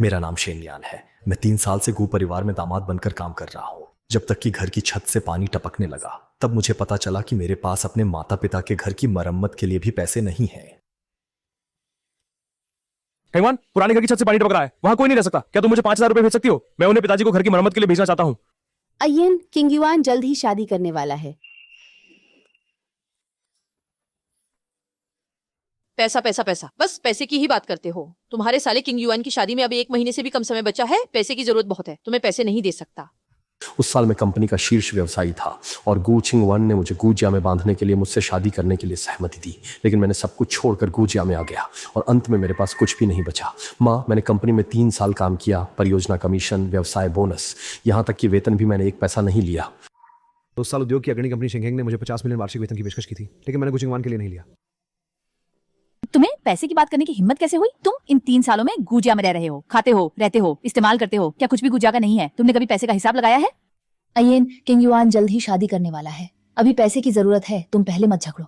मेरा नाम शेनयान है। मैं 3 साल से गू परिवार में दामाद बनकर काम कर रहा हूँ। जब तक कि घर की छत से पानी टपकने लगा तब मुझे पता चला कि मेरे पास अपने माता पिता के घर की मरम्मत के लिए भी पैसे नहीं हैं। कैवान, पुराने घर की छत से पानी टपक रहा है, वहां कोई नहीं रह सकता। क्या तुम मुझे 5,000 रुपए भेज सकती हो? मैं उन्हें पिताजी को घर की मरम्मत के लिए भेजना चाहता हूँ। अय्यन, किंग युआन जल्द ही शादी करने वाला है। पैसा पैसा पैसा, बस पैसे की ही बात करते हो। तुम्हारे साले किंग युआन की शादी में अभी 1 महीने से भी कम समय बचा है। पैसे की जरूरत बहुत है, तुम्हें पैसे नहीं दे सकता। उस साल मैं कंपनी का शीर्ष व्यवसायी था और गू चिंग वन ने मुझे गुजिया में बांधने के लिए मुझसे शादी करने के लिए सहमति दी, लेकिन मैंने सब कुछ छोड़कर गुजिया में आ गया और अंत में मेरे पास कुछ भी नहीं बचा। माँ, मैंने कंपनी में 3 साल काम किया, परियोजना कमीशन, व्यवसाय बोनस, यहाँ तक कि वेतन भी मैंने एक पैसा नहीं लिया। 2 साल उद्योग की अग्रणी कंपनी शेंगहेंग ने मुझे 50 मिलियन वार्षिक वेतन की पेशकश की थी, लेकिन मैंने गुचिंगवान के लिए नहीं लिया। तुम्हें पैसे की बात करने की हिम्मत कैसे हुई? तुम इन 3 सालों में गुजिया में रह रहे हो, खाते हो, रहते हो, इस्तेमाल करते हो। क्या कुछ भी गुजिया का नहीं है? तुमने कभी पैसे का हिसाब लगाया है? अय्यन, किंग युआन जल्द ही शादी करने वाला है। अभी पैसे की जरूरत है, तुम पहले मत झगड़ो।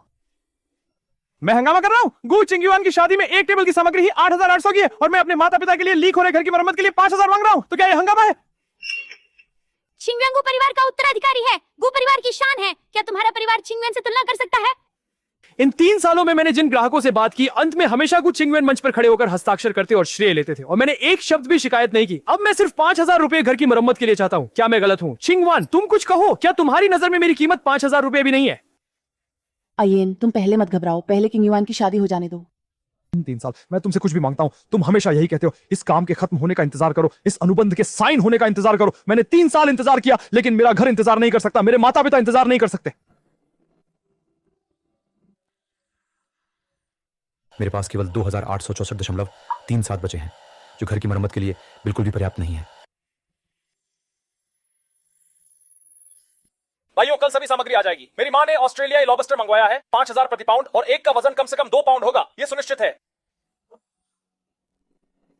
मैं हंगामा कर रहा हूँ। गू चिंगयुआन की शादी में एक टेबल की सामग्री ही 8,800 की है और मैं अपने माता पिता के लिए लीक हो रहे घर की मरम्मत के लिए 5,000 मांग रहा हूँ। तो क्या ये हंगामा है? छिंगवेन गु परिवार का उत्तराधिकारी है। गु परिवार की शान है। क्या तुम्हारा परिवार छिंगवेन से तुलना कर सकता है? इन 3 सालों में मैंने जिन ग्राहकों से बात की, अंत में हमेशा कुछ चिंगवेन मंच पर खड़े होकर हस्ताक्षर करते और श्रेय लेते थे और मैंने एक शब्द भी शिकायत नहीं की। अब मैं सिर्फ 5,000 रुपए घर की मरम्मत के लिए चाहता हूँ। क्या मैं गलत हूँ? चिंगवान, तुम कुछ कहो। क्या तुम्हारी नजर में मेरी कीमत 5,000 रुपए भी नहीं है? अय्यन, तुम पहले मत घबराओ, पहले किंग युआन की शादी हो जाने दो। 3 साल मैं तुमसे कुछ भी मांगता हूँ, तुम हमेशा यही कहते हो, इस काम के खत्म होने का इंतजार करो, इस अनुबंध के साइन होने का इंतजार करो। मैंने 3 साल इंतजार किया, लेकिन मेरा घर इंतजार नहीं कर सकता, मेरे माता पिता इंतजार नहीं कर सकते। मेरे पास केवल 2,864.37 बचे हैं, जो घर की मरम्मत के लिए बिल्कुल भी पर्याप्त नहीं है। भाइयों, कल सभी सामग्री आ जाएगी। मेरी माँ ने ऑस्ट्रेलियाई लॉबस्टर मंगवाया है, 5,000 प्रति पाउंड, और एक का वजन कम से कम 2 पाउंड होगा, यह सुनिश्चित है।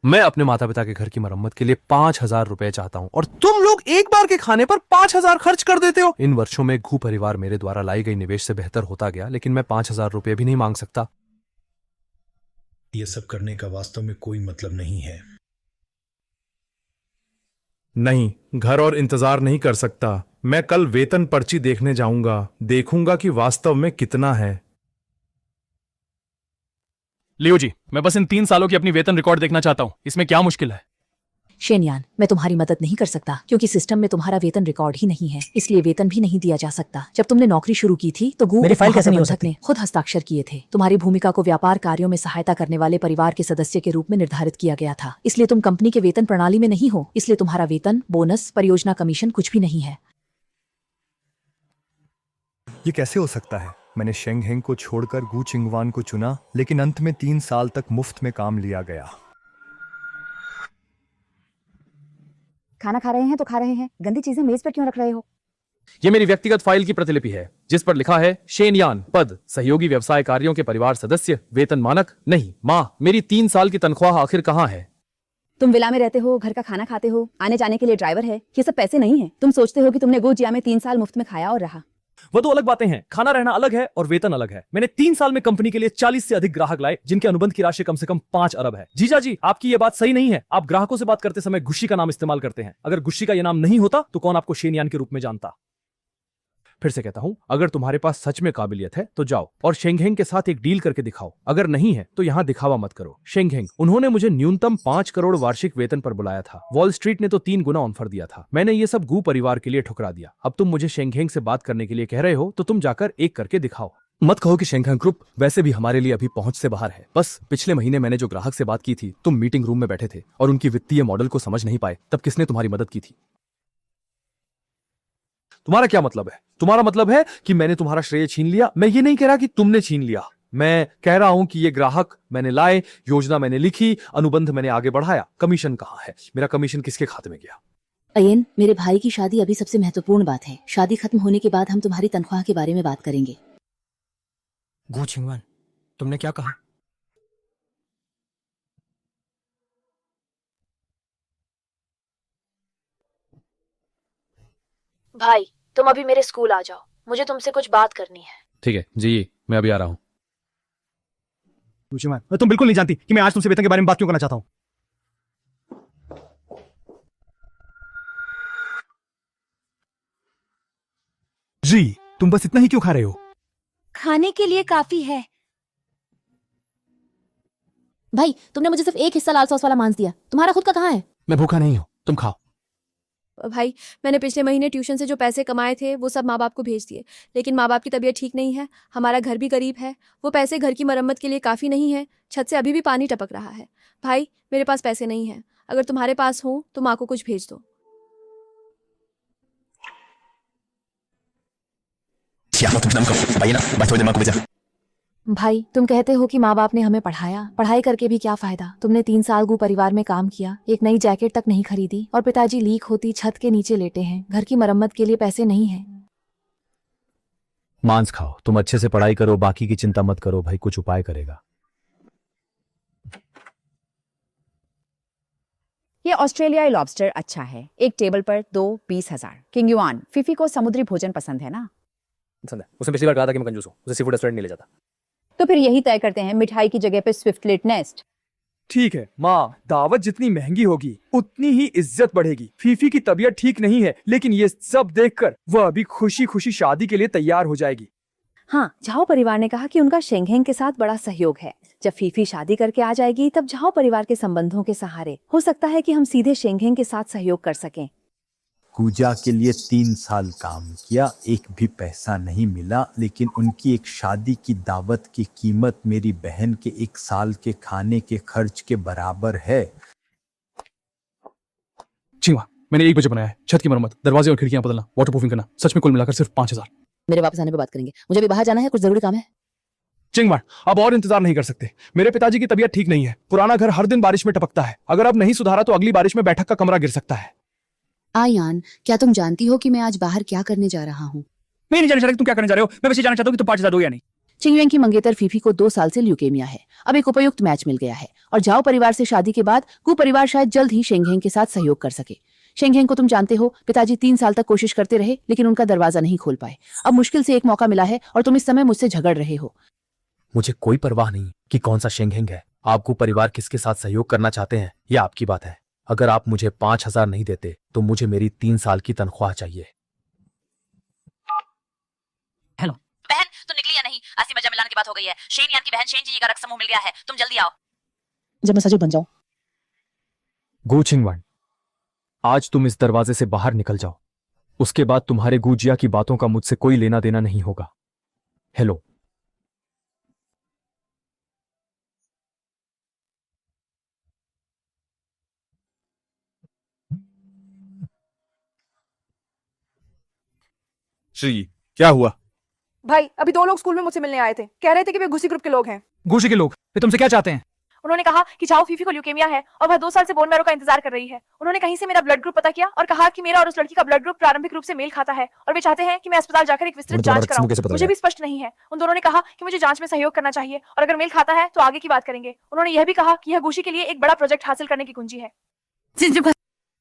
मैं अपने माता पिता के घर की मरम्मत के लिए 5,000 रुपए चाहता हूं और तुम लोग एक बार के खाने पर 5,000 खर्च कर देते हो। इन वर्षों में घू परिवार मेरे द्वारा लाई गई निवेश से बेहतर होता गया, लेकिन मैं 5,000 रुपए भी नहीं मांग सकता। ये सब करने का वास्तव में कोई मतलब नहीं है। नहीं, घर और इंतजार नहीं कर सकता। मैं कल वेतन पर्ची देखने जाऊंगा, देखूंगा कि वास्तव में कितना है। लियो जी, मैं बस इन 3 सालों की अपनी वेतन रिकॉर्ड देखना चाहता हूं। इसमें क्या मुश्किल है? शेनयान, मैं तुम्हारी मदद नहीं कर सकता क्योंकि सिस्टम में तुम्हारा वेतन रिकॉर्ड ही नहीं है, इसलिए वेतन भी नहीं दिया जा सकता। जब तुमने नौकरी शुरू की थी तो गू मेरी फाइल कैसे नहीं हो सकती? ने खुद हस्ताक्षर किए थे। तुम्हारी भूमिका को व्यापार कार्यों में सहायता करने वाले परिवार के सदस्य के रूप में निर्धारित किया गया था, इसलिए तुम कंपनी के वेतन प्रणाली में नहीं हो, इसलिए तुम्हारा वेतन, बोनस, परियोजना कमीशन कुछ भी नहीं है। ये कैसे हो सकता है? मैंने शेंगहेंग को छोड़कर गू चिंगवान को चुना, लेकिन अंत में 3 साल तक मुफ्त में काम लिया गया। खाना खा रहे हैं तो खा रहे हैं, गंदी चीजें मेज पर क्यों रख रहे हो? यह मेरी व्यक्तिगत फाइल की प्रतिलिपि है, जिस पर लिखा है शेनयान, पद सहयोगी व्यवसाय कार्यों के परिवार सदस्य, वेतन मानक नहीं। माँ, मेरी 3 साल की तनख्वाह आखिर कहाँ है? तुम विला में रहते हो, घर का खाना खाते हो, आने जाने के लिए ड्राइवर है, ये सब पैसे नहीं है। तुम सोचते हो कि तुमने गुजिया में 3 साल मुफ्त में खाया और रहा। वो तो अलग बातें हैं, खाना रहना अलग है और वेतन अलग है। मैंने 3 साल में कंपनी के लिए 40 से अधिक ग्राहक लाए, जिनके अनुबंध की राशि कम से कम 5 अरब है। जीजा जी, आपकी ये बात सही नहीं है। आप ग्राहकों से बात करते समय गुशी का नाम इस्तेमाल करते हैं। अगर गुशी का यह नाम नहीं होता तो कौन आपको शेनयान के रूप में जानता? फिर से कहता हूं, अगर तुम्हारे पास सच में काबिलियत है तो जाओ और शेंगहेंग के साथ एक डील करके दिखाओ। अगर नहीं है तो यहां दिखावा मत करो। शेंगहेंग, उन्होंने मुझे न्यूनतम 5 करोड़ वार्षिक वेतन पर बुलाया था। वॉल स्ट्रीट ने तो 3 गुना ऑफर दिया था। मैंने ये सब गू परिवार के लिए ठुकरा दिया। अब तुम मुझे शेंगहेंग से बात करने के लिए कह रहे हो तो तुम जाकर एक करके दिखाओ। मत कहो कि शेंगहेंग ग्रुप वैसे भी हमारे लिए अभी पहुंच से बाहर है। बस पिछले महीने मैंने जो ग्राहक से बात की थी, तुम मीटिंग रूम में बैठे थे और उनकी वित्तीय मॉडल को समझ नहीं पाए, तब किसने तुम्हारी मदद की थी? तुम्हारा क्या मतलब है? तुम्हारा मतलब है कि मैंने तुम्हारा श्रेय छीन लिया? मैं ये नहीं कह रहा कि तुमने छीन लिया, मैं कह रहा हूं कि ये ग्राहक मैंने लाए, योजना मैंने लिखी, अनुबंध मैंने आगे बढ़ाया। कमीशन कहां है? मेरा कमीशन किसके खाते में गया? अय्यन, मेरे भाई की शादी अभी सबसे महत्वपूर्ण बात है। शादी खत्म होने के बाद हम तुम्हारी तनख्वाह के बारे में बात करेंगे। गू चिंगवान, तुमने क्या कहा? भाई, तुम अभी मेरे स्कूल आ जाओ, मुझे तुमसे कुछ बात करनी है। ठीक है जी, मैं अभी आ रहा हूं। तुम बिल्कुल नहीं जानती कि मैं आज तुमसे वेतन के बारे में बात क्यों करना चाहता हूं। जी, तुम बस इतना ही क्यों खा रहे हो? खाने के लिए काफी है। भाई तुमने मुझे सिर्फ एक हिस्सा लाल सॉस वाला मांस दिया, तुम्हारा खुद का कहाँ है? मैं भूखा नहीं हूँ, तुम खाओ। भाई मैंने पिछले महीने ट्यूशन से जो पैसे कमाए थे वो सब माँ बाप को भेज दिए, लेकिन माँ बाप की तबीयत ठीक नहीं है, हमारा घर भी गरीब है, वो पैसे घर की मरम्मत के लिए काफ़ी नहीं है, छत से अभी भी पानी टपक रहा है। भाई मेरे पास पैसे नहीं हैं, अगर तुम्हारे पास हो तो माँ को कुछ भेज दो। भाई तुम कहते हो कि माँ बाप ने हमें पढ़ाया, पढ़ाई करके भी क्या फायदा? तुमने 3 साल गू परिवार में काम किया, एक नई जैकेट तक नहीं खरीदी, और पिताजी लीक होती छत के नीचे लेटे हैं, घर की मरम्मत के लिए पैसे नहीं है। मांस खाओ, तुम अच्छे से पढ़ाई करो, बाकी की चिंता मत करो, भाई कुछ उपाय करेगा। ये ऑस्ट्रेलियाई लॉबस्टर अच्छा है, एक टेबल पर 2 20,000। किंग युआन, फीफी को समुद्री भोजन पसंद है ना? पसंद है। उसने पिछली बार कहा था कि मैं कंजूस हूँ, उसे सी फूड रेस्टोरेंट नहीं ले जाता। तो फिर यही तय करते हैं, मिठाई की जगह पे स्विफ्टलेट नेस्ट। ठीक है माँ, दावत जितनी महंगी होगी उतनी ही इज्जत बढ़ेगी। फीफी की तबीयत ठीक नहीं है, लेकिन ये सब देखकर वह अभी खुशी खुशी शादी के लिए तैयार हो जाएगी। हाँ, झाओ परिवार ने कहा कि उनका शेंगहेंग के साथ बड़ा सहयोग है। जब फीफी शादी करके आ जाएगी तब झाओ परिवार के संबंधों के सहारे हो सकता है कि हम सीधे शेंगहेंग के साथ सहयोग कर सकें। पूजा के लिए 3 साल काम किया, एक भी पैसा नहीं मिला, लेकिन उनकी एक शादी की दावत की कीमत मेरी बहन के 1 साल के खाने के खर्च के बराबर है। चिंगवा, मैंने 1 बजे बनाया है। छत की मरम्मत, दरवाजे और खिड़कियां बदलना, वाटर प्रूफिंग करना, सच में कुल मिलाकर सिर्फ 5,000। मेरे वापस आने पे बात करेंगे, मुझे भी बाहर जाना है, कुछ जरूरी काम है। चिंगवाड़, अब और इंतजार नहीं कर सकते। मेरे पिताजी की तबीयत ठीक नहीं है, पुराना घर हर दिन बारिश में टपकता है, अगर अब नहीं सुधारा तो अगली बारिश में बैठक का कमरा गिर सकता है। आयान, क्या तुम जानती हो कि मैं आज बाहर क्या करने जा रहा हूँ? मैं नहीं जानना चाहता कि तुम क्या करने जा रहे हो, मैं बस ये जानना चाहता हूँ कि तुम 5,000 दो या नहीं। चिंगवेंग की मंगेतर फीफी को 2 साल से ल्यूकेमिया है, अब एक उपयुक्त मैच मिल गया है, और झाओ परिवार से शादी के बाद गु परिवार शायद जल्द ही शेंगहेंग के साथ सहयोग कर सके। शेंगहेंग को तुम जानते हो, पिताजी 3 साल तक कोशिश करते रहे, लेकिन उनका दरवाजा नहीं खोल पाए। अब मुश्किल से एक मौका मिला है और तुम इस समय मुझसे झगड़ रहे हो। मुझे कोई परवाह नहीं कि कौन सा शेंगहेंग है। आपको परिवार किसके साथ सहयोग करना चाहते हैं ये आपकी बात है। अगर आप मुझे 5,000 नहीं देते तो मुझे मेरी 3 साल की तनख्वाह चाहिए। हेलो बहन, तो निकली या नहीं? आसिम मजा मिलाने की बात हो गई है। शेन यान की बहन शेन जी का रक्त समूह मिल गया है, तुम जल्दी आओ। जब मैं सजो बन जाऊं। गु चिंगवान, आज तुम इस दरवाजे से बाहर निकल जाओ, उसके बाद तुम्हारे गुजिया की बातों का मुझसे कोई लेना देना नहीं होगा। हेलो। श्री, क्या हुआ? भाई अभी 2 लोग स्कूल में मुझसे मिलने आए थे, कह रहे थे कि वे घुसी ग्रुप के लोग हैं। गुशी के लोग? वे तुमसे क्या चाहते हैं? उन्होंने कहा कि झाओ फीफी को ल्यूकेमिया है और वह 2 साल से बोन मैरो का इंतजार कर रही है। उन्होंने कहीं से मेरा ब्लड ग्रुप पता किया और कहा कि मेरा और उस लड़की का ब्लड ग्रुप प्रारंभिक रूप से मेल खाता है और वे चाहते हैं कि मैं अस्पताल जाकर एक विस्तृत जांच कराऊं। मुझे भी स्पष्ट नहीं है। उन दोनों ने कहा कि मुझे जांच में सहयोग करना चाहिए और अगर मेल खाता है तो आगे की बात करेंगे। उन्होंने यह भी कहा कि यह गुशी के लिए एक बड़ा प्रोजेक्ट हासिल करने की कुंजी है।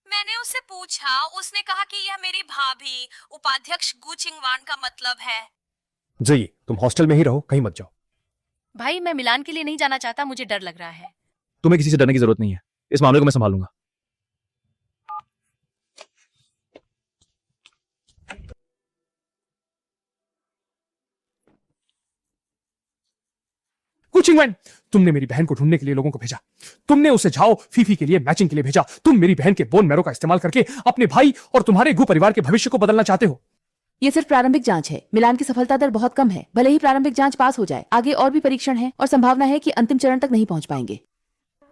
मैंने उससे पूछा, उसने कहा कि यह मेरी भाभी उपाध्यक्ष गु चिंगवान का मतलब है। जी, तुम हॉस्टल में ही रहो, कहीं मत जाओ। भाई मैं मिलान के लिए नहीं जाना चाहता, मुझे डर लग रहा है। तुम्हें किसी से डरने की जरूरत नहीं है, इस मामले को मैं संभालूंगा। कुचिंगवैन, तुमने मेरी बहन को ढूंढने के लिए लोगों को भेजा, तुमने उसे झाओ फीफी के लिए मैचिंग के लिए भेजा, तुम मेरी बहन के बोन मैरो का इस्तेमाल करके अपने भाई और तुम्हारे गु परिवार के भविष्य को बदलना चाहते हो। ये सिर्फ प्रारंभिक जांच है, मिलान की सफलता दर बहुत कम है। भले ही प्रारंभिक जांच पास हो जाए, आगे और भी परीक्षण है और संभावना है कि अंतिम चरण तक नहीं पहुंच पाएंगे।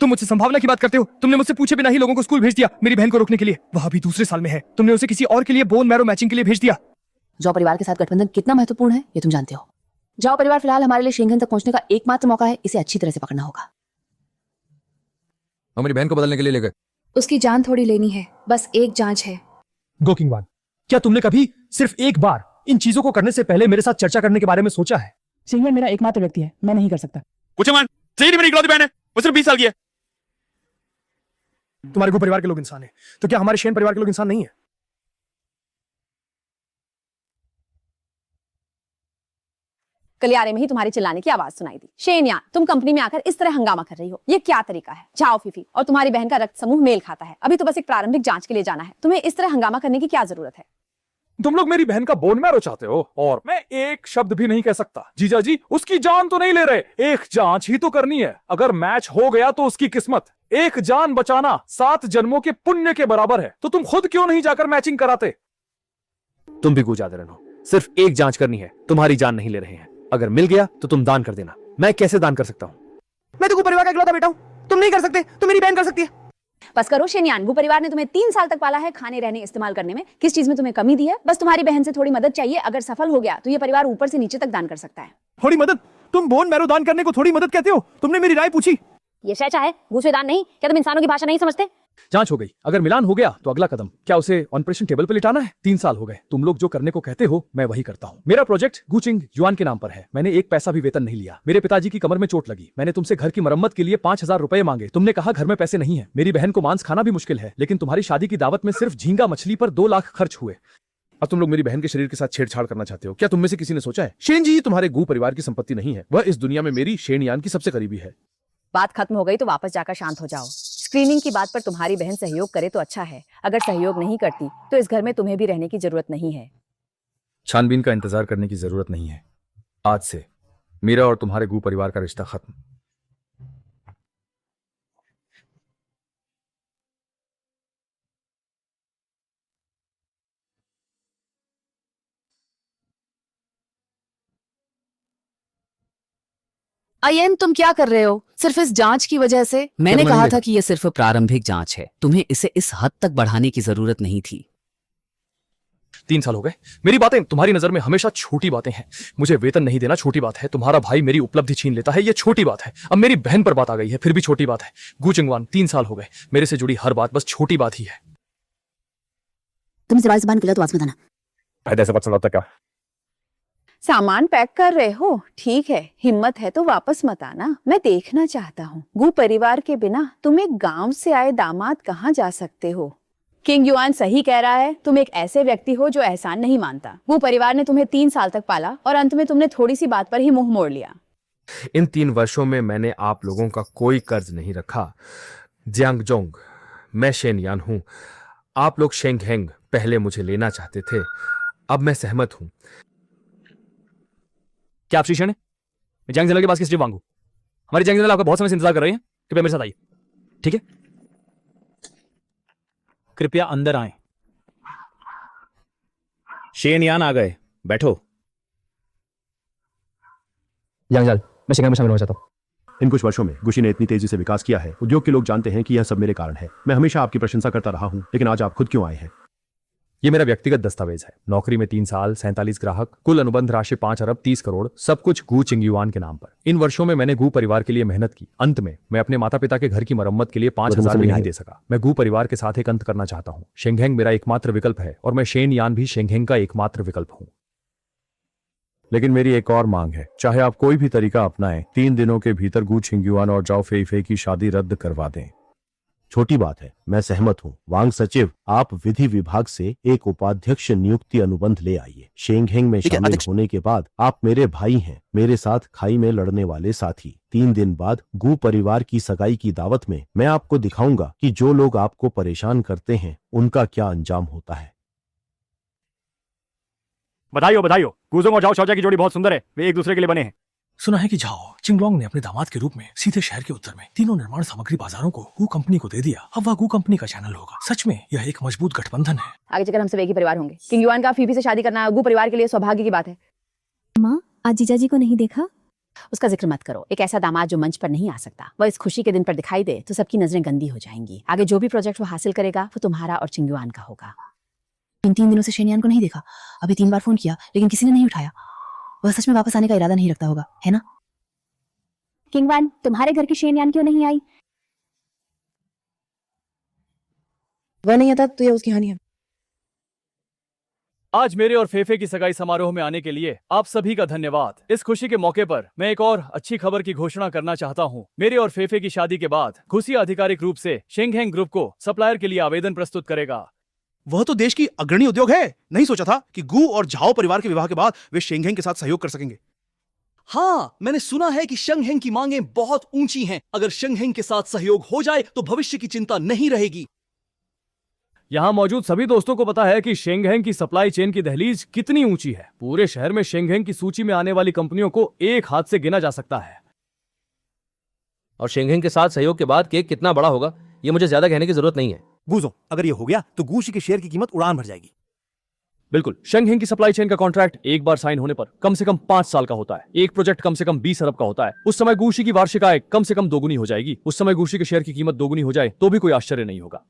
तुम मुझसे संभावना की बात करते हो? तुमने मुझसे पूछे बिना ही लोगों को स्कूल भेज दिया मेरी बहन को रोकने के लिए। वह अभी दूसरे साल में है, तुमने उसे किसी और के लिए बोन मैरो मैचिंग के लिए भेज दिया। झाओ परिवार के साथ गठबंधन कितना महत्वपूर्ण है ये तुम जानते हो। झाओ परिवार फिलहाल हमारे लिए शेंगहेंग तक पहुंचने का एकमात्र मौका है, इसे अच्छी तरह से पकड़ना होगा। मेरी बहन को बदलने के लिए ले गए। उसकी जान थोड़ी लेनी है, बस एक जांच है। गोकिंगवान, क्या तुमने कभी सिर्फ एक बार इन चीजों को करने से पहले मेरे साथ चर्चा करने के बारे में सोचा है? शेंगवेन मेरा एकमात्र व्यक्ति है, मैं नहीं कर सकता। कुचिंगवान, सही नहीं, मेरी इकलौती बहन है, वो सिर्फ 20 साल की है। तुम्हारे गु परिवार के लोग इंसान हैं, तो क्या हमारे शेन परिवार के लोग इंसान नहीं है? गलियारे में ही तुम्हारे चिल्लाने की आवाज सुनाई दी। शेनयान, तुम कंपनी में आकर इस तरह हंगामा कर रही हो, ये क्या तरीका है? जाओ फीफी और तुम्हारी बहन का रक्त समूह मेल खाता है, अभी तो बस एक प्रारंभिक जांच के लिए जाना है, तुम्हें इस तरह हंगामा करने की क्या जरूरत है? तुम लोग मेरी बहन का बोन मैरो चाहते हो और मैं एक शब्द भी नहीं कह सकता। जीजा जी उसकी जान तो नहीं ले रहे, एक जांच ही तो करनी है। अगर मैच हो गया तो उसकी किस्मत। एक जान बचाना 7 जन्मों के पुण्य के बराबर है, तो तुम खुद क्यों नहीं जाकर मैचिंग कराते? तुम भी गुजाते रहना, सिर्फ एक जांच करनी है, तुम्हारी जान नहीं ले रहे हैं। अगर मिल गया तो तुम दान कर देना। मैं कैसे दान कर सकता हूँ? मैं तो गु परिवार का इकलौता बेटा हूँ, तुम नहीं कर सकते, तो मेरी बहन कर सकती है। बस करो शेनयान, गु परिवार ने तुम्हें 3 साल तक पाला है। खाने रहने इस्तेमाल करने में किस चीज में तुम्हें कमी दी है? बस तुम्हारी बहन से थोड़ी मदद चाहिए। अगर सफल हो गया तो ये परिवार ऊपर से नीचे तक दान कर सकता है। थोड़ी मदद? तुम बोन मैरो दान करने को थोड़ी मदद कहते हो? तुमने मेरी राय पूछी? ये शैचा है, गुस्से दान नहीं। क्या तुम इंसानों की भाषा नहीं समझते? जांच हो गई, अगर मिलान हो गया तो अगला कदम क्या उसे ऑपरेशन टेबल पर लिटाना है? 3 साल हो गए, तुम लोग जो करने को कहते हो मैं वही करता हूँ। मेरा प्रोजेक्ट गुचिंग युआन के नाम पर है। मैंने एक पैसा भी वेतन नहीं लिया। मेरे पिताजी की कमर में चोट लगी, मैंने तुमसे घर की मरम्मत के लिए 5000 रुपए मांगे। तुमने कहा घर में पैसे नहीं है। मेरी बहन को मांस खाना भी मुश्किल है, लेकिन तुम्हारी शादी की दावत में सिर्फ झींगा मछली पर 2 लाख खर्च हुए। अब तुम लोग मेरी बहन के शरीर के साथ छेड़छाड़ करना चाहते हो? क्या तुम में से किसी ने सोचा है शेन जी तुम्हारे गु परिवार की संपत्ति नहीं है, वह इस दुनिया में मेरी शेनयान की सबसे करीबी है। बात खत्म हो गई तो वापस जाकर शांत हो जाओ। स्क्रीनिंग की बात पर तुम्हारी बहन सहयोग करे तो अच्छा है, अगर सहयोग नहीं करती तो इस घर में तुम्हें भी रहने की जरूरत नहीं है। छानबीन का इंतजार करने की जरूरत नहीं है। आज से मेरा और तुम्हारे गु परिवार का रिश्ता खत्म। अयन, तुम क्या कर रहे हो? सिर्फ इस जांच की वजह से? मैंने कहा था कि यह सिर्फ प्रारंभिक जांच है, तुम्हें इसे इस हद तक बढ़ाने की जरूरत नहीं थी। 3 साल हो गए, मेरी बातें तुम्हारी नजर में हमेशा छोटी बातें हैं। मुझे वेतन नहीं देना छोटी बात है, तुम्हारा भाई मेरी उपलब्धि छीन लेता है ये छोटी बात है, अब मेरी बहन पर बात आ गई है फिर भी छोटी बात है। गु चिंगवान 3 साल हो गए, मेरे से जुड़ी हर बात बस छोटी बात ही है। तुम जबान जबान खुला तो वापस बताना। फायदा से पता क्या? सामान पैक कर रहे हो? ठीक है, हिम्मत है तो वापस मत आना। मैं देखना चाहता हूँ गु परिवार के बिना तुम एक गांव से आए दामाद कहाँ जा सकते हो। किंग युआन सही कह रहा है, तुम एक ऐसे व्यक्ति हो जो एहसान नहीं मानता। गु परिवार ने तुम्हें 3 साल तक पाला और अंत में तुमने थोड़ी सी बात पर ही मुंह मोड़ लिया। इन 3 वर्षों में मैंने आप लोगों का कोई कर्ज नहीं रखा। जियांगजोंग, मैं शेनयान हूं। आप लोग शेंगहेंग पहले मुझे लेना चाहते थे, अब मैं सहमत हूं। क्या आप शीशण है? मैं जंग जनरल के पास किस लिए मांगू? हमारी जंग जनरल आपका बहुत समय से इंतजार कर रही है, कृपया मेरे साथ आइए। ठीक है, कृपया अंदर आए। शेनयान आ गए, बैठो। यांगजाल, मैं शिंगाई में शामिल होना चाहता हूँ। इन कुछ वर्षों में गुशी ने इतनी तेजी से विकास किया है, उद्योग के लोग जानते हैं कि यह सब मेरे कारण है। मैं हमेशा आपकी प्रशंसा करता रहा हूं, लेकिन आज आप खुद क्यों आए हैं? ये मेरा व्यक्तिगत दस्तावेज है। नौकरी में 3 साल, 47 ग्राहक, कुल अनुबंध राशि 5 अरब 30 करोड़, सब कुछ गु चिंगयुआन के नाम पर। इन वर्षों में मैंने गु परिवार के लिए मेहनत की। अंत में मैं अपने माता पिता के घर की मरम्मत के लिए 5000 भी नहीं दे सका। मैं गु परिवार के साथ एक अंत करना चाहता हूँ। शेंगहेंग मेरा एकमात्र विकल्प है और मैं शेनयान भी शेंगहेंग का एकमात्र विकल्प हूँ। लेकिन मेरी एक और मांग है, चाहे आप कोई भी तरीका अपनाएं, 3 दिनों के भीतर गु चिंगयुआन और जाओ फेईफे की शादी रद्द करवा दें। छोटी बात है, मैं सहमत हूँ। वांग सचिव, आप विधि विभाग से एक उपाध्यक्ष नियुक्ति अनुबंध ले आइए। शेंगहेंग में शामिल होने के बाद आप मेरे भाई हैं, मेरे साथ खाई में लड़ने वाले साथी। 3 दिन बाद गु परिवार की सगाई की दावत में मैं आपको दिखाऊंगा कि जो लोग आपको परेशान करते हैं उनका क्या अंजाम होता है। बधाई हो, गुजोंग और जाओ शौजा की जोड़ी बहुत सुंदर है, वे एक दूसरे के लिए बने हैं। सुना है कि झाओ चिंगलोंग ने अपने दामाद के रूप में सीधे शहर के उत्तर में तीनों निर्माण सामग्री बाजारों को गु कंपनी को दे दिया। अब वह गु कंपनी का चैनल होगा। सच में यह एक मजबूत गठबंधन है। आगे चलकर हम सब एक ही परिवार होंगे। किंग युआन का फीफी से शादी करना गु परिवार के लिए सौभाग्य की बात है। माँ, आज जीजा जी को नहीं देखा? उसका जिक्र मत करो। एक ऐसा दामाद जो मंच पर नहीं आ सकता, वह इस खुशी के दिन पर दिखाई दे तो सबकी नजरें गंदी हो जाएंगी। आगे जो भी प्रोजेक्ट वो हासिल करेगा वो तुम्हारा और चिंगयुआन का होगा। इन 3 दिनों से शेनयान को नहीं देखा। अभी 3 बार फोन किया लेकिन किसी ने नहीं उठाया। वह सच में वापस आने का इरादा नहीं रखता होगा, है ना? किंगवान, तुम्हारे घर की शेनयान क्यों नहीं आई? वह नहीं आता तो यह उसकी हानि है। आज मेरे और फेफे की सगाई समारोह में आने के लिए आप सभी का धन्यवाद। इस खुशी के मौके पर मैं एक और अच्छी खबर की घोषणा करना चाहता हूं। मेरे और फेफे की शादी के बाद खुशी आधिकारिक रूप से शेंगहेंग ग्रुप को सप्लायर के लिए आवेदन प्रस्तुत करेगा। वह तो देश की अग्रणी उद्योग है। नहीं सोचा था कि गु और झाओ परिवार के विवाह के बाद वे शेंगहेंग के साथ सहयोग कर सकेंगे। हाँ, मैंने सुना है कि शेंगहेंग की मांगें बहुत ऊंची हैं। अगर शेंगहेंग के साथ सहयोग हो जाए तो भविष्य की चिंता नहीं रहेगी। यहाँ मौजूद सभी दोस्तों को पता है कि शेंगहेंग की सप्लाई चेन की दहलीज कितनी ऊंची है। पूरे शहर में शेंगहेंग की सूची में आने वाली कंपनियों को एक हाथ से गिना जा सकता है। और शेंगहेंग के साथ सहयोग के बाद केक कितना बड़ा होगा ये मुझे ज्यादा कहने की जरूरत नहीं है। गूजो, अगर ये हो गया तो गूशी के शेयर की कीमत उड़ान भर जाएगी। बिल्कुल, शेंगहेंग की सप्लाई चेन का कॉन्ट्रैक्ट एक बार साइन होने पर कम से कम 5 साल का होता है। एक प्रोजेक्ट कम से कम 20 अरब का होता है। उस समय गूशी की वार्षिक आय कम से कम दोगुनी हो जाएगी। उस समय गूशी के शेयर की कीमत दोगुनी हो जाए तो भी कोई आश्चर्य नहीं होगा।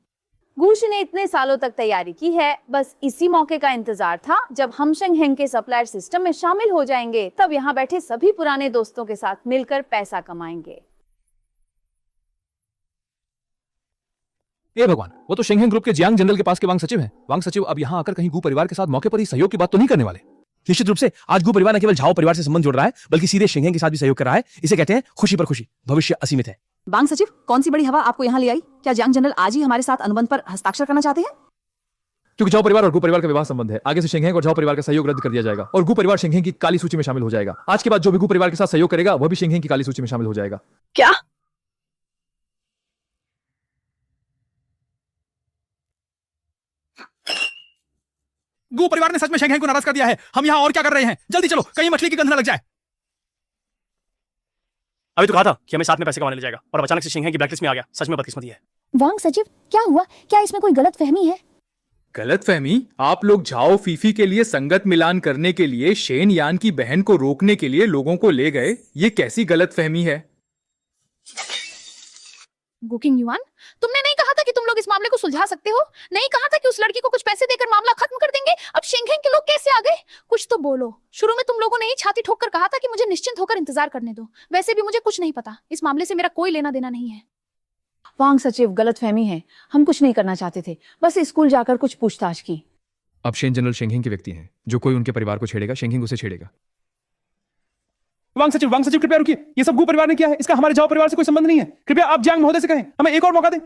गूशी ने इतने सालों तक तैयारी की है, बस इसी मौके का इंतजार था जब हम शेंगहेंग के सप्लायर सिस्टम में शामिल हो जाएंगे, तब यहाँ बैठे सभी पुराने दोस्तों के साथ मिलकर पैसा कमाएंगे। हे भगवान, वो तो शेंगहेंग ग्रुप के जियांग जनरल के पास के वांग सचिव हैं। वांग सचिव अब यहाँ आकर कहीं गू परिवार के साथ मौके पर ही सहयोग की बात तो नहीं करने वाले? निश्चित रूप से आज गू परिवार न केवल झाओ परिवार से संबंध जोड़ रहा है बल्कि सीधे शेंगहेंग के साथ भी सहयोग कर रहा है। इसे कहते हैं खुशी पर खुशी। भविष्य असीमित है। वांग सचिव, कौन सी बड़ी हवा आपको यहाँ ले आई? क्या जियांग जनरल आज ही हमारे साथ अनुबंध पर हस्ताक्षर करना चाहते हैं? क्योंकि झाओ परिवार और गू परिवार का विवाह संबंध है, आगे से शेंगहेंग और झाओ परिवार का सहयोग रद्द कर दिया जाएगा और गू परिवार शेंगहेंग की काली सूची में शामिल हो जाएगा। आज के बाद जो भी गू परिवार के साथ सहयोग करेगा वह भी शेंगहेंग की काली सूची में शामिल हो जाएगा। क्या? गू परिवार ने सच में शेंगहेंग को नाराज कर दिया है। हम यहाँ और क्या कर रहे हैं? जल्दी चलो, कहीं मछली की गंध न लग जाए। अभी तो कहा था कि हमें साथ में पैसे कमाने ले जाएगा और अब अचानक से शेंगहेंग की ब्लैकलिस्ट में आ गया। सच में बदकिस्मती है। वांग सचिव, क्या हुआ? क्या इसमें कोई गलतफहमी है? गलतफहमी? आप लोग झाओ फीफी के लिए संगत मिलान करने के लिए शेन यान की बहन को रोकने के लिए लोगों को ले गए, ये कैसी गलतफहमी है? गुकिंग युआन, तुमने नहीं कहा था कि तुम लोग इस मामले को सुलझा सकते हो? नहीं कहा था कि उस लड़की को कुछ पैसे देकर मामला खत्म कर देंगे? अब शेंगहेंग के लोग कैसे आ गए? कुछ तो बोलो। शुरू में तुम लोगों ने ही छाती ठोक कर कहा था कि मुझे निश्चिंत होकर इंतजार करने दो। वैसे भी मुझे कुछ नहीं पता, इस मामले से मेरा कोई लेना देना नहीं है। वांग सचिव, गलतफहमी है। हम कुछ नहीं करना चाहते थे, बस स्कूल जाकर कुछ पूछताछ की। अब शेन जनरल शेंगहेंग के व्यक्ति हैं। जो कोई उनके परिवार को छेड़ेगा शेंगहेंग उसे छेड़ेगा। वांग सचिव कृपया रुकिए। ये सब गू परिवार ने किया है, इसका हमारे झाओ परिवार से कोई संबंध नहीं है। कृपया आप जियांग महोदय से कहें, हमें एक और मौका दें।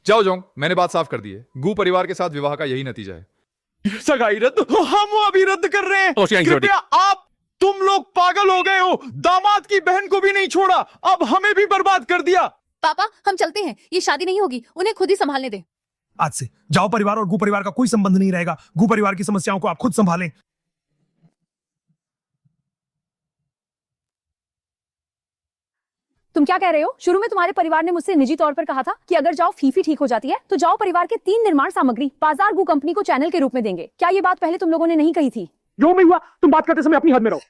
जाओ जोंग, मैंने बात साफ कर दी है। गू परिवार के साथ विवाह का यही नतीजा है। सगाई रद्द? हम अभी रद्द कर रहे हैं। कृपया आप, तुम लोग पागल हो गए हो। दामाद की बहन को भी नहीं छोड़ा, अब हमें भी बर्बाद कर दिया। पापा, हम चलते हैं। ये शादी नहीं होगी, उन्हें खुद ही संभालने दें। आज से जाओ परिवार और गू परिवार का कोई संबंध नहीं रहेगा। गू परिवार की समस्याओं को आप खुद संभालें। तुम क्या कह रहे हो? शुरू में तुम्हारे परिवार ने मुझसे निजी तौर पर कहा था कि अगर जाओ फीफी ठीक हो जाती है तो जाओ परिवार के 3 निर्माण सामग्री बाजार गू कंपनी को चैनल के रूप में देंगे। क्या ये बात पहले तुम लोगों ने नहीं कही थी? जो भी हुआ, तुम बात करते समय अपनी हद में रहो।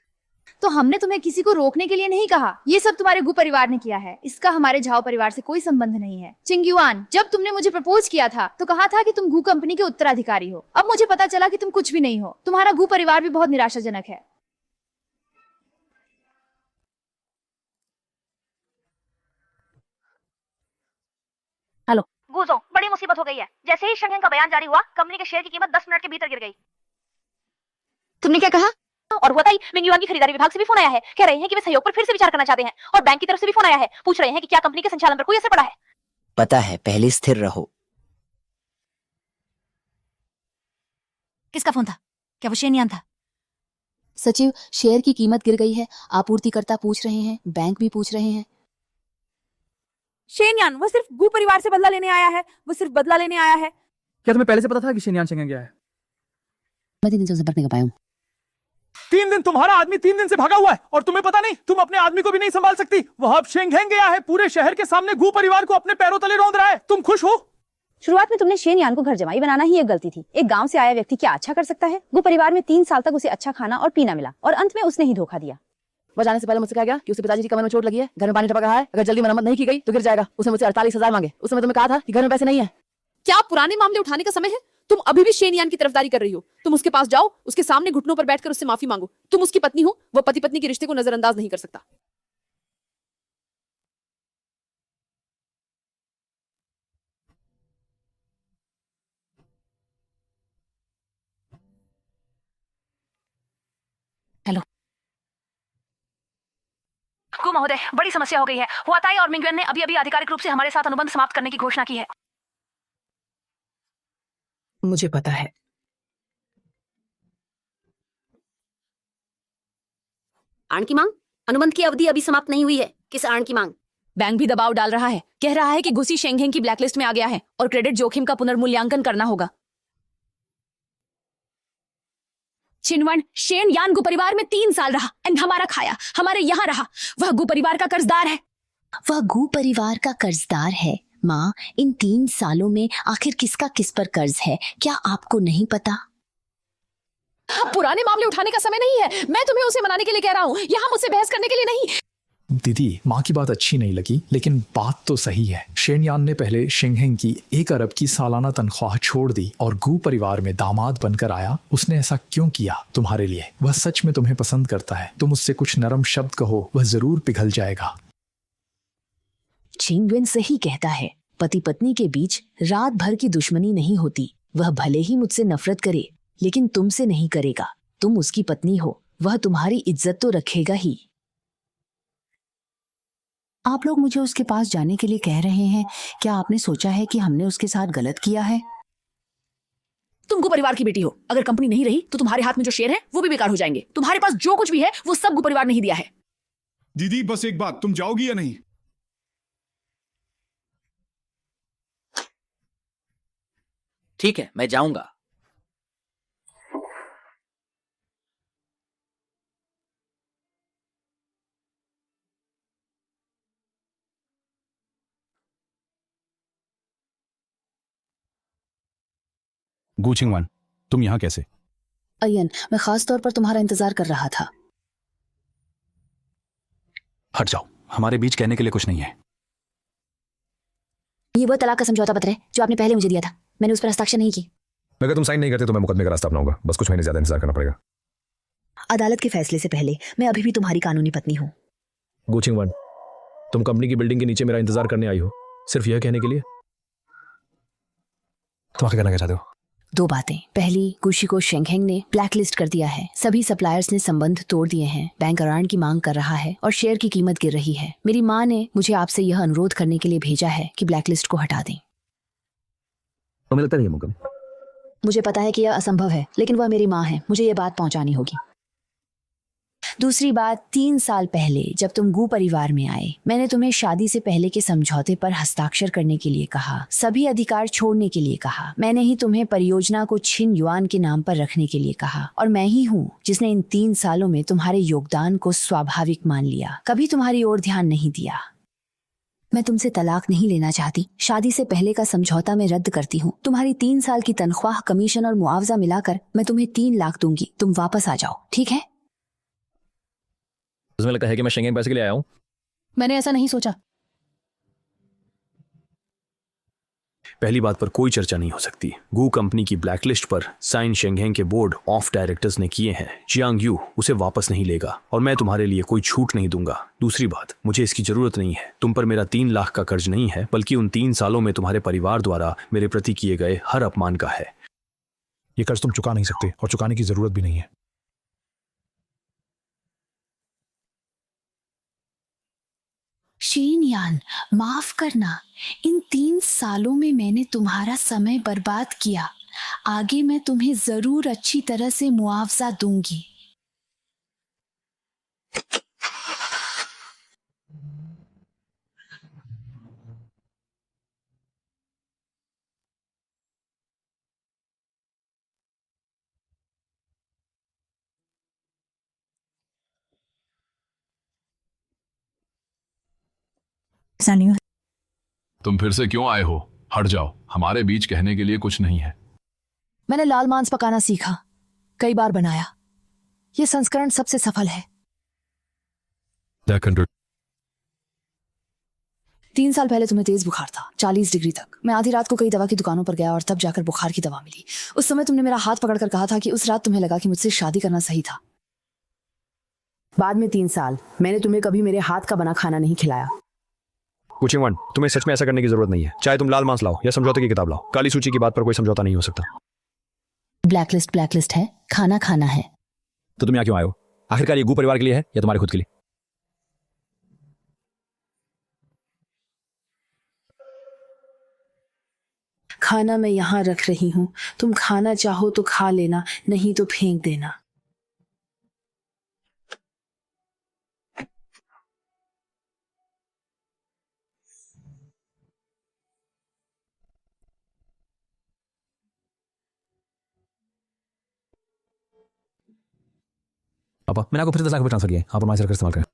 तो हमने तुम्हें किसी को रोकने के लिए नहीं कहा। ये सब तुम्हारे गू परिवार ने किया है। इसका हमारे झाओ परिवार से कोई संबंध नहीं है। चिंगयुआन, जब तुमने मुझे प्रपोज किया था तो कहा था कि तुम गू कंपनी के उत्तराधिकारी हो। अब मुझे पता चला कि तुम कुछ भी नहीं हो। तुम्हारा गू परिवार भी बहुत निराशाजनक है। हेलो गूजो, बड़ी मुसीबत हो गई है। जैसे ही शेंगहेंग का बयान जारी हुआ, कंपनी के शेयर की कीमत 10 मिनट के भीतर गिर गई। तुमने क्या कहा? और हुआ ही मिंगयुआन की खरीदारी विभाग से भी फोन आया है। कह रहे हैं कि वे सहयोग पर फिर से विचार करना चाहते हैं। और बैंक की तरफ से भी फोन आया है, पूछ रहे हैं कि क्या कंपनी के संचालन पर कोई असर पड़ा है। पता है, पहले स्थिर रहो। किसका फोन था? क्या वो शेन यान था? सचिव, शेयर की कीमत गिर गई है। आपूर्तिकर्ता पूछ रहे हैं, बैंक भी पूछ रहे हैं। शेन यान, वो सिर्फ गू परिवार से बदला लेने आया है। वो सिर्फ बदला लेने आया है। क्या तुम्हें पहले से पता था कि शेन यान शेंगहेंग गया है? मैं 3 दिन से संपर्क नहीं कर पाया हूं। 3 दिन? तुम्हारा आदमी 3 दिन से भागा हुआ है और तुम्हें पता नहीं? तुम अपने आदमी को भी नहीं संभाल सकती। वह अब शेंगहेंग गया है, पूरे शहर के सामने गू परिवार को अपने पैरों तले रौंद रहा है। तुम खुश हो? शुरुआत में तुमने शेन यान को घर जमाई बनाना ही एक गलती थी। एक गांव से आया व्यक्ति क्या अच्छा कर सकता है? गू परिवार में 3 साल तक उसे अच्छा खाना और पीना मिला और अंत में उसने ही धोखा दिया। वो जाने से पहले मुझसे कहा गया कि उसके पिताजी की कमर में चोट लगी है, घर में पानी टपक रहा है, अगर जल्दी मरम्मत नहीं की गई तो गिर जाएगा। उसने मुझसे 48,000 मांगे। उस समय तुम्हें कहा था कि घर में पैसे नहीं है। क्या पुराने मामले उठाने का समय है? तुम अभी भी शेन यान की तरफदारी कर रही हो। तुम उसके पास जाओ, उसके सामने घुटनों पर बैठकर उससे माफी मांगो। तुम उसकी पत्नी हो, वो पति पत्नी के रिश्ते को नजरअंदाज नहीं कर सकता। हेलो गू महोदय, बड़ी समस्या हो गई है। हुआताई और मिंगयुआन ने अभी अभी आधिकारिक रूप से हमारे साथ अनुबंध समाप्त करने की घोषणा की है। मुझे पता है। आण की मांग? अनुबंध की अवधि अभी समाप्त नहीं हुई है। किस आण की मांग? बैंक भी दबाव डाल रहा है, कह रहा है कि गुसी शेंगहेंग की ब्लैकलिस्ट में आ गया है और क्रेडिट जोखिम का पुनर्मूल्यांकन करना होगा। चिनवन शेन यान गु परिवार में 3 साल रहा एंड हमारा खाया, हमारे यहाँ रहा। वह गु परिवार का कर्जदार है। वह गु परिवार का कर्जदार है। माँ, इन 3 सालों में आखिर किसका किस पर कर्ज है, क्या आपको नहीं पता? पुराने मामले उठाने का समय नहीं है। मैं तुम्हें उसे मनाने के लिए कह रहा हूँ, यहाँ मुझसे बहस करने के लिए नहीं। दीदी, माँ की बात अच्छी नहीं लगी, लेकिन बात तो सही है। शेनयान ने पहले शेंगहेंग की 1 अरब की सालाना तनख्वाह छोड़ दी और गु परिवार में दामाद बनकर आया। उसने ऐसा क्यों किया तुम्हारे लिए? वह सच में तुम्हें पसंद करता है। तुम उससे कुछ नरम शब्द कहो, वह जरूर पिघल जाएगा। चिंगवेन सही कहता है, पति पत्नी के बीच रात भर की दुश्मनी नहीं होती। वह भले ही मुझसे नफरत करे, लेकिन तुमसे नहीं करेगा। तुम उसकी पत्नी हो, वह तुम्हारी इज्जत तो रखेगा ही। आप लोग मुझे उसके पास जाने के लिए कह रहे हैं। क्या आपने सोचा है कि हमने उसके साथ गलत किया है? तुम गु परिवार की बेटी हो। अगर कंपनी नहीं रही तो तुम्हारे हाथ में जो शेयर है वो भी बेकार हो जाएंगे। तुम्हारे पास जो कुछ भी है वो सब गु परिवार ने ही दिया है। दीदी बस एक बात, तुम जाओगी या नहीं? ठीक है, मैं जाऊंगा। गु चिंगवान, तुम यहाँ कैसे? अयन, मैं खास तौर पर तुम्हारा इंतजार कर रहा था। हट जाओ, हमारे बीच कहने के लिए कुछ नहीं है। ये वो तलाक का समझौता पत्र है जो आपने पहले मुझे दिया था। मैंने उस पर हस्ताक्षर नहीं किए। अगर तुम साइन नहीं करते तो मैं मुकदमे का रास्ता अपनाऊंगा। बस कुछ महीने ज्यादा इंतजार करना पड़ेगा। अदालत के फैसले से पहले मैं अभी भी तुम्हारी कानूनी पत्नी हूँ। गु चिंगवान, तुम कंपनी की बिल्डिंग के नीचे मेरा इंतजार करने आई हो सिर्फ यह कहने के लिए? तुम आगे कहना क्या चाहते हो? 2 बातें। पहली, गुशी को शेंगहेंग ने ब्लैकलिस्ट कर दिया है। सभी सप्लायर्स ने संबंध तोड़ दिए हैं। बैंक अरान की मांग कर रहा है और शेयर की कीमत गिर रही है। मेरी माँ ने मुझे आपसे यह अनुरोध करने के लिए भेजा है कि ब्लैकलिस्ट को हटा दें। तुम्हें लगता नहीं है मुझे पता है कि यह असंभव है, लेकिन वह मेरी माँ है, मुझे यह बात पहुंचानी होगी। दूसरी बात, 3 साल पहले जब तुम गु परिवार में आए, मैंने तुम्हें शादी से पहले के समझौते पर हस्ताक्षर करने के लिए कहा, सभी अधिकार छोड़ने के लिए कहा। मैंने ही तुम्हें परियोजना को छिन युआन के नाम पर रखने के लिए कहा और मैं ही हूँ जिसने इन 3 सालों में तुम्हारे योगदान को स्वाभाविक मान लिया, कभी तुम्हारी ओर ध्यान नहीं दिया। मैं तुमसे तलाक नहीं लेना चाहती। शादी से पहले का समझौता मैं रद्द करती हूँ। तुम्हारी 3 साल की तनख्वाह, कमीशन और मुआवजा मिलाकर मैं तुम्हें 3 लाख दूंगी। तुम वापस आ जाओ, ठीक है? तुम्हें लगता है कि मैं शेंगहेंग पैसे के लिए आया हूँ? मैंने ऐसा नहीं सोचा। पहली बात पर कोई चर्चा नहीं हो सकती। गु कंपनी की ब्लैकलिस्ट पर साइन शेंगहेंग के बोर्ड ऑफ डायरेक्टर्स ने किए हैं। जियांग यू उसे वापस नहीं लेगा और मैं तुम्हारे लिए कोई छूट नहीं दूंगा। दूसरी बात, मुझे इसकी जरूरत नहीं है। तुम पर मेरा 3 लाख का कर्ज नहीं है, बल्कि उन 3 सालों में तुम्हारे परिवार द्वारा मेरे प्रति किए गए हर अपमान का है। ये कर्ज तुम चुका नहीं सकते और चुकाने की जरूरत भी नहीं है। शेनयान, माफ करना। इन 3 सालों में मैंने तुम्हारा समय बर्बाद किया। आगे मैं तुम्हें जरूर अच्छी तरह से मुआवजा दूंगी। तुम फिर से क्यों आए हो? हट जाओ, हमारे बीच कहने के लिए कुछ नहीं है। मैंने लाल मांस पकाना सीखा, कई बार बनाया। ये संस्करण सबसे सफल है। 3 साल पहले तुम्हें तेज बुखार था, 40 डिग्री तक। मैं आधी रात को कई दवा की दुकानों पर गया और तब जाकर बुखार की दवा मिली। उस समय तुमने मेरा हाथ पकड़कर कहा था कि उस रात तुम्हें लगा कि मुझसे शादी करना सही था। बाद में 3 साल मैंने तुम्हें कभी मेरे हाथ का बना खाना नहीं खिलाया। गु चिंगवान, तुम्हें सच में ऐसा करने की जरूरत नहीं है। चाहे तुम लाल मांस लाओ या समझौते की किताब लाओ, काली सूची की बात पर कोई समझौता नहीं हो सकता। ब्लैकलिस्ट है, खाना खाना है। तो तुम यहाँ क्यों आए हो? आखिरकार ये गु परिवार के लिए है या तुम्हारे खुद के लिए? खाना मैं यहाँ रख रही हूँ, तुम खाना चाहो तो खा लेना, नहीं तो फेंक देना। पापा मैंने आपको फिर 10 लाख रुपए ट्रांसफर किए, आप हमारे से इस्तेमाल करें।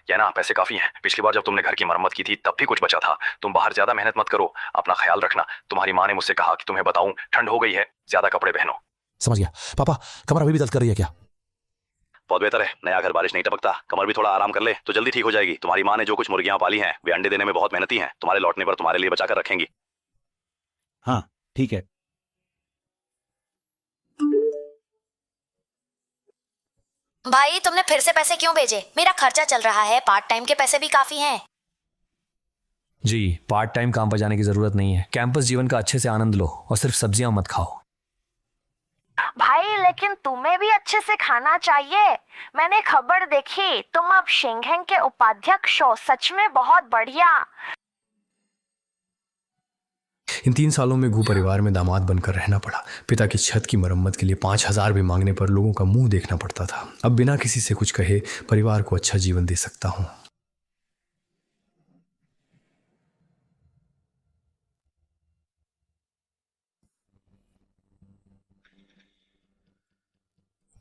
क्या ना, पैसे काफी हैं। पिछली बार जब तुमने घर की मरम्मत की थी तब भी कुछ बचा था। तुम बाहर ज्यादा मेहनत मत करो, अपना ख्याल रखना। तुम्हारी माँ ने मुझसे कहा कि तुम्हें बताऊं, ठंड हो गई है, ज्यादा कपड़े पहनो। समझ गया। पापा कमर अभी भी दर्द कर रही है क्या? बहुत बेहतर है, नया घर बारिश नहीं टपकता। कमर भी थोड़ा आराम कर ले तो जल्दी ठीक हो जाएगी। तुम्हारी माँ ने जो कुछ मुर्गियां पाली हैं वे अंडे देने में बहुत मेहनती हैं। तुम्हारे लौटने पर तुम्हारे लिए बचा कर रखेंगी। हाँ ठीक है। भाई तुमने फिर से पैसे क्यों भेजे? मेरा खर्चा चल रहा है, पार्ट टाइम के पैसे भी काफी हैं। जी पार्ट टाइम काम पर जाने की जरूरत नहीं है। कैंपस जीवन का अच्छे से आनंद लो और सिर्फ सब्जियां मत खाओ। भाई लेकिन तुम्हें भी अच्छे से खाना चाहिए। मैंने खबर देखी, तुम अब शेंगहेंग के उपाध्यक्ष हो। सच में बहुत बढ़िया। इन 3 सालों में गू परिवार में दामाद बनकर रहना पड़ा। पिता की छत की मरम्मत के लिए 5,000 भी मांगने पर लोगों का मुंह देखना पड़ता था। अब बिना किसी से कुछ कहे परिवार को अच्छा जीवन दे सकता हूं।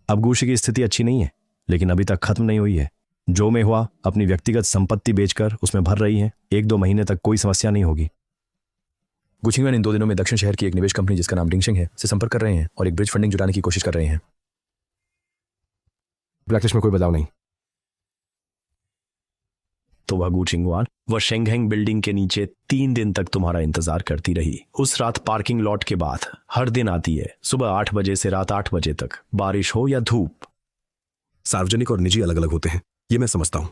अब गुशी की स्थिति अच्छी नहीं है, लेकिन अभी तक खत्म नहीं हुई है। जो में हुआ अपनी व्यक्तिगत संपत्ति बेचकर उसमें भर रही है। 1-2 महीने तक कोई समस्या नहीं होगी। गुचिंगवान इन 2 दिनों में दक्षिण शहर की एक निवेश कंपनी जिसका नाम डिंगशेंग है से संपर्क कर रहे हैं और एक ब्रिज फंडिंग जुटाने की कोशिश कर रहे हैं। ब्लैकलिस्ट में कोई बदलाव नहीं। तो वह गुचिंगवान वह शेंगहेंग बिल्डिंग के नीचे 3 दिन तक तुम्हारा इंतजार करती रही। उस रात पार्किंग लॉट के बाद हर दिन आती है, सुबह 8 बजे से रात 8 बजे तक, बारिश हो या धूप। सार्वजनिक और निजी अलग अलग होते हैं, ये मैं समझता हूं,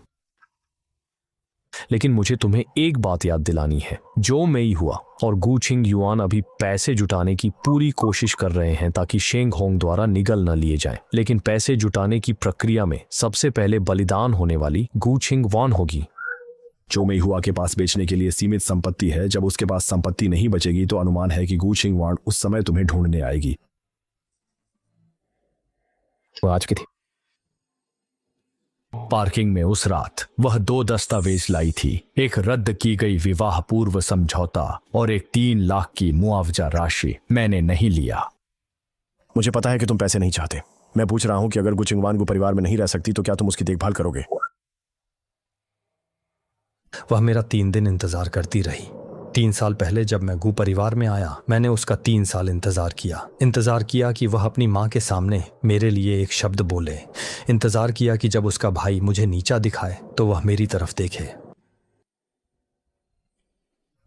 लेकिन मुझे तुम्हें एक बात याद दिलानी है। जो मई हुआ और गुचिंग युआन अभी पैसे जुटाने की पूरी कोशिश कर रहे हैं ताकि शेंग होंग द्वारा निगल न लिए जाएं। लेकिन पैसे जुटाने की प्रक्रिया में सबसे पहले बलिदान होने वाली गुचिंग वान होगी। जो मई हुआ के पास बेचने के लिए सीमित संपत्ति है। जब उसके पास संपत्ति नहीं बचेगी तो अनुमान है कि गुचिंग वान उस समय तुम्हें ढूंढने आएगी। वो आ चुकी थी। पार्किंग में उस रात वह 2 दस्तावेज लाई थी, एक रद्द की गई विवाह पूर्व समझौता और एक 3 लाख की मुआवजा राशि। मैंने नहीं लिया। मुझे पता है कि तुम पैसे नहीं चाहते। मैं पूछ रहा हूं कि अगर गुचिंगवान को परिवार में नहीं रह सकती तो क्या तुम उसकी देखभाल करोगे? वह मेरा 3 दिन इंतजार करती रही। 3 साल पहले जब मैं गू परिवार में आया, मैंने उसका 3 साल इंतजार किया कि वह अपनी माँ के सामने मेरे लिए एक शब्द बोले। इंतजार किया कि जब उसका भाई मुझे नीचा दिखाए तो वह मेरी तरफ देखे।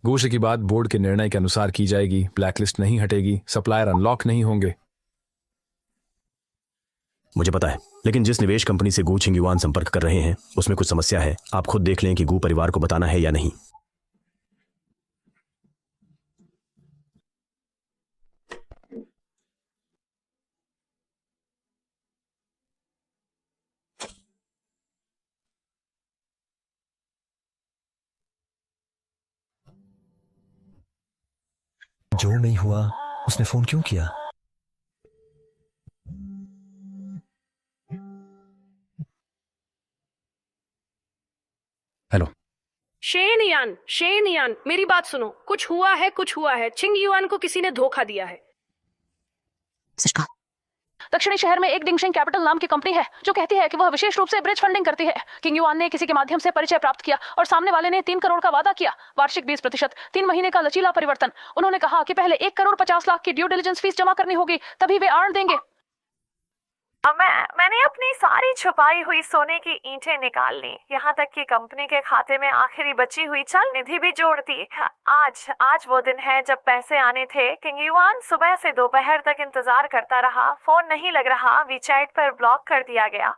गोश की बात बोर्ड के निर्णय के अनुसार की जाएगी। ब्लैकलिस्ट नहीं हटेगी, सप्लायर अनलॉक नहीं होंगे। मुझे पता है, लेकिन जिस निवेश कंपनी से गू छिंगयुआन संपर्क कर रहे हैं उसमें कुछ समस्या है। आप खुद देख लें कि गू परिवार को बताना है या नहीं। जो नहीं हुआ उसने फोन क्यों किया? हेलो शेनयान, मेरी बात सुनो। कुछ हुआ है। छिंगयुआन को किसी ने धोखा दिया है। दक्षिणी शहर में एक डिंगशेंग कैपिटल नाम की कंपनी है जो कहती है कि वह विशेष रूप से ब्रिज फंडिंग करती है। किंगयुआन ने किसी के माध्यम से परिचय प्राप्त किया और सामने वाले ने 3 करोड़ का वादा किया, वार्षिक 20%, 3 महीने का लचीला परिवर्तन। उन्होंने कहा कि पहले 1 करोड़ 50 लाख की ड्यू डिलिजेंस फीस जमा करनी होगी, तभी वे अर्न देंगे। मैंने अपनी सारी छुपाई हुई सोने की ईंटें निकाल ली, यहाँ तक कि कंपनी के खाते में आखिरी बची हुई चल निधि भी जोड़ दी। आज वो दिन है जब पैसे आने थे। किंगयुआन सुबह से दोपहर तक इंतजार करता रहा, फोन नहीं लग रहा, वीचैट पर ब्लॉक कर दिया गया।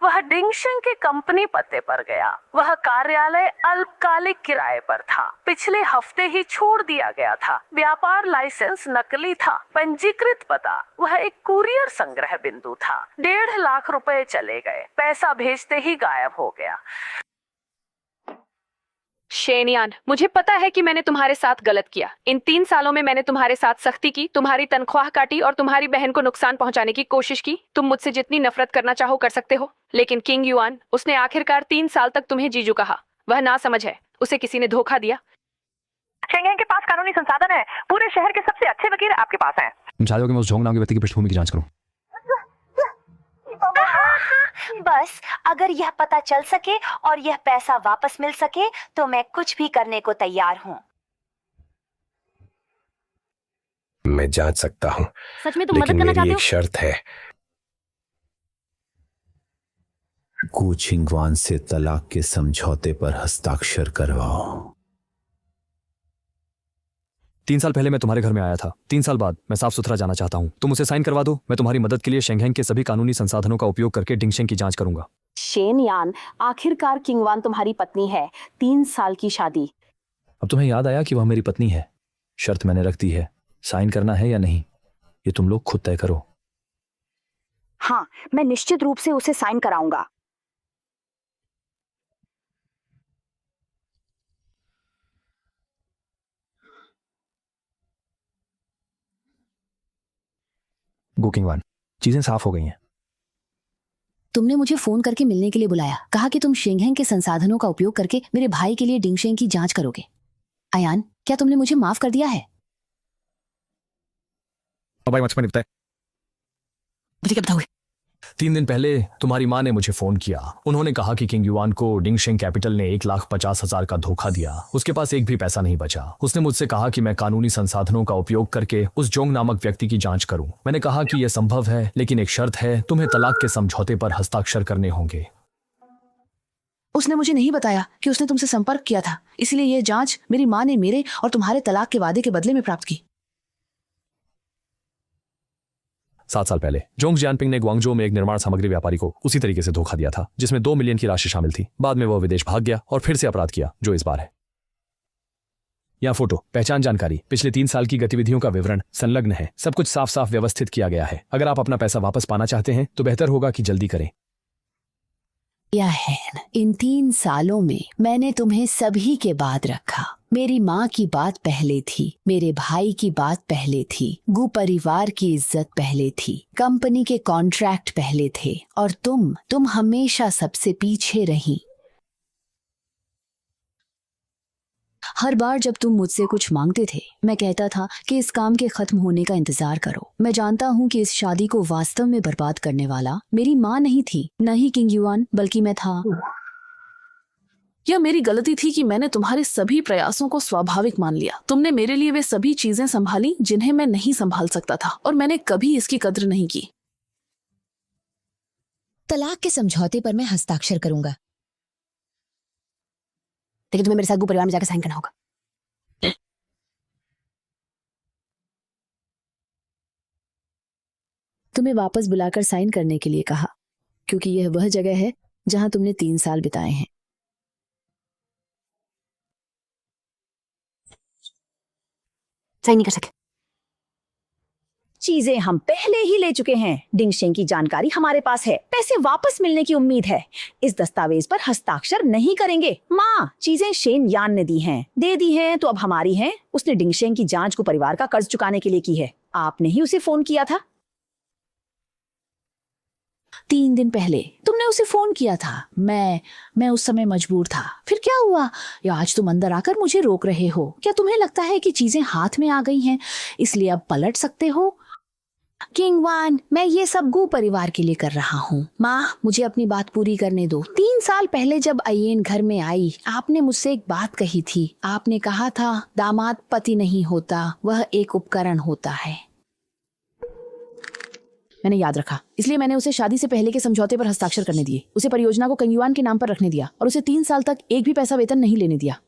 वह डिंगशेंग के कंपनी पते पर गया। वह कार्यालय अल्पकालिक किराए पर था, पिछले हफ्ते ही छोड़ दिया गया था। व्यापार लाइसेंस नकली था, पंजीकृत पता। वह एक कुरियर संग्रह बिंदु था। 1.5 लाख रुपए चले गए, पैसा भेजते ही गायब हो गया। शेनयान, मुझे पता है कि मैंने तुम्हारे साथ गलत किया। इन 3 सालों में मैंने तुम्हारे साथ सख्ती की, तुम्हारी तनख्वाह काटी और तुम्हारी बहन को नुकसान पहुंचाने की कोशिश की। तुम मुझसे जितनी नफरत करना चाहो कर सकते हो, लेकिन किंगयुआन, उसने आखिरकार 3 साल तक तुम्हें जीजू कहा। वह ना समझ है, उसे किसी ने धोखा दिया। शेंगहेंग के पास कानूनी संसाधन है, पूरे शहर के सबसे अच्छे वकील आपके पास हैं। तुम चाहते हो कि मैं उस जोंग नाम के व्यक्ति की पृष्ठभूमि की जांच करूं? बस अगर यह पता चल सके और यह पैसा वापस मिल सके तो मैं कुछ भी करने को तैयार हूँ। मैं जांच सकता हूँ, सच में तुम लेकिन मदद करना मेरी चाहते एक हो? शर्त है। कू छिंगवान से तलाक के समझौते पर हस्ताक्षर करवाओ। 3 साल पहले मैं तुम्हारे घर में आया था। 3 साल बाद मैं साफ सुथरा जाना चाहता हूँ। तुम उसे साइन करवा दो। मैं तुम्हारी मदद के लिए शेंगहेंग के सभी कानूनी संसाधनों का उपयोग करके डिंगशेंग की जांच करूंगा। शेन यान, आखिरकार किंगवान तुम्हारी पत्नी है। 3 साल की शादी। अब तुम्हें याद आया कि वह मेरी पत्नी है। शर्त मैंने रख दी है, साइन करना है या नहीं ये तुम लोग खुद तय करो। हाँ, मैं निश्चित रूप से उसे साइन कराऊंगा। गो किंगवान, चीजें साफ हो गई हैं। तुमने मुझे फोन करके मिलने के लिए बुलाया, कहा कि तुम शेंगहेंग के संसाधनों का उपयोग करके मेरे भाई के लिए डिंगशेंग की जांच करोगे। अयान, क्या तुमने मुझे माफ कर दिया है? भाई मुझे बताए, मुझे क्या बताओगे? 3 दिन पहले तुम्हारी माँ ने मुझे फोन किया। उन्होंने कहा कि किंग युआन को डिंगशेंग कैपिटल ने 1,50,000 का धोखा दिया। उसके पास एक भी पैसा नहीं बचा। उसने मुझसे कहा कि मैं कानूनी संसाधनों का उपयोग करके उस जोंग नामक व्यक्ति की जांच करूं। मैंने कहा कि यह संभव है, लेकिन एक शर्त है, तुम्हें तलाक के समझौते पर हस्ताक्षर करने होंगे। उसने मुझे नहीं बताया कि उसने तुमसे संपर्क किया था, इसलिए यह जांच मेरी माँ ने मेरे और तुम्हारे तलाक के वादे के बदले में प्राप्त की। 7 साल पहले जोंग जियानपिंग ने ग्वांगझो में एक निर्माण सामग्री व्यापारी को उसी तरीके से धोखा दिया था, जिसमें 2 मिलियन की राशि शामिल थी। बाद में वह विदेश भाग गया और फिर से अपराध किया, जो इस बार है। यहाँ फोटो, पहचान जानकारी, पिछले 3 साल की गतिविधियों का विवरण संलग्न है। सब कुछ साफ साफ व्यवस्थित किया गया है। अगर आप अपना पैसा वापस पाना चाहते हैं तो बेहतर होगा कि जल्दी करें। इन 3 सालों में मैंने तुम्हें सभी के बाद रखा। मेरी माँ की बात पहले थी, मेरे भाई की बात पहले थी, गु परिवार की इज्जत पहले थी, कंपनी के कॉन्ट्रैक्ट पहले थे, और तुम हमेशा सबसे पीछे रही। हर बार जब तुम मुझसे कुछ मांगते थे, मैं कहता था कि इस काम के खत्म होने का इंतजार करो। मैं जानता हूँ कि इस शादी को वास्तव में बर्बाद करने वाला मेरी माँ नहीं थी, न ही किंग युआन, बल्कि मैं था। यह मेरी गलती थी कि मैंने तुम्हारे सभी प्रयासों को स्वाभाविक मान लिया। तुमने मेरे लिए वे सभी चीजें संभाली जिन्हें मैं नहीं संभाल सकता था, और मैंने कभी इसकी कद्र नहीं की। तलाक के समझौते पर मैं हस्ताक्षर करूंगा, लेकिन तुम्हें मेरे साथ गु परिवार में जाकर साइन करना होगा। तुम्हें वापस बुलाकर साइन करने के लिए कहा, क्योंकि यह वह जगह है जहां तुमने 3 साल बिताए हैं। साइन नहीं कर सके। चीजें हम पहले ही ले चुके हैं। डिंगशेंग की जानकारी हमारे पास है, पैसे वापस मिलने की उम्मीद है। इस दस्तावेज पर हस्ताक्षर नहीं करेंगे। माँ, चीजें शेन यान ने दी हैं, दे दी हैं तो अब हमारी हैं। उसने डिंगशेंग की जांच को परिवार का कर्ज चुकाने के लिए की है। आपने ही उसे फोन किया था। 3 दिन पहले तुमने उसे फोन किया था। मैं उस समय मजबूर था। फिर क्या हुआ? या आज तुम अंदर आकर मुझे रोक रहे हो? क्या तुम्हें लगता है कि चीजें हाथ में आ गई हैं, इसलिए अब पलट सकते हो? किंगवान, मैं ये सब गु परिवार के लिए कर रहा हूँ। माँ, मुझे अपनी बात पूरी करने दो। 3 साल पहले जब अयेन घर में आई, आपने मुझसे एक बात कही थी। आपने कहा था, दामाद पति नहीं होता, वह एक उपकरण होता है। मैंने याद रखा, इसलिए मैंने उसे शादी से पहले के समझौते पर हस्ताक्षर करने दिए। उसे परियोजना को किंग युआन के नाम पर रखने दिया और उसे 3 साल तक एक भी पैसा वेतन नहीं लेने दिया।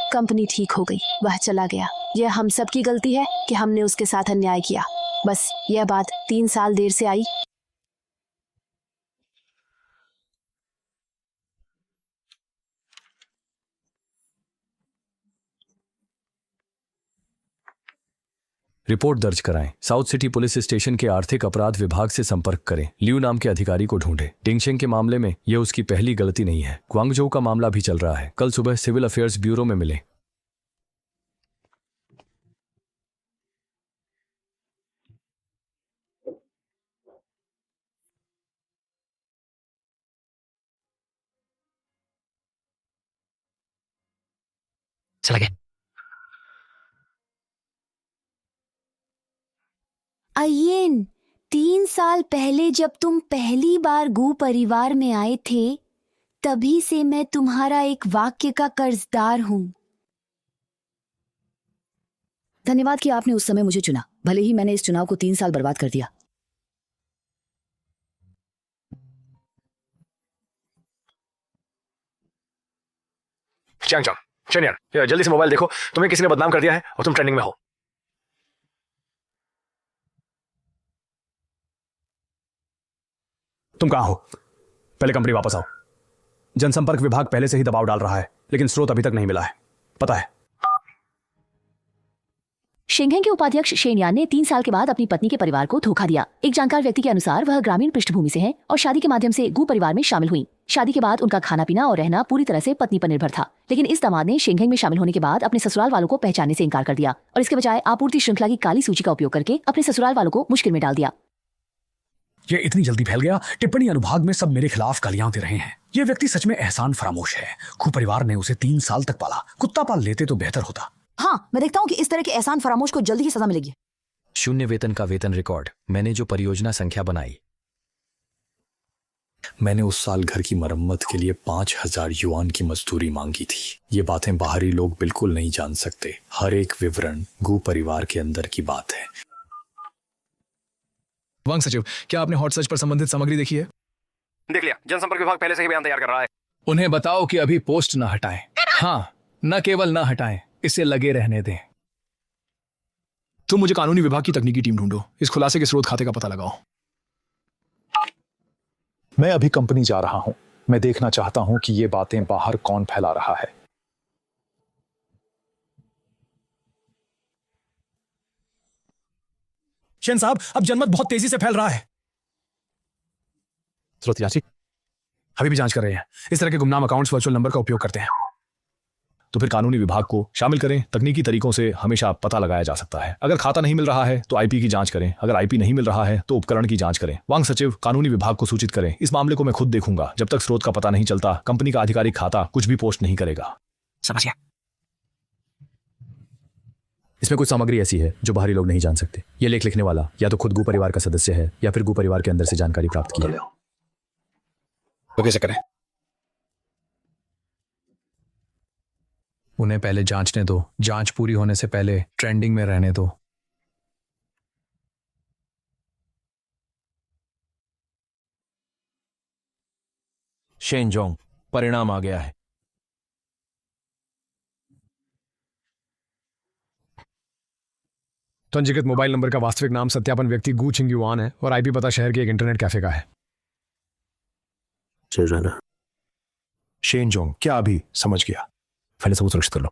कंपनी ठीक हो गई, वह चला गया। यह हम सब की गलती है कि हमने उसके साथ अन्याय किया। बस यह बात 3 साल देर से आई। रिपोर्ट दर्ज कराएं। साउथ सिटी पुलिस स्टेशन के आर्थिक अपराध विभाग से संपर्क करें। लियू नाम के अधिकारी को ढूंढें। डिंगशेंग के मामले में यह उसकी पहली गलती नहीं है। ग्वांगझो का मामला भी चल रहा है। कल सुबह सिविल अफेयर्स ब्यूरो में मिलें। चला गया। अयेन, 3 साल पहले जब तुम पहली बार गू परिवार में आए थे, तभी से मैं तुम्हारा एक वाक्य का कर्जदार हूँ। धन्यवाद कि आपने उस समय मुझे चुना, भले ही मैंने इस चुनाव को 3 साल बर्बाद कर दिया। चैंग चॉन्ग, शेनियन, ये जल्दी से मोबाइल देखो, तुम्हें किसी ने बदनाम कर दिया है और तुम ट्रेंडिंग में हो। तुम कहाँ हो? पहले कंपनी वापस आओ। जनसंपर्क विभाग पहले से ही दबाव डाल रहा है, लेकिन स्रोत अभी तक नहीं मिला है, पता है। शेंघेंग के उपाध्यक्ष शेनयान ने 3 साल के बाद अपनी पत्नी के परिवार को धोखा दिया। एक जानकार व्यक्ति के अनुसार वह ग्रामीण पृष्ठभूमि से हैं और शादी के माध्यम से गू परिवार में शामिल हुई। शादी के बाद उनका खाना पीना और रहना पूरी तरह से पत्नी पर निर्भर था, लेकिन इस दामाद ने शेंघेंग में शामिल होने के बाद अपने ससुराल वालों को पहचानने से इनकार कर दिया और इसके बजाय आपूर्ति श्रृंखला की काली सूची का उपयोग करके अपने ससुराल वालों को मुश्किल में डाल दिया। ये इतनी जल्दी फैल गया, टिप्पणी अनुभाग में सब मेरे खिलाफ गालियां दे रहे हैं। ये व्यक्ति सच में एहसान फरामोश है। गू परिवार ने उसे 3 साल तक पाला, कुत्ता पाल लेते तो बेहतर होता। हाँ, मैं देखता हूँ कि इस तरह के एहसान फरामोश को जल्दी ही सजा मिलेगी। शून्य वेतन का वेतन रिकॉर्ड। मैंने जो परियोजना संख्या बनाई, मैंने उस साल घर की मरम्मत के लिए 5000 युआन की मजदूरी मांगी थी। ये बातें बाहरी लोग बिल्कुल नहीं जान सकते। हर एक विवरण गू परिवार के अंदर की बात है। वांग सचिव, क्या आपने हॉट सर्च पर संबंधित सामग्री देखी है? देख लिया, जनसंपर्क विभाग पहले से ही बयान तैयार कर रहा है। उन्हें बताओ कि अभी पोस्ट न हटाएं। हाँ, न केवल न हटाएं, इसे लगे रहने दें। तुम मुझे कानूनी विभाग की तकनीकी टीम ढूंढो, इस खुलासे के स्रोत खाते का पता लगाओ। मैं अभी कंपनी जा रहा हूं। मैं देखना चाहता हूं कि ये बातें बाहर कौन फैला रहा है। शेन साहब, अब जनमत बहुत तेजी से फैल रहा है। स्रोत जांची अभी भी जांच कर रहे हैं। इस तरह के गुमनाम अकाउंट्स वर्चुअल नंबर का उपयोग करते हैं। तो फिर कानूनी विभाग को शामिल करें। तकनीकी तरीकों से हमेशा पता लगाया जा सकता है। अगर खाता नहीं मिल रहा है तो आईपी की जांच करें। अगर आईपी नहीं मिल रहा है तो उपकरण की जांच करें। वांग सचिव, कानूनी विभाग को सूचित करें। इस मामले को मैं खुद देखूंगा। जब तक स्रोत का पता नहीं चलता, कंपनी का आधिकारिक खाता कुछ भी पोस्ट नहीं करेगा। समझ गया। इसमें कुछ सामग्री ऐसी है जो बाहरी लोग नहीं जान सकते। ये लेख लिखने वाला या तो खुद गू परिवार का सदस्य है या फिर गू परिवार के अंदर से जानकारी प्राप्त की है। तो कैसे करें? उन्हें पहले जांचने दो। जांच पूरी होने से पहले ट्रेंडिंग में रहने दो। शेनजोंग, परिणाम आ गया है। पंजीकृत मोबाइल नंबर का वास्तविक नाम सत्यापन व्यक्ति गू छिंगयुआन है और आईपी पता शहर के एक इंटरनेट कैफे का है। शेनजोंग, क्या अभी समझ गया? पहले सबूत सुरक्षित कर लो।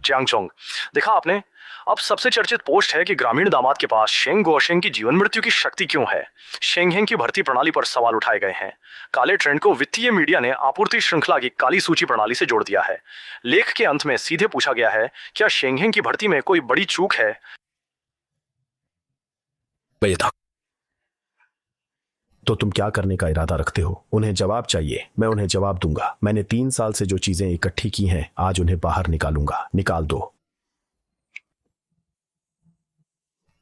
चियांग चोंग, देखा आपने, अब सबसे चर्चित पोस्ट है कि ग्रामीण दामाद के पास शेंग गोशेंग की जीवन मृत्यु की शक्ति क्यों है। शेंगहेंग की भर्ती प्रणाली पर सवाल उठाए गए हैं। काले ट्रेंड को वित्तीय मीडिया ने आपूर्ति श्रृंखला की काली सूची प्रणाली से जोड़ दिया है। लेख के अंत में सीधे पूछा गया है, क्या शेंगहेंग की भर्ती में कोई बड़ी चूक है? तो तुम क्या करने का इरादा रखते हो? उन्हें जवाब चाहिए, मैं उन्हें जवाब दूंगा। मैंने 3 साल से जो चीजें इकट्ठी की हैं, आज उन्हें बाहर निकालूंगा। निकाल दो।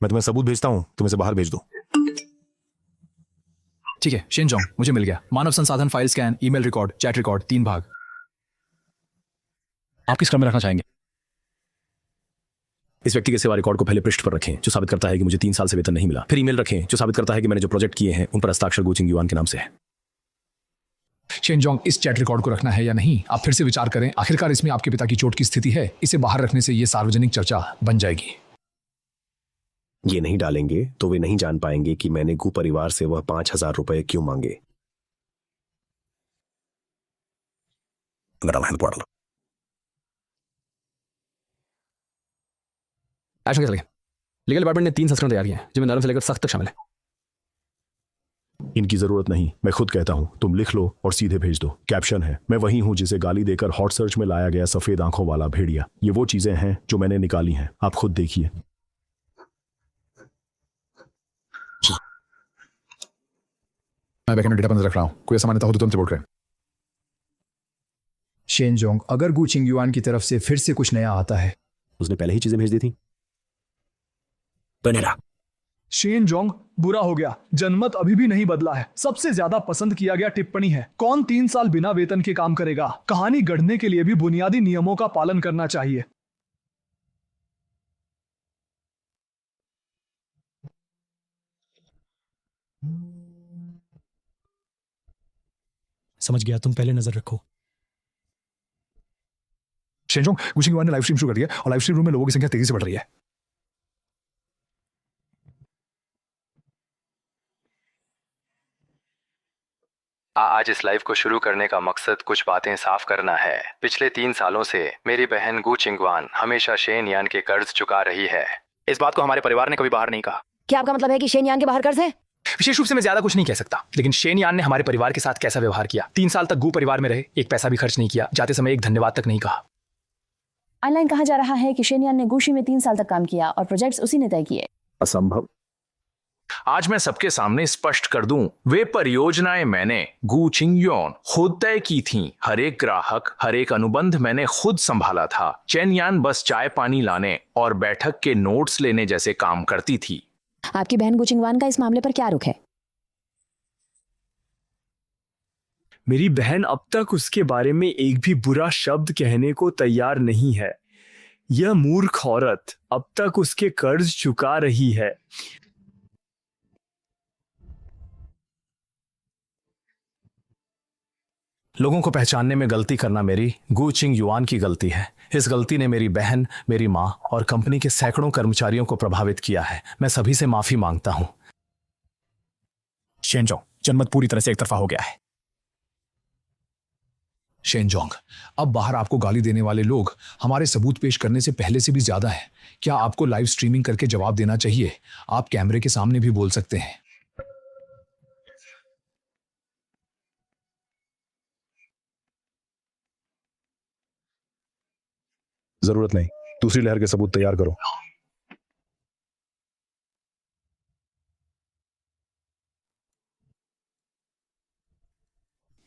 मैं तुम्हें सबूत भेजता हूं, तुम इसे बाहर भेज दो। ठीक है शेनजोंग, मुझे मिल गया। मानव संसाधन file scan, email record, chat record, 3 भाग। आप किस क्रम में रखना चाहेंगे? इस व्यक्ति के सेवा रिकॉर्ड को पहले पृष्ठ पर रखें, जो साबित करता है कि मुझे 3 साल से वेतन नहीं मिला। फिर ईमेल रखें, जो साबित करता है कि मैंने जो प्रोजेक्ट किए हैं उन पर हस्ताक्षर गू छिंगयुआन के नाम से है। शेनजोंग, इस चैट रिकॉर्ड को रखना है या नहीं, आप फिर से विचार करें। आखिरकार इसमें आपके पिता की चोट की स्थिति है। इसे बाहर रखने से यह सार्वजनिक चर्चा बन जाएगी। ये नहीं डालेंगे तो वे नहीं जान पाएंगे कि मैंने गू परिवार से वह 5000 रुपए क्यों मांगे। एक्शन कैसे लगे? लीगल डिपार्टमेंट ने 3 संस्करण तैयार किए हैं, जिनमें नरम से लेकर सख्त तक शामिल है। इनकी जरूरत नहीं, मैं खुद कहता हूं। तुम लिख लो और सीधे भेज दो। कैप्शन है, मैं वही हूं जिसे गाली देकर हॉट सर्च में लाया गया सफेद आंखों वाला भेड़िया। ये वो चीजें हैं जो मैंने निकाली हैं, आप खुद देखिए। मैं बैकएंड डेटा पर नजर रख रहा हूं। कोई असामान्यता हो तो तुरंत रिपोर्ट करें। शेनजोंग, अगर गु चिंगयुआन की तरफ से फिर से कुछ नया आता है, उसने पहले ही चीजें भेज दी थी। बनेरा शेनजोंग, बुरा हो गया, जनमत अभी भी नहीं बदला है। सबसे ज्यादा पसंद किया गया टिप्पणी है, कौन 3 साल बिना वेतन के काम करेगा। कहानी गढ़ने के लिए भी बुनियादी नियमों का पालन करना चाहिए। समझ गया, तुम पहले नजर रखो। शेनजोंग, गु चिंगयुआन ने लाइव स्ट्रीम शुरू कर दिया और लाइव स्ट्रीम रूम में लोगों की संख्या तेजी से बढ़ रही है। आज इस लाइव को शुरू करने का मकसद कुछ बातें साफ करना है। पिछले 3 सालों से मेरी बहन गु चिंगयुआन हमेशा शेन यान के कर्ज चुका रही है। इस बात को हमारे परिवार ने कभी बाहर नहीं कहा। क्या आपका मतलब है कि शेन यान के बाहर कर्ज है? विशेष रूप से मैं ज्यादा कुछ नहीं कह सकता, लेकिन शेन यान ने हमारे परिवार के साथ कैसा व्यवहार किया। 3 साल तक गु परिवार में रहे, एक पैसा भी खर्च नहीं किया, जाते समय एक धन्यवाद तक नहीं कहा। ऑनलाइन कहा जा रहा है कि शेन यान ने गुशी में 3 साल तक काम किया और प्रोजेक्ट्स उसी ने तय किए। असंभव। आज मैं सबके सामने स्पष्ट कर दूं, वे परियोजनाएं मैंने गु चिंगयुआन खुद तय की थीं। हर एक ग्राहक, हर एक अनुबंध मैंने खुद संभाला था। चेन यान बस चाय पानी लाने और बैठक के नोट्स लेने जैसे काम करती थी। आपकी बहन गु चिंगयुआन का इस मामले पर क्या रुख है? मेरी बहन अब तक उसके बारे में एक भी बुरा शब्द कहने को तैयार नहीं है। यह मूर्ख औरत अब तक उसके कर्ज चुका रही है। लोगों को पहचानने में गलती करना मेरी गु चिंगयुआन की गलती है। इस गलती ने मेरी बहन, मेरी माँ और कंपनी के सैकड़ों कर्मचारियों को प्रभावित किया है। मैं सभी से माफी मांगता हूं। शेनजोंग, जनमत पूरी तरह से एक तरफा हो गया है। शेनजोंग, अब बाहर आपको गाली देने वाले लोग हमारे सबूत पेश करने से पहले से भी ज्यादा हैं। क्या आपको लाइव स्ट्रीमिंग करके जवाब देना चाहिए? आप कैमरे के सामने भी बोल सकते हैं। जरूरत नहीं, दूसरी लहर के सबूत तैयार करो।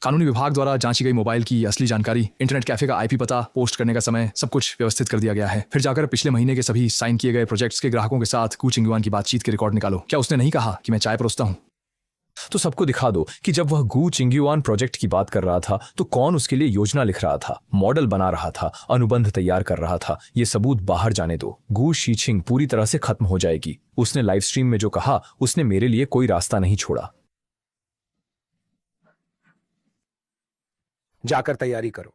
कानूनी विभाग द्वारा जांची गई मोबाइल की असली जानकारी, इंटरनेट कैफे का आईपी पता, पोस्ट करने का समय, सब कुछ व्यवस्थित कर दिया गया है। फिर जाकर पिछले महीने के सभी साइन किए गए प्रोजेक्ट्स के ग्राहकों के साथ गु चिंगयुआन की बातचीत के रिकॉर्ड निकालो। क्या उसने नहीं कहा कि मैं चाय परोसता हूं? तो सबको दिखा दो कि जब वह गु चिंगयुआन प्रोजेक्ट की बात कर रहा था तो कौन उसके लिए योजना लिख रहा था, मॉडल बना रहा था, अनुबंध तैयार कर रहा था। ये सबूत बाहर जाने दो। गु शीचिंग पूरी तरह से खत्म हो जाएगी। उसने लाइव स्ट्रीम में जो कहा, उसने मेरे लिए कोई रास्ता नहीं छोड़ा। जाकर तैयारी करो।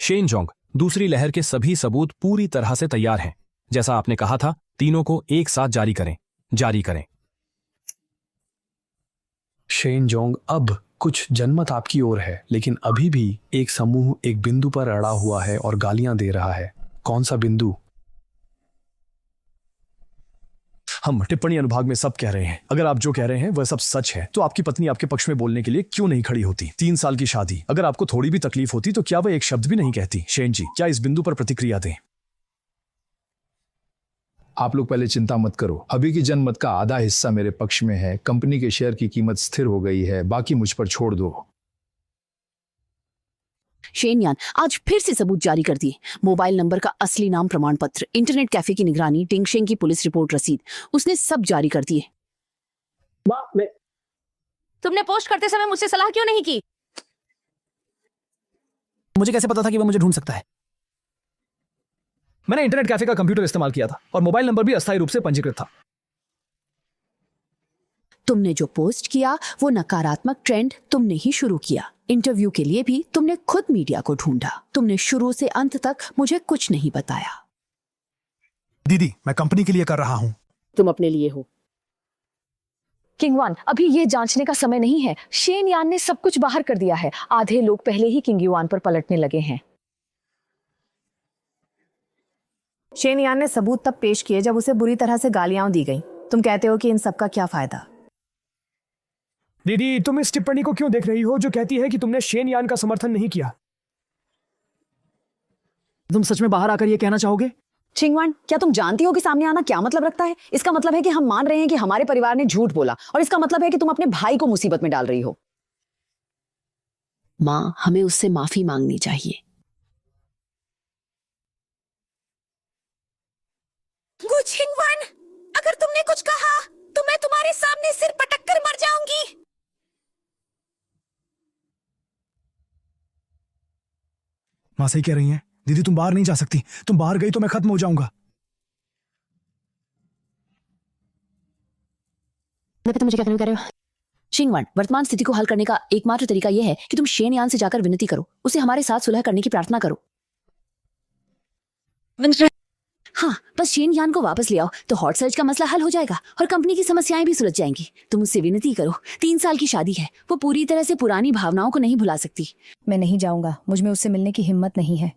शेनजोंग, दूसरी लहर के सभी सबूत पूरी तरह से तैयार हैं। जैसा आपने कहा था, तीनों को एक साथ जारी करें। शेनजोंग, अब कुछ जनमत आपकी ओर है, लेकिन अभी भी एक समूह एक बिंदु पर अड़ा हुआ है और गालियां दे रहा है। कौन सा बिंदु? हम टिप्पणी अनुभाग में सब कह रहे हैं। अगर आप जो कह रहे हैं वह सब सच है, तो आपकी पत्नी आपके पक्ष में बोलने के लिए क्यों नहीं खड़ी होती? 3 साल की शादी, अगर आपको थोड़ी भी तकलीफ होती तो क्या वह एक शब्द भी नहीं कहती? शेन जी, क्या इस बिंदु पर प्रतिक्रिया दें? आप लोग पहले चिंता मत करो। अभी की जनमत का आधा हिस्सा मेरे पक्ष में है। कंपनी के शेयर की कीमत स्थिर हो गई है, बाकी मुझ पर छोड़ दो। शेन यान आज फिर से सबूत जारी कर दिए। मोबाइल नंबर का असली नाम, प्रमाण पत्र, इंटरनेट कैफे की निगरानी, टिंगशेंग की पुलिस रिपोर्ट, रसीद, उसने सब जारी कर दिए। तुमने पोस्ट करते समय मुझसे सलाह क्यों नहीं की? मुझे कैसे पता था कि वह मुझे ढूंढ सकता है? मैंने इंटरनेट कैफे का कंप्यूटर इस्तेमाल किया था और मोबाइल नंबर भी अस्थायी रूप से पंजीकृत था। तुमने जो पोस्ट किया वो नकारात्मक ट्रेंड तुमने ही शुरू किया। इंटरव्यू के लिए भी तुमने खुद मीडिया को ढूंढा। तुमने शुरू से अंत तक मुझे कुछ नहीं बताया। दीदी, मैं कंपनी के लिए कर रहा हूं। तुम अपने लिए हो। किंगयुआन, अभी ये जांचने का समय नहीं है। शेन यान ने सब कुछ बाहर कर दिया है। आधे लोग पहले ही किंगयुआन पर पलटने लगे हैं। शेन यान ने सबूत तब पेश किए जब उसे बुरी तरह से गालियां दी गईं। तुम कहते हो कि इन सब का क्या फायदा? दीदी, तुम इस टिप्पणी को क्यों देख रही हो जो कहती है कि तुमने शेन यान का समर्थन नहीं किया? तुम सच में बाहर आकर यह कहना चाहोगे? चिंगवान, क्या तुम जानती हो कि सामने आना क्या मतलब रखता है? इसका मतलब है कि हम मान रहे हैं कि हमारे परिवार ने झूठ बोला, और इसका मतलब है कि तुम अपने भाई को मुसीबत में डाल रही हो। माँ, हमें उससे माफी मांगनी चाहिए। गु छिंगवान, अगर तुमने कुछ कहा तो मैं तुम्हारे सामने सिर पटक कर मर जाऊंगी। माँ सही कह रही हैं। दीदी तुम बाहर नहीं जा सकती, तुम बाहर गई तो मैं खत्म हो जाऊंगा। पता मुझे क्या करने कह रहे हो। शिंगवान, वर्तमान स्थिति को हल करने का एकमात्र तरीका यह है कि तुम शेनयान से जाकर विनती करो, उसे हमारे साथ सुलह करने की प्रार्थना करो। हाँ, बस शेनयान को वापस ले आओ तो हॉट सर्च का मसला हल हो जाएगा और कंपनी की समस्याएं भी सुलझ जाएंगी। तुम उससे विनती करो, 3 साल की शादी है, वो पूरी तरह से पुरानी भावनाओं को नहीं भुला सकती। मैं नहीं जाऊंगा, मुझ में उससे मिलने की हिम्मत नहीं है।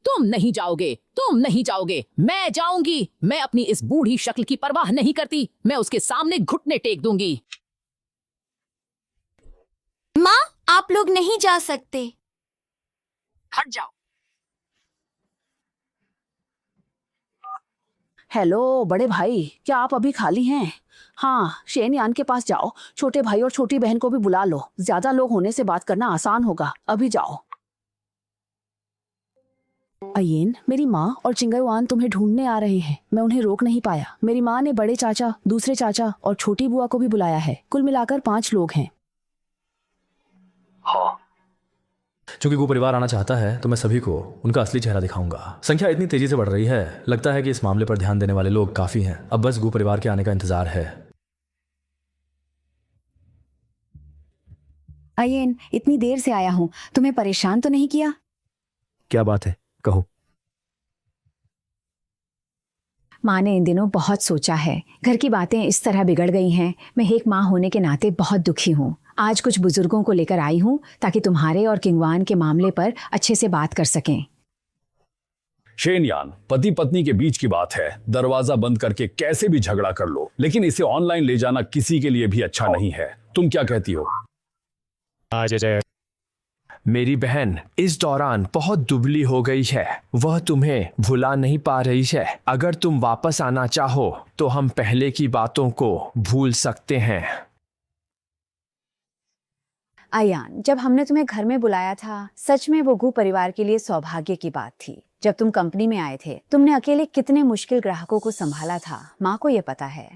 तुम नहीं जाओगे, तुम नहीं जाओगे, मैं जाऊंगी। मैं अपनी इस बूढ़ी शक्ल की परवाह नहीं करती, मैं उसके सामने घुटने टेक दूंगी। माँ, आप लोग नहीं जा सकते। हट जाओ। हेलो बड़े भाई, क्या आप अभी खाली हैं? हाँ, शेनयान के पास जाओ, छोटे भाई और छोटी बहन को भी बुला लो। ज्यादा लोग होने से बात करना आसान होगा। अभी जाओ। अयेन, मेरी माँ और चिंगयुआन तुम्हें ढूंढने आ रहे हैं। मैं उन्हें रोक नहीं पाया। मेरी माँ ने बड़े चाचा, दूसरे चाचा और छोटी बुआ को भी बुलाया है। कुल मिलाकर 5 लोग हैं। हाँ, चूंकि गु परिवार आना चाहता है तो मैं सभी को उनका असली चेहरा दिखाऊंगा। संख्या इतनी तेजी से बढ़ रही है, लगता है कि इस मामले पर ध्यान देने वाले लोग काफी हैं। अब बस गु परिवार के आने का इंतजार है। अयेन, इतनी देर से आया हूँ, तुम्हें परेशान तो नहीं किया? क्या बात है, कहो। माँ ने इन दिनों बहुत सोचा है। घर की बातें इस तरह बिगड़ गई हैं। मैं एक माँ होने के नाते बहुत दुखी हूँ। आज कुछ बुजुर्गों को लेकर आई हूँ ताकि तुम्हारे और किंगवान के मामले पर अच्छे से बात कर सकें। शेनयान, पति पत्नी के बीच की बात है। दरवाजा बंद करके कैसे भी झगड़ा कर लो, लेकिन इसे ऑनलाइन ले जाना किसी के लिए भी अच्छा नहीं है। तुम क्या कहती हो? मेरी बहन इस दौरान बहुत दुबली हो गई है, वह तुम्हें भुला नहीं पा रही है। अगर तुम वापस आना चाहो तो हम पहले की बातों को भूल सकते हैं। अयान, जब हमने तुम्हें घर में बुलाया था, सच में वो गु परिवार के लिए सौभाग्य की बात थी। जब तुम कंपनी में आए थे, तुमने अकेले कितने मुश्किल ग्राहकों को संभाला था, माँ को ये पता है।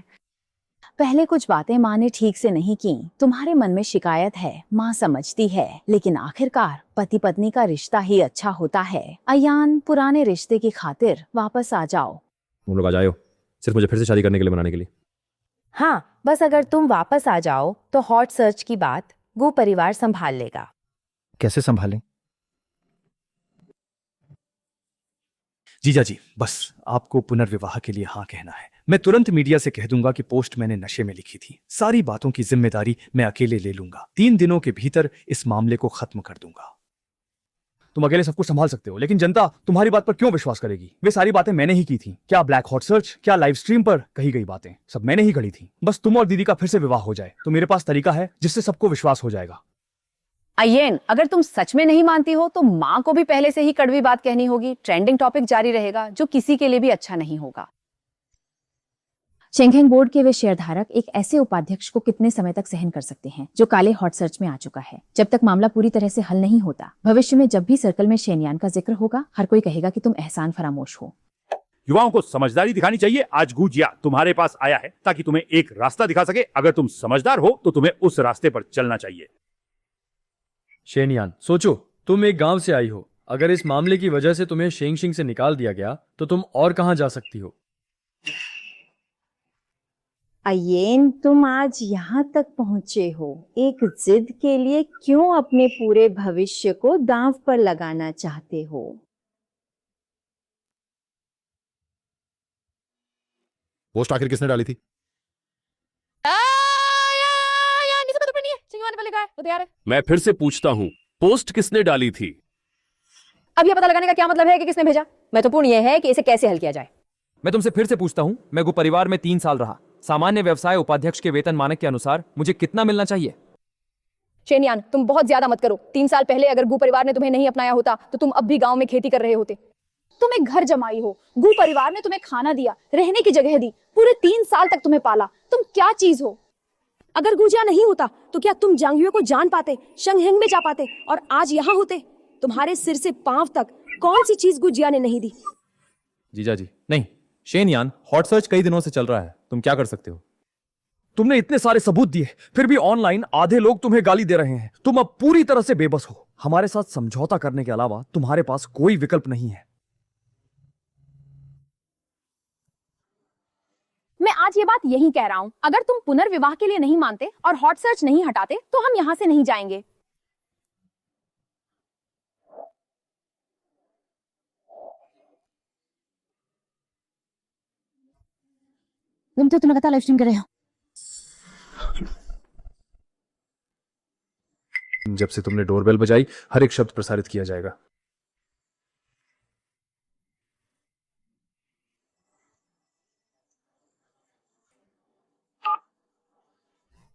पहले कुछ बातें माँ ने ठीक से नहीं की। तुम्हारे मन में शिकायत है, माँ समझती है, लेकिन आखिरकार पति पत्नी का रिश्ता ही अच्छा होता है। अयान, पुराने रिश्ते की खातिर वापस आ जाओ। तुम लोग आ जाओ, सिर्फ मुझे फिर से शादी करने के लिए मनाने के लिए। हाँ, बस अगर तुम वापस आ जाओ तो हॉट सर्च की बात गु परिवार संभाल लेगा। कैसे संभालें? जीजा जी, बस आपको पुनर्विवाह के लिए हाँ कहना है। मैं तुरंत मीडिया से कह दूंगा कि पोस्ट मैंने नशे में लिखी थी। सारी बातों की जिम्मेदारी मैं अकेले ले लूंगा। 3 दिनों के भीतर इस मामले को खत्म कर दूंगा। तुम अकेले सब कुछ संभाल सकते हो, लेकिन जनता तुम्हारी बात पर क्यों विश्वास करेगी? वे सारी बातें मैंने ही की थी। क्या ब्लैक हॉट सर्च, क्या लाइव स्ट्रीम पर कही गई बातें, सब मैंने ही गढ़ी थी। बस तुम और दीदी का फिर से विवाह हो जाए तो मेरे पास तरीका है जिससे सबको विश्वास हो जाएगा। अयेन, अगर तुम सच में नहीं मानती हो तो माँ को भी पहले से ही कड़वी बात कहनी होगी। ट्रेंडिंग टॉपिक जारी रहेगा जो किसी के लिए भी अच्छा नहीं होगा। शेंगहेंग बोर्ड के वे शेयरधारक एक ऐसे उपाध्यक्ष को कितने समय तक सहन कर सकते हैं जो काले हॉट सर्च में आ चुका है? जब तक मामला पूरी तरह से हल नहीं होता, भविष्य में जब भी सर्कल में शेनयान का जिक्र होगा, हर कोई कहेगा कि तुम एहसान फरामोश हो। युवाओं को समझदारी दिखानी चाहिए। आज गुजिया तुम्हारे पास आया है ताकि तुम्हें एक रास्ता दिखा सके। अगर तुम समझदार हो तो तुम्हें उस रास्ते पर चलना चाहिए। शेनयान, सोचो, तुम एक गांव से आई हो। अगर इस मामले की वजह से तुम्हें शेंगशिंग से निकाल दिया गया तो तुम और कहां जा सकती हो? अयेन, तुम आज यहाँ तक पहुँचे हो, एक जिद के लिए क्यों अपने पूरे भविष्य को दांव पर लगाना चाहते हो? पोस्ट आखिर किसने डाली थी? मैं फिर से पूछता हूँ, पोस्ट किसने डाली थी? अब यह पता लगाने का क्या मतलब है कि किसने भेजा? महत्वपूर्ण यह है कि इसे कैसे हल किया जाए। मैं तुमसे फिर से पूछता हूँ, मैं गु परिवार में 3 साल रहा। सामान्य व्यवसाय उपाध्यक्ष के वेतन मानक के अनुसार मुझे कितना मिलना चाहिए? शेनयान, तुम बहुत ज्यादा मत करो। 3 साल पहले अगर गु परिवार ने तुम्हें नहीं अपनाया होता तो तुम अब भी गांव में खेती कर रहे होते। तुम एक घर जमाई हो, गु परिवार ने तुम्हें खाना दिया, रहने की जगह दी, पूरे 3 साल तक तुम्हें पाला। तुम क्या चीज हो? अगर गुजिया नहीं होता तो क्या तुम जांगयुए को जान पाते, शंगहेंग में जा पाते और आज यहाँ होते? तुम्हारे सिर से पांव तक कौन सी चीज गुजिया ने नहीं दी? जीजा जी नहीं, शेनयान, हॉट सर्च कई दिनों से चल रहा है, तुम क्या कर सकते हो? तुमने इतने सारे सबूत दिए, फिर भी ऑनलाइन आधे लोग तुम्हें गाली दे रहे हैं। तुम अब पूरी तरह से बेबस हो। हमारे साथ समझौता करने के अलावा तुम्हारे पास कोई विकल्प नहीं है। मैं आज ये बात यही कह रहा हूँ, अगर तुम पुनर्विवाह के लिए नहीं मानते और हॉट सर्च नहीं हटाते तो हम यहाँ से नहीं जाएंगे। तुम तो लगातार लाइव स्ट्रीम कर रहे हो। जब से तुमने डोरबेल बजाई, हर एक शब्द प्रसारित किया जाएगा।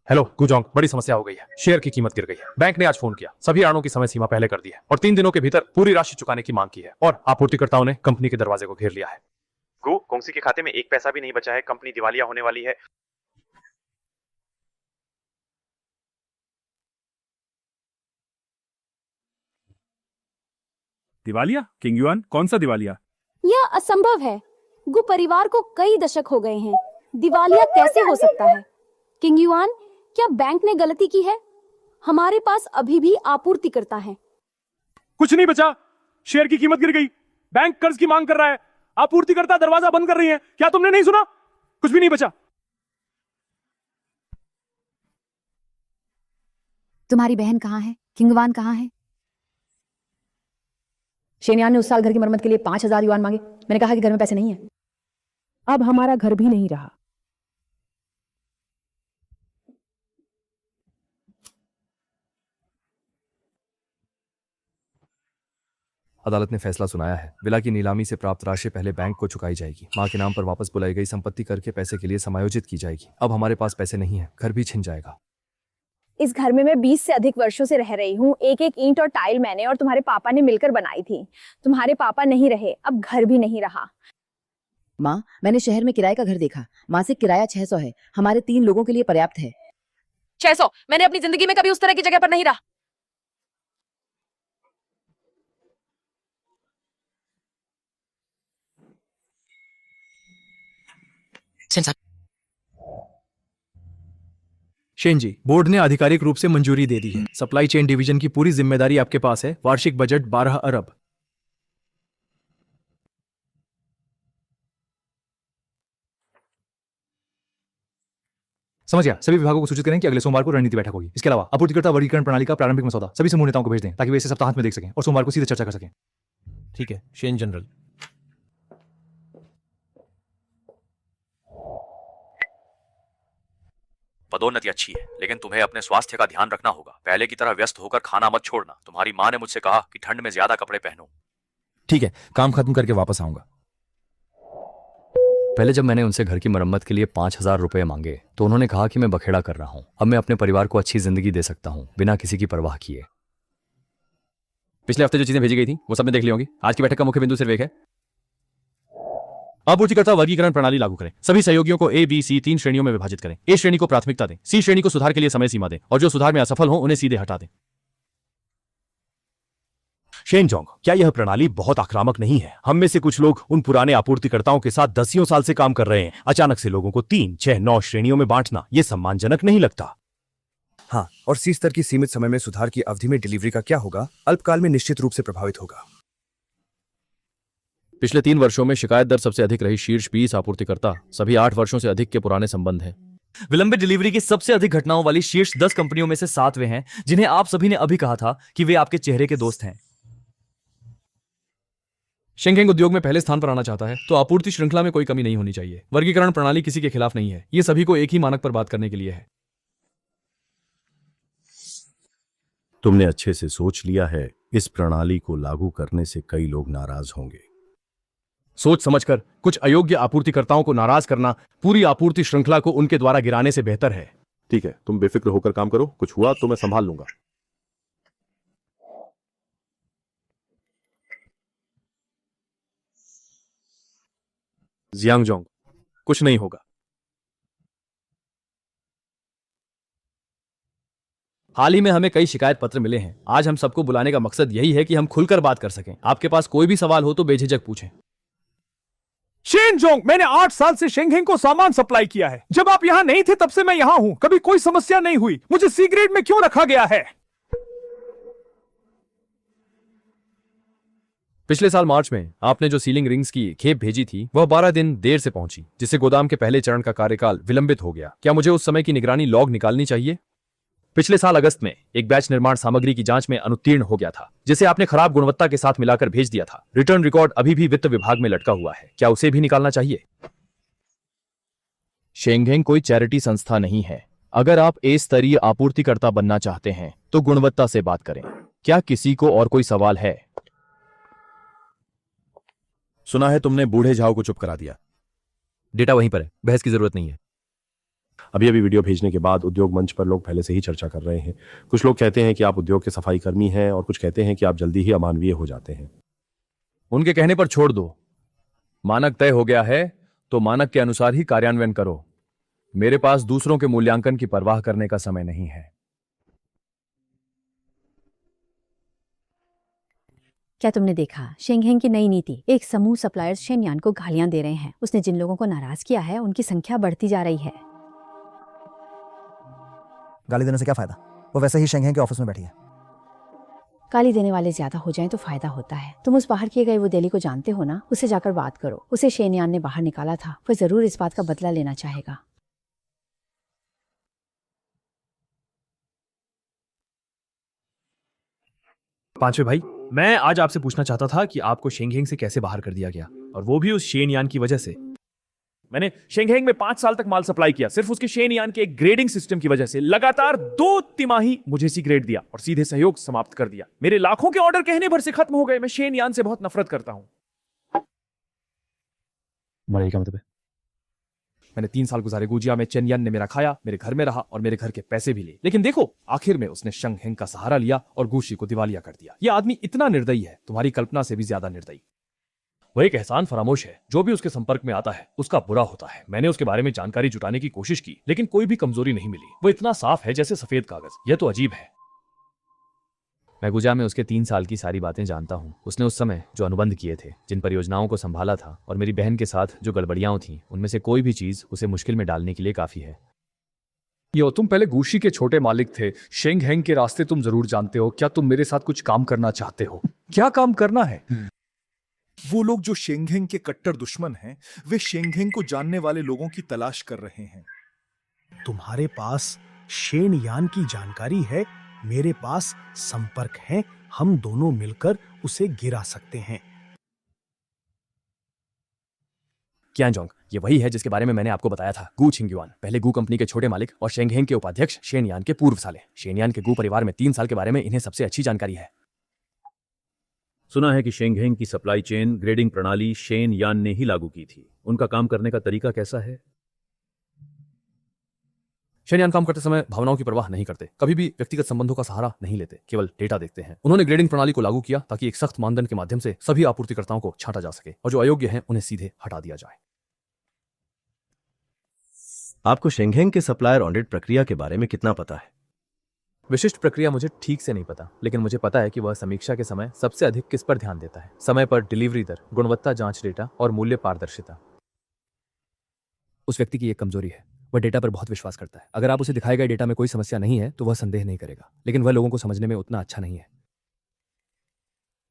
हेलो गुजोंग, बड़ी समस्या हो गई है। शेयर की कीमत गिर गई है। बैंक ने आज फोन किया, सभी आणों की समय सीमा पहले कर दी है और 3 दिनों के भीतर पूरी राशि चुकाने की मांग की है और आपूर्तिकर्ताओं ने कंपनी के दरवाजे को घेर लिया है। कोंगसी के खाते में एक पैसा भी नहीं बचा है। कंपनी दिवालिया होने वाली है। दिवालिया? किंग युआन, कौन सा दिवालिया? यह असंभव है। गु परिवार को कई दशक हो गए हैं। दिवालिया कैसे हो सकता है? किंग युआन, क्या बैंक ने गलती की है? हमारे पास अभी भी आपूर्तिकर्ता है। कुछ नहीं बचा। शेयर की कीमत गिर गई। बैंक कर्ज की मांग कर रहा है। आपूर्तिकर्ता दरवाजा बंद कर रही है। क्या तुमने नहीं सुना? कुछ भी नहीं बचा। तुम्हारी बहन कहाँ है? किंगवान कहाँ है? शेनयान ने उस साल घर की मरम्मत के लिए 5,000 युआन मांगे। मैंने कहा कि घर में पैसे नहीं है। अब हमारा घर भी नहीं रहा। अदालत ने फैसला सुनाया है। विला की नीलामी से प्राप्त राशि पहले बैंक को चुकाई जाएगी। मां के नाम पर वापस बुलाई गई संपत्ति करके पैसे के लिए समायोजित की जाएगी। अब हमारे पास पैसे नहीं है, घर भी छिन जाएगा। इस घर में मैं 20 से अधिक वर्षों से रह रही हूँ। एक एक ईंट और टाइल मैंने और तुम्हारे पापा ने मिलकर बनाई थी। तुम्हारे पापा नहीं रहे, अब घर भी नहीं रहा। माँ, मैंने शहर में किराए का घर देखा। मासिक किराया 600 है। हमारे 3 लोगों के लिए पर्याप्त है। 600? मैंने अपनी जिंदगी में कभी उस तरह की जगह पर नहीं रहा। शेन जी, बोर्ड ने आधिकारिक रूप से मंजूरी दे दी है। सप्लाई चेन डिवीजन की पूरी जिम्मेदारी आपके पास है। वार्षिक बजट 12 अरब। समझ गया। सभी विभागों को सूचित करें कि अगले सोमवार को रणनीति बैठक होगी। इसके अलावा आपूर्तिकर्ता वर्गीकरण प्रणाली का प्रारंभिक मसौदा सभी समूह नेताओं को भेज दें ताकि वे इसे सप्ताहांत में देख सकें और सोमवार को सीधे चर्चा कर सकें। ठीक है शेन जनरल। पदोन्नति अच्छी है, लेकिन तुम्हें अपने स्वास्थ्य का ध्यान रखना होगा। पहले की तरह व्यस्त होकर खाना मत छोड़ना। तुम्हारी माँ ने मुझसे कहा कि ठंड में ज्यादा कपड़े पहनो। ठीक है, काम खत्म करके वापस आऊंगा। पहले जब मैंने उनसे घर की मरम्मत के लिए 5,000 रुपए मांगे तो उन्होंने कहा कि मैं बखेड़ा कर रहा हूं। अब मैं अपने परिवार को अच्छी जिंदगी दे सकता हूं बिना किसी की परवाह किए। पिछले हफ्ते जो चीजें भेजी गई थी वो सब ने देख ली होंगी। आज की बैठक का मुख्य बिंदु सिर्फ एक है, आपूर्तिकर्ता वर्गीकरण प्रणाली लागू करें। सभी सहयोगियों को A, B, C 3 श्रेणियों में विभाजित करें। A श्रेणी को प्राथमिकता दें, C श्रेणी को सुधार के लिए समय सीमा दें और जो सुधार में असफल हो उन्हें सीधे हटा दें। शेनजोंग, क्या यह प्रणाली बहुत आक्रामक नहीं है? हम में से कुछ लोग उन पुराने आपूर्तिकर्ताओं के साथ दसियों साल से काम कर रहे हैं। अचानक से लोगों को 3, 6, 9 श्रेणियों में बांटना यह सम्मानजनक नहीं लगता। हाँ, और C स्तर की सीमित समय में सुधार की अवधि में डिलीवरी का क्या होगा? अल्पकाल में निश्चित रूप से प्रभावित होगा। पिछले 3 वर्षों में शिकायत दर सबसे अधिक रही शीर्ष 20 आपूर्तिकर्ता सभी 8 वर्षों से अधिक के पुराने संबंध हैं। विलंबित डिलीवरी की सबसे अधिक घटनाओं वाली शीर्ष 10 कंपनियों में से 7वें हैं जिन्हें आप सभी ने अभी कहा था कि वे आपके चेहरे के दोस्त हैं। शेंगहेंग उद्योग में पहले स्थान पर आना चाहता है तो आपूर्ति श्रृंखला में कोई कमी नहीं होनी चाहिए। वर्गीकरण प्रणाली किसी के खिलाफ नहीं है, ये सभी को एक ही मानक पर बात करने के लिए है। तुमने अच्छे से सोच लिया है। इस प्रणाली को लागू करने से कई लोग नाराज होंगे। सोच समझकर कुछ अयोग्य आपूर्तिकर्ताओं को नाराज करना पूरी आपूर्ति श्रृंखला को उनके द्वारा गिराने से बेहतर है। ठीक है, तुम बेफिक्र होकर काम करो। कुछ हुआ तो मैं संभाल लूंगा। जियांगजोंग, कुछ नहीं होगा। हाल ही में हमें कई शिकायत पत्र मिले हैं। आज हम सबको बुलाने का मकसद यही है कि हम खुलकर बात कर सकें। आपके पास कोई भी सवाल हो तो बेझिझक पूछें। शेन जोंग, मैंने 8 साल से शेंगहेंग को सामान सप्लाई किया है। जब आप यहाँ नहीं थे तब से मैं यहाँ हूँ, कभी कोई समस्या नहीं हुई। मुझे सी ग्रेड में क्यों रखा गया है? पिछले साल मार्च में आपने जो सीलिंग रिंग्स की खेप भेजी थी वह 12 दिन देर से पहुंची, जिससे गोदाम के पहले चरण का कार्यकाल विलंबित हो गया। क्या मुझे उस समय की निगरानी लॉग निकालनी चाहिए? पिछले साल अगस्त में एक बैच निर्माण सामग्री की जांच में अनुत्तीर्ण हो गया था, जिसे आपने खराब गुणवत्ता के साथ मिलाकर भेज दिया था। रिटर्न रिकॉर्ड अभी भी वित्त विभाग में लटका हुआ है, क्या उसे भी निकालना चाहिए? शेंगहेंग कोई चैरिटी संस्था नहीं है। अगर आप ए स्तरीय आपूर्तिकर्ता बनना चाहते हैं तो गुणवत्ता से बात करें। क्या किसी को और कोई सवाल है? सुना है तुमने बूढ़े झाओ को चुप करा दिया। डेटा वहीं पर है, बहस की जरूरत नहीं है। अभी अभी वीडियो भेजने के बाद उद्योग मंच पर लोग पहले से ही चर्चा कर रहे हैं। कुछ लोग कहते हैं कि आप उद्योग के सफाई कर्मी हैं और कुछ कहते हैं कि आप जल्दी ही अमानवीय हो जाते हैं। उनके कहने पर छोड़ दो। मानक तय हो गया है तो मानक के अनुसार ही कार्यान्वयन करो। मेरे पास दूसरों के मूल्यांकन की परवाह करने का समय नहीं है। क्या तुमने देखा शेंगहेंग की नई नीति? एक समूह सप्लायर्स शेनयान को गालियां दे रहे हैं। उसने जिन लोगों को नाराज किया है उनकी संख्या बढ़ती जा रही है। गाली देने से क्या फायदा? वो वैसे ही शेंगहेंग के ऑफिस में बैठी है। गाली देने वाले ज्यादा हो जाएं तो फायदा होता है। तुम उस बाहर किए गए वो दिल्ली को जानते हो ना? उससे जाकर बात करो। उसे शेनयान ने बाहर निकाला था। वो जरूर इस बात का बदला लेना चाहेगा। पांचवे भाई, मैं आज आपसे पूछना चाहता था कि आपको शेंगहेंग से कैसे बाहर कर दिया गया, और वो भी उस शेनयान की वजह से। मैंने शेंगहेंग में 5 साल तक माल सप्लाई किया, सिर्फ उसके शेनयान के एक ग्रेडिंग सिस्टम की वजह से। लगातार 2 तिमाही मुझे सी ग्रेड दिया और सीधे सहयोग समाप्त कर दिया। मेरे लाखों के ऑर्डर कहने भर से खत्म हो गए। मैं शेनयान से बहुत नफरत करता हूं। मरे का मतलब है? मैंने 3 साल गुजारे गुजिया में। चेनयान ने मेरा खाया, मेरे घर में रहा और मेरे घर के पैसे भी लिए। लेकिन देखो, आखिर में उसने शेंगहेंग का सहारा लिया और गुशी को दिवालिया कर दिया। यह आदमी इतना निर्दयी है, तुम्हारी कल्पना से भी ज्यादा निर्दयी। वो एक एहसान फरामोश है। जो भी उसके संपर्क में आता है उसका बुरा होता है। मैंने उसके बारे में जानकारी जुटाने की कोशिश की, लेकिन कोई भी कमजोरी नहीं मिली। वो इतना साफ है जैसे सफेद कागज। यह तो अजीब है। मैं गुजा में उसके 3 साल की सारी बातें जानता हूँ। उसने उस समय जो अनुबंध किए थे, जिन परियोजनाओं को संभाला था, और मेरी बहन के साथ जो गड़बड़ियां थीं, उनमें से कोई भी चीज उसे मुश्किल में डालने के लिए काफी है। यो, तुम पहले गुशी के छोटे मालिक थे। शेंगहेंग के रास्ते तुम जरूर जानते हो। क्या तुम मेरे साथ कुछ काम करना चाहते हो? क्या काम करना है? वो लोग जो शेंगहेंग के कट्टर दुश्मन हैं, वे शेंगहेंग को जानने वाले लोगों की तलाश कर रहे हैं। तुम्हारे पास शेनयान की जानकारी है, मेरे पास संपर्क है। हम दोनों मिलकर उसे गिरा सकते हैं। क्यांजोंग, ये वही है जिसके बारे में मैंने आपको बताया था। गू छिंगयुआन, पहले गू कंपनी के छोटे मालिक और शेंगहेंग के उपाध्यक्ष शेनयान के पूर्व साले। शेनयान के गू परिवार में 3 साल के बारे में इन्हें सबसे अच्छी जानकारी है। सुना है कि शेंगहेंग की सप्लाई चेन ग्रेडिंग प्रणाली शेनयान ने ही लागू की थी। उनका काम करने का तरीका कैसा है? शेनयान काम करते समय भावनाओं की परवाह नहीं करते, कभी भी व्यक्तिगत संबंधों का सहारा नहीं लेते, केवल डेटा देखते हैं। उन्होंने ग्रेडिंग प्रणाली को लागू किया ताकि एक सख्त मानदंड के माध्यम से सभी आपूर्तिकर्ताओं को छांटा जा सके और जो अयोग्य हैं उन्हें सीधे हटा दिया जाए। आपको शेंगहेंग के सप्लायर ऑडिट प्रक्रिया के बारे में कितना पता है? विशिष्ट प्रक्रिया मुझे ठीक से नहीं पता, लेकिन मुझे पता है कि वह समीक्षा के समय सबसे अधिक किस पर ध्यान देता है। समय पर डिलीवरी दर, गुणवत्ता जांच डेटा और मूल्य पारदर्शिता। उस व्यक्ति की एक कमजोरी है, वह डेटा पर बहुत विश्वास करता है। अगर आप उसे दिखाए गए डेटा में कोई समस्या नहीं है तो वह संदेह नहीं करेगा, लेकिन वह लोगों को समझने में उतना अच्छा नहीं है।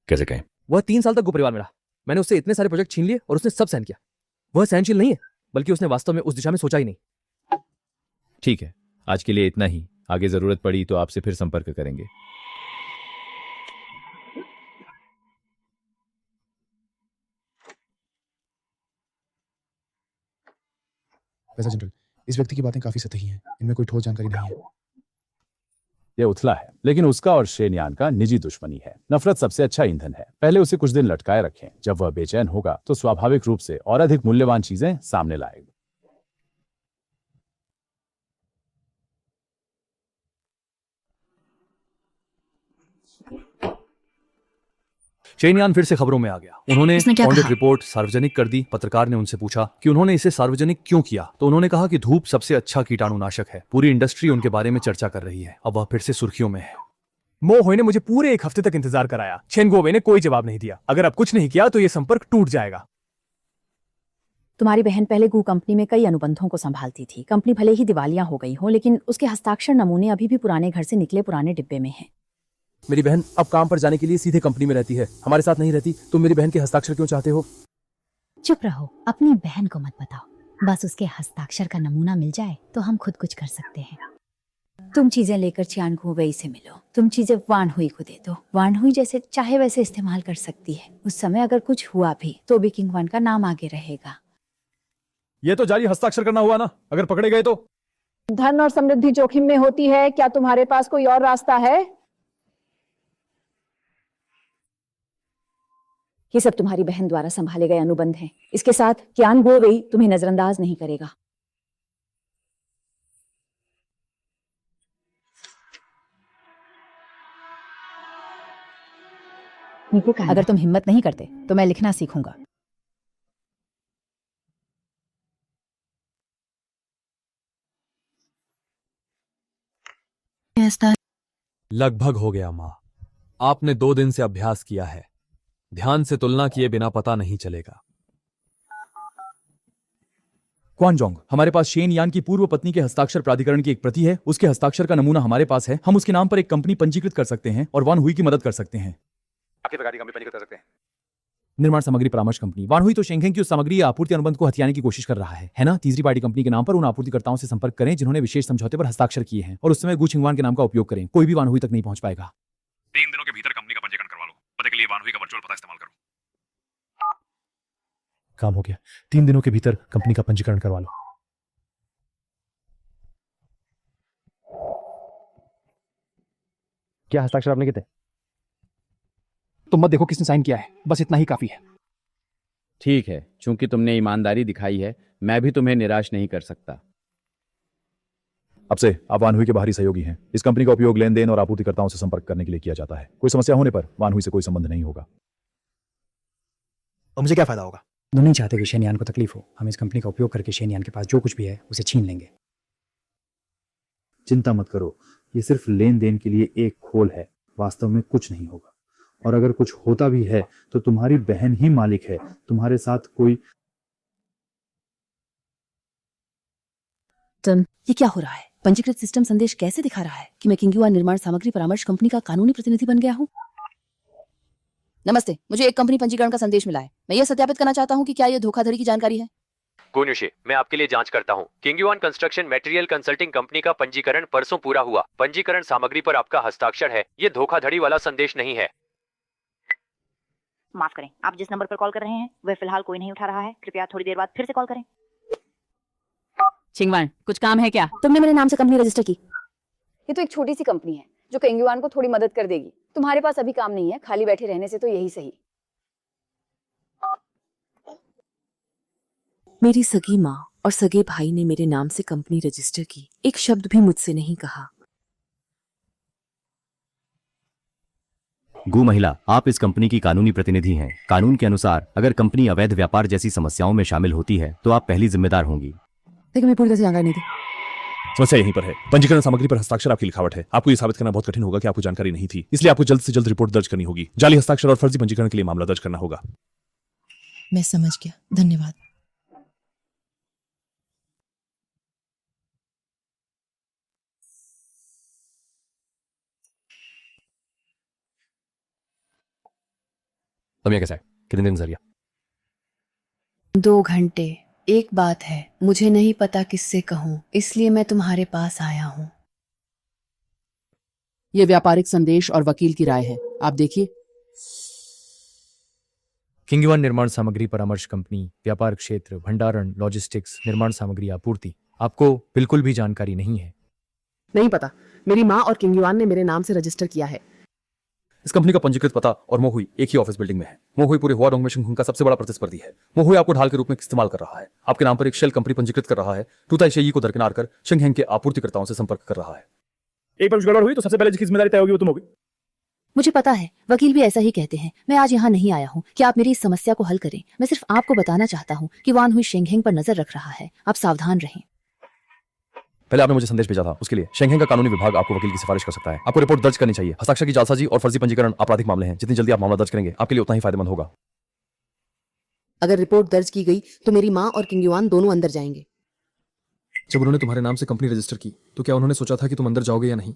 कैसे कहें? वह 3 साल तक गो परिवार में रहा। मैंने उससे इतने सारे प्रोजेक्ट छीन लिए और उसने सब सहन किया। वह सहनशील नहीं है, बल्कि उसने वास्तव में उस दिशा में सोचा ही नहीं। ठीक है, आज के लिए इतना ही। आगे जरूरत पड़ी तो आपसे फिर संपर्क करेंगे। वैसा जनरल, इस व्यक्ति की बातें काफी सतही हैं। इनमें कोई ठोस जानकारी नहीं है। यह उथला है, लेकिन उसका और शेनयान का निजी दुश्मनी है। नफरत सबसे अच्छा ईंधन है। पहले उसे कुछ दिन लटकाए रखें। जब वह बेचैन होगा तो स्वाभाविक रूप से और अधिक मूल्यवान चीजें सामने लाएगा। शेनयान फिर से खबरों में आ गया। उन्होंने उसने क्या ऑडिट कहा? रिपोर्ट सार्वजनिक कर दी। पत्रकार ने उनसे पूछा कि उन्होंने इसे सार्वजनिक क्यों किया, तो उन्होंने कहा कि धूप सबसे अच्छा कीटाणुनाशक है। पूरी इंडस्ट्री उनके बारे में चर्चा कर रही है। अब वह फिर से सुर्खियों में है। मो हुई ने मुझे पूरे 1 हफ्ते तक इंतजार कराया। छेन गोवे ने कोई जवाब नहीं दिया। अगर अब कुछ नहीं किया तो ये संपर्क टूट जाएगा। तुम्हारी बहन पहले गू कंपनी में कई अनुबंधों को संभालती थी। कंपनी भले ही दिवालिया हो गई हो, लेकिन उसके हस्ताक्षर नमूने अभी भी पुराने घर से निकले पुराने डिब्बे में हैं। मेरी बहन अब काम पर जाने के लिए सीधे कंपनी में रहती है, हमारे साथ नहीं रहती। तुम मेरी बहन के हस्ताक्षर क्यों चाहते हो? चुप रहो, अपनी बहन को मत बताओ। बस उसके हस्ताक्षर का नमूना मिल जाए तो हम खुद कुछ कर सकते हैं। तुम चीजें लेकर चियान हुई से मिलो। तुम चीजें वान हुई को दे दो। वान हुई जैसे चाहे वैसे इस्तेमाल कर सकती है। उस समय अगर कुछ हुआ भी तो भी किंग वान का नाम आगे रहेगा। ये तो जाली हस्ताक्षर करना हुआ ना, अगर पकड़े गए तो? धन और समृद्धि जोखिम में होती है। क्या तुम्हारे पास कोई और रास्ता है? ये सब तुम्हारी बहन द्वारा संभाले गए अनुबंध हैं। इसके साथ कियान गोवेई तुम्हें नजरअंदाज नहीं करेगा। अगर तुम हिम्मत नहीं करते तो मैं लिखना सीखूंगा। लगभग हो गया माँ। आपने 2 दिन से अभ्यास किया है। ध्यान से तुलना किए बिना पता नहीं चलेगा। क्वानजोंग, हमारे पास शेन यान की पूर्व पत्नी के हस्ताक्षर प्राधिकरण की एक प्रति है। उसके हस्ताक्षर का नमूना हमारे पास है। हम उसके नाम पर एक कंपनी पंजीकृत कर सकते हैं और वान हुई की मदद कर सकते हैं। आपके प्रकार की कंपनी पंजीकृत कर सकते हैं? निर्माण सामग्री परामर्श कंपनी। वान हुई तो शेंघेंग की उस सामग्री या आपूर्ति अनुबंध को हथियाने की कोशिश कर रहा है ना? तीसरी पार्टी कंपनी के नाम पर उन आपूर्तिकर्ताओं से संपर्क करें जिन्होंने विशेष समझौते पर हस्ताक्षर किए हैं, और उस समय गु छिंगवान के नाम का उपयोग करें। कोई भी वान हुई तक नहीं पहुंच पाएगा। 3 दिनों के भीतर कंपनी का पंजीकरण करवा लो। पते के लिए वान हुई का वर्चुअल पता इस्तेमाल करो। काम हो गया। 3 दिनों के भीतर कंपनी का पंजीकरण करवा लो। क्या हस्ताक्षर आपने किए थे? तुम मत देखो किसने साइन किया है, बस इतना ही काफी है। ठीक है, चूंकि तुमने ईमानदारी दिखाई है, मैं भी तुम्हें निराश नहीं कर सकता। अब से आप वान हुई के बाहरी सहयोगी हैं। इस कंपनी का उपयोग लेन देन और आपूर्तिकर्ताओं से संपर्क करने के लिए किया जाता है। कोई समस्या होने पर वान हुई से कोई संबंध नहीं होगा। और मुझे क्या फायदा होगा? हम नहीं चाहते कि शेनयान को तकलीफ हो। हम इस कंपनी का उपयोग करके शेनयान के पास जो कुछ भी है उसे छीन लेंगे। चिंता मत करो, ये सिर्फ लेन देन के लिए एक खोल है। वास्तव में कुछ नहीं होगा, और अगर कुछ होता भी है तो तुम्हारी बहन ही मालिक है। तुम्हारे साथ कोई ये क्या हो रहा है? पंजीकृत सिस्टम संदेश कैसे दिखा रहा है कि मैं किंगयुआ निर्माण सामग्री परामर्श कंपनी का कानूनी प्रतिनिधि बन गया हूँ? नमस्ते, मुझे एक कंपनी पंजीकरण का संदेश मिला है। मैं ये सत्यापित करना चाहता हूँ कि क्या ये धोखाधड़ी की जानकारी है। गोन्युशे, मैं आपके लिए जांच करता हूं। किंगयुआन कंस्ट्रक्शन मटेरियल कंसल्टिंग कंपनी का पंजीकरण परसों पूरा हुआ। पंजीकरण सामग्री पर आपका हस्ताक्षर है। ये धोखाधड़ी वाला संदेश नहीं है। माफ करें, आप जिस नंबर पर कॉल कर रहे हैं वह फिलहाल कोई नहीं उठा रहा है। कृपया थोड़ी देर बाद फिर से कॉल करें। छिंगवान, कुछ काम है क्या? तुमने मेरे नाम से कंपनी रजिस्टर की। ये तो एक छोटी सी कंपनी है जो किंगयुआन को थोड़ी मदद कर देगी। तुम्हारे पास अभी काम नहीं है, खाली बैठे रहने से तो यही सही। मेरी सगी माँ और सगे भाई ने मेरे नाम से कंपनी रजिस्टर की। एक शब्द भी मुझसे नहीं कहा। गु महिला, आप इस कंपनी की कानूनी प्रतिनिधि हैं। कानून के अनुसार अगर कंपनी अवैध व्यापार जैसी समस्याओं में शामिल होती है तो आप पहली जिम्मेदार होंगी। लेकिन मैं पूरी तरह से जानकारी नहीं थी। समस्या यहीं पर है। पंजीकरण सामग्री पर हस्ताक्षर आपकी लिखावट है। आपको ये साबित करना बहुत कठिन होगा कि आपको जानकारी नहीं थी, इसलिए आपको जल्द से जल्द रिपोर्ट दर्ज करनी होगी। जाली हस्ताक्षर और फर्जी पंजीकरण के लिए मामला दर्ज करना होगा। मैं समझ गया, धन्यवाद। तमिया कैसा है? कितने दिन जरिया? 2 घंटे। एक बात है, मुझे नहीं पता किससे कहूं, इसलिए मैं तुम्हारे पास आया हूं। ये व्यापारिक संदेश और वकील की राय है, आप देखिए। किंगयुआन निर्माण सामग्री परामर्श कंपनी, व्यापार क्षेत्र, भंडारण, लॉजिस्टिक्स, निर्माण सामग्री आपूर्ति। आपको बिल्कुल भी जानकारी नहीं है? नहीं पता। मेरी माँ और किंगयुआन ने मेरे नाम से रजिस्टर किया है। इस कंपनी का पंजीकृत पता और मोहुई एक ही ऑफिस बिल्डिंग में है। मोहुई पूरे हुआडोंग में शिंगहुन का सबसे बड़ा प्रतिस्पर्धी है। मोहुई आपको ढाल के रूप में इस्तेमाल कर रहा है। आपके नाम पर एक शेल कंपनी पंजीकृत कर रहा है। टूताइशेई को दरकिनार कर शिंगहेंग के आपूर्तिकर्ताओं से संपर्क कर रहा है। एक बार कुछ गड़बड़ हुई तो सबसे पहले जिसकी जिम्मेदारी तय होगी वो तुम होगी। मुझे पता है, वकील भी ऐसा ही कहते हैं। मैं आज यहाँ नहीं आया हूँ कि आप मेरी इस समस्या को हल करें। मैं सिर्फ आपको बताना चाहता हूँ कि वान हुई शेंगहेंग पर नजर रख रहा है। आप सावधान रहें। पहले आपने मुझे संदेश भेजा था, उसके लिए शेंगहेंग का कानूनी विभाग आपको वकील की सिफारिश कर सकता है। आपको रिपोर्ट दर्ज करनी चाहिए। हस्ताक्षर की जालसाजी और फर्जी पंजीकरण आपराधिक मामले हैं। जितनी जल्दी आप मामला दर्ज करेंगे आपके लिए उतना ही फायदेमंद होगा। अगर रिपोर्ट दर्ज की गई तो मेरी माँ और किंग युआन दोनों अंदर जाएंगे। जब उन्होंने तुम्हारे नाम से कंपनी रजिस्टर की तो क्या उन्होंने सोचा था कि तुम अंदर जाओगे या नहीं?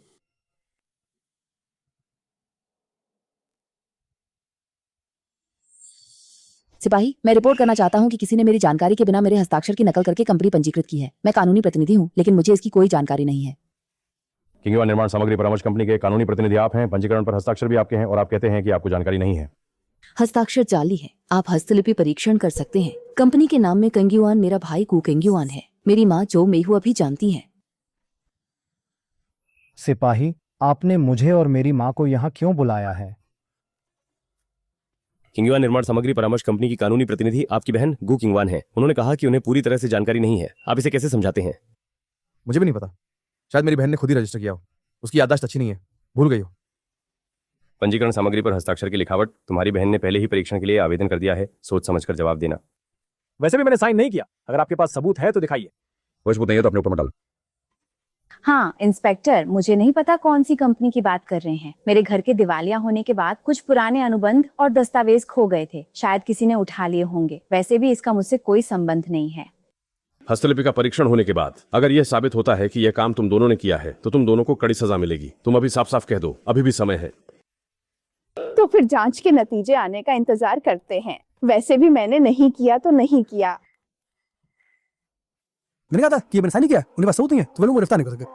सिपाही, मैं रिपोर्ट करना चाहता हूँ कि किसी ने मेरी जानकारी के बिना मेरे हस्ताक्षर की नकल करके कंपनी पंजीकृत की है। मैं कानूनी प्रतिनिधि हूँ, लेकिन मुझे इसकी कोई जानकारी नहीं है। किंग युआन निर्माण सामग्री परामर्श कंपनी के कानूनी प्रतिनिधि आप हैं। पंजीकरण पर हस्ताक्षर भी आपके हैं और आप कहते हैं कि आपको जानकारी नहीं है। हस्ताक्षर जाली है। आप हस्तलिपि परीक्षण कर सकते हैं। कंपनी के नाम में किंग युआन मेरा भाई कू किंग युआन है। मेरी माँ जो मेहू अभी जानती है। सिपाही, आपने मुझे और मेरी माँ को यहाँ क्यों बुलाया है? किंग युआन निर्माण सामग्री परामर्श कंपनी की कानूनी प्रतिनिधि आपकी बहन गु किंगवान है। उन्होंने कहा कि उन्हें पूरी तरह से जानकारी नहीं है। आप इसे कैसे समझाते हैं? मुझे भी नहीं पता। शायद मेरी बहन ने खुद ही रजिस्टर किया हो। उसकी याददाश्त अच्छी नहीं है, भूल गई हो। पंजीकरण सामग्री पर हस्ताक्षर की लिखावट तुम्हारी बहन ने पहले ही परीक्षण के लिए आवेदन कर दिया है। सोच समझकर जवाब देना। वैसे भी मैंने साइन नहीं किया। अगर आपके पास सबूत है तो दिखाइए। कोई सबूत नहीं है तो अपने ऊपर मत डालो। हाँ इंस्पेक्टर, मुझे नहीं पता कौन सी कंपनी की बात कर रहे हैं। मेरे घर के दिवालिया होने के बाद कुछ पुराने अनुबंध और दस्तावेज खो गए थे। शायद किसी ने उठा लिए होंगे। वैसे भी इसका मुझसे कोई संबंध नहीं है। हस्तलिपि का परीक्षण होने के बाद अगर यह साबित होता है कि यह काम तुम दोनों ने किया है तो तुम दोनों को कड़ी सजा मिलेगी। तुम अभी साफ साफ कह दो, अभी भी समय है। तो फिर जांच के नतीजे आने का इंतजार करते हैं। वैसे भी मैंने नहीं किया तो नहीं किया। मैंने कहा था कि मैंने साइन नहीं किया। उन्हें पास सबूत नहीं है तो वो लोग गिरफ्तार नहीं कर सके।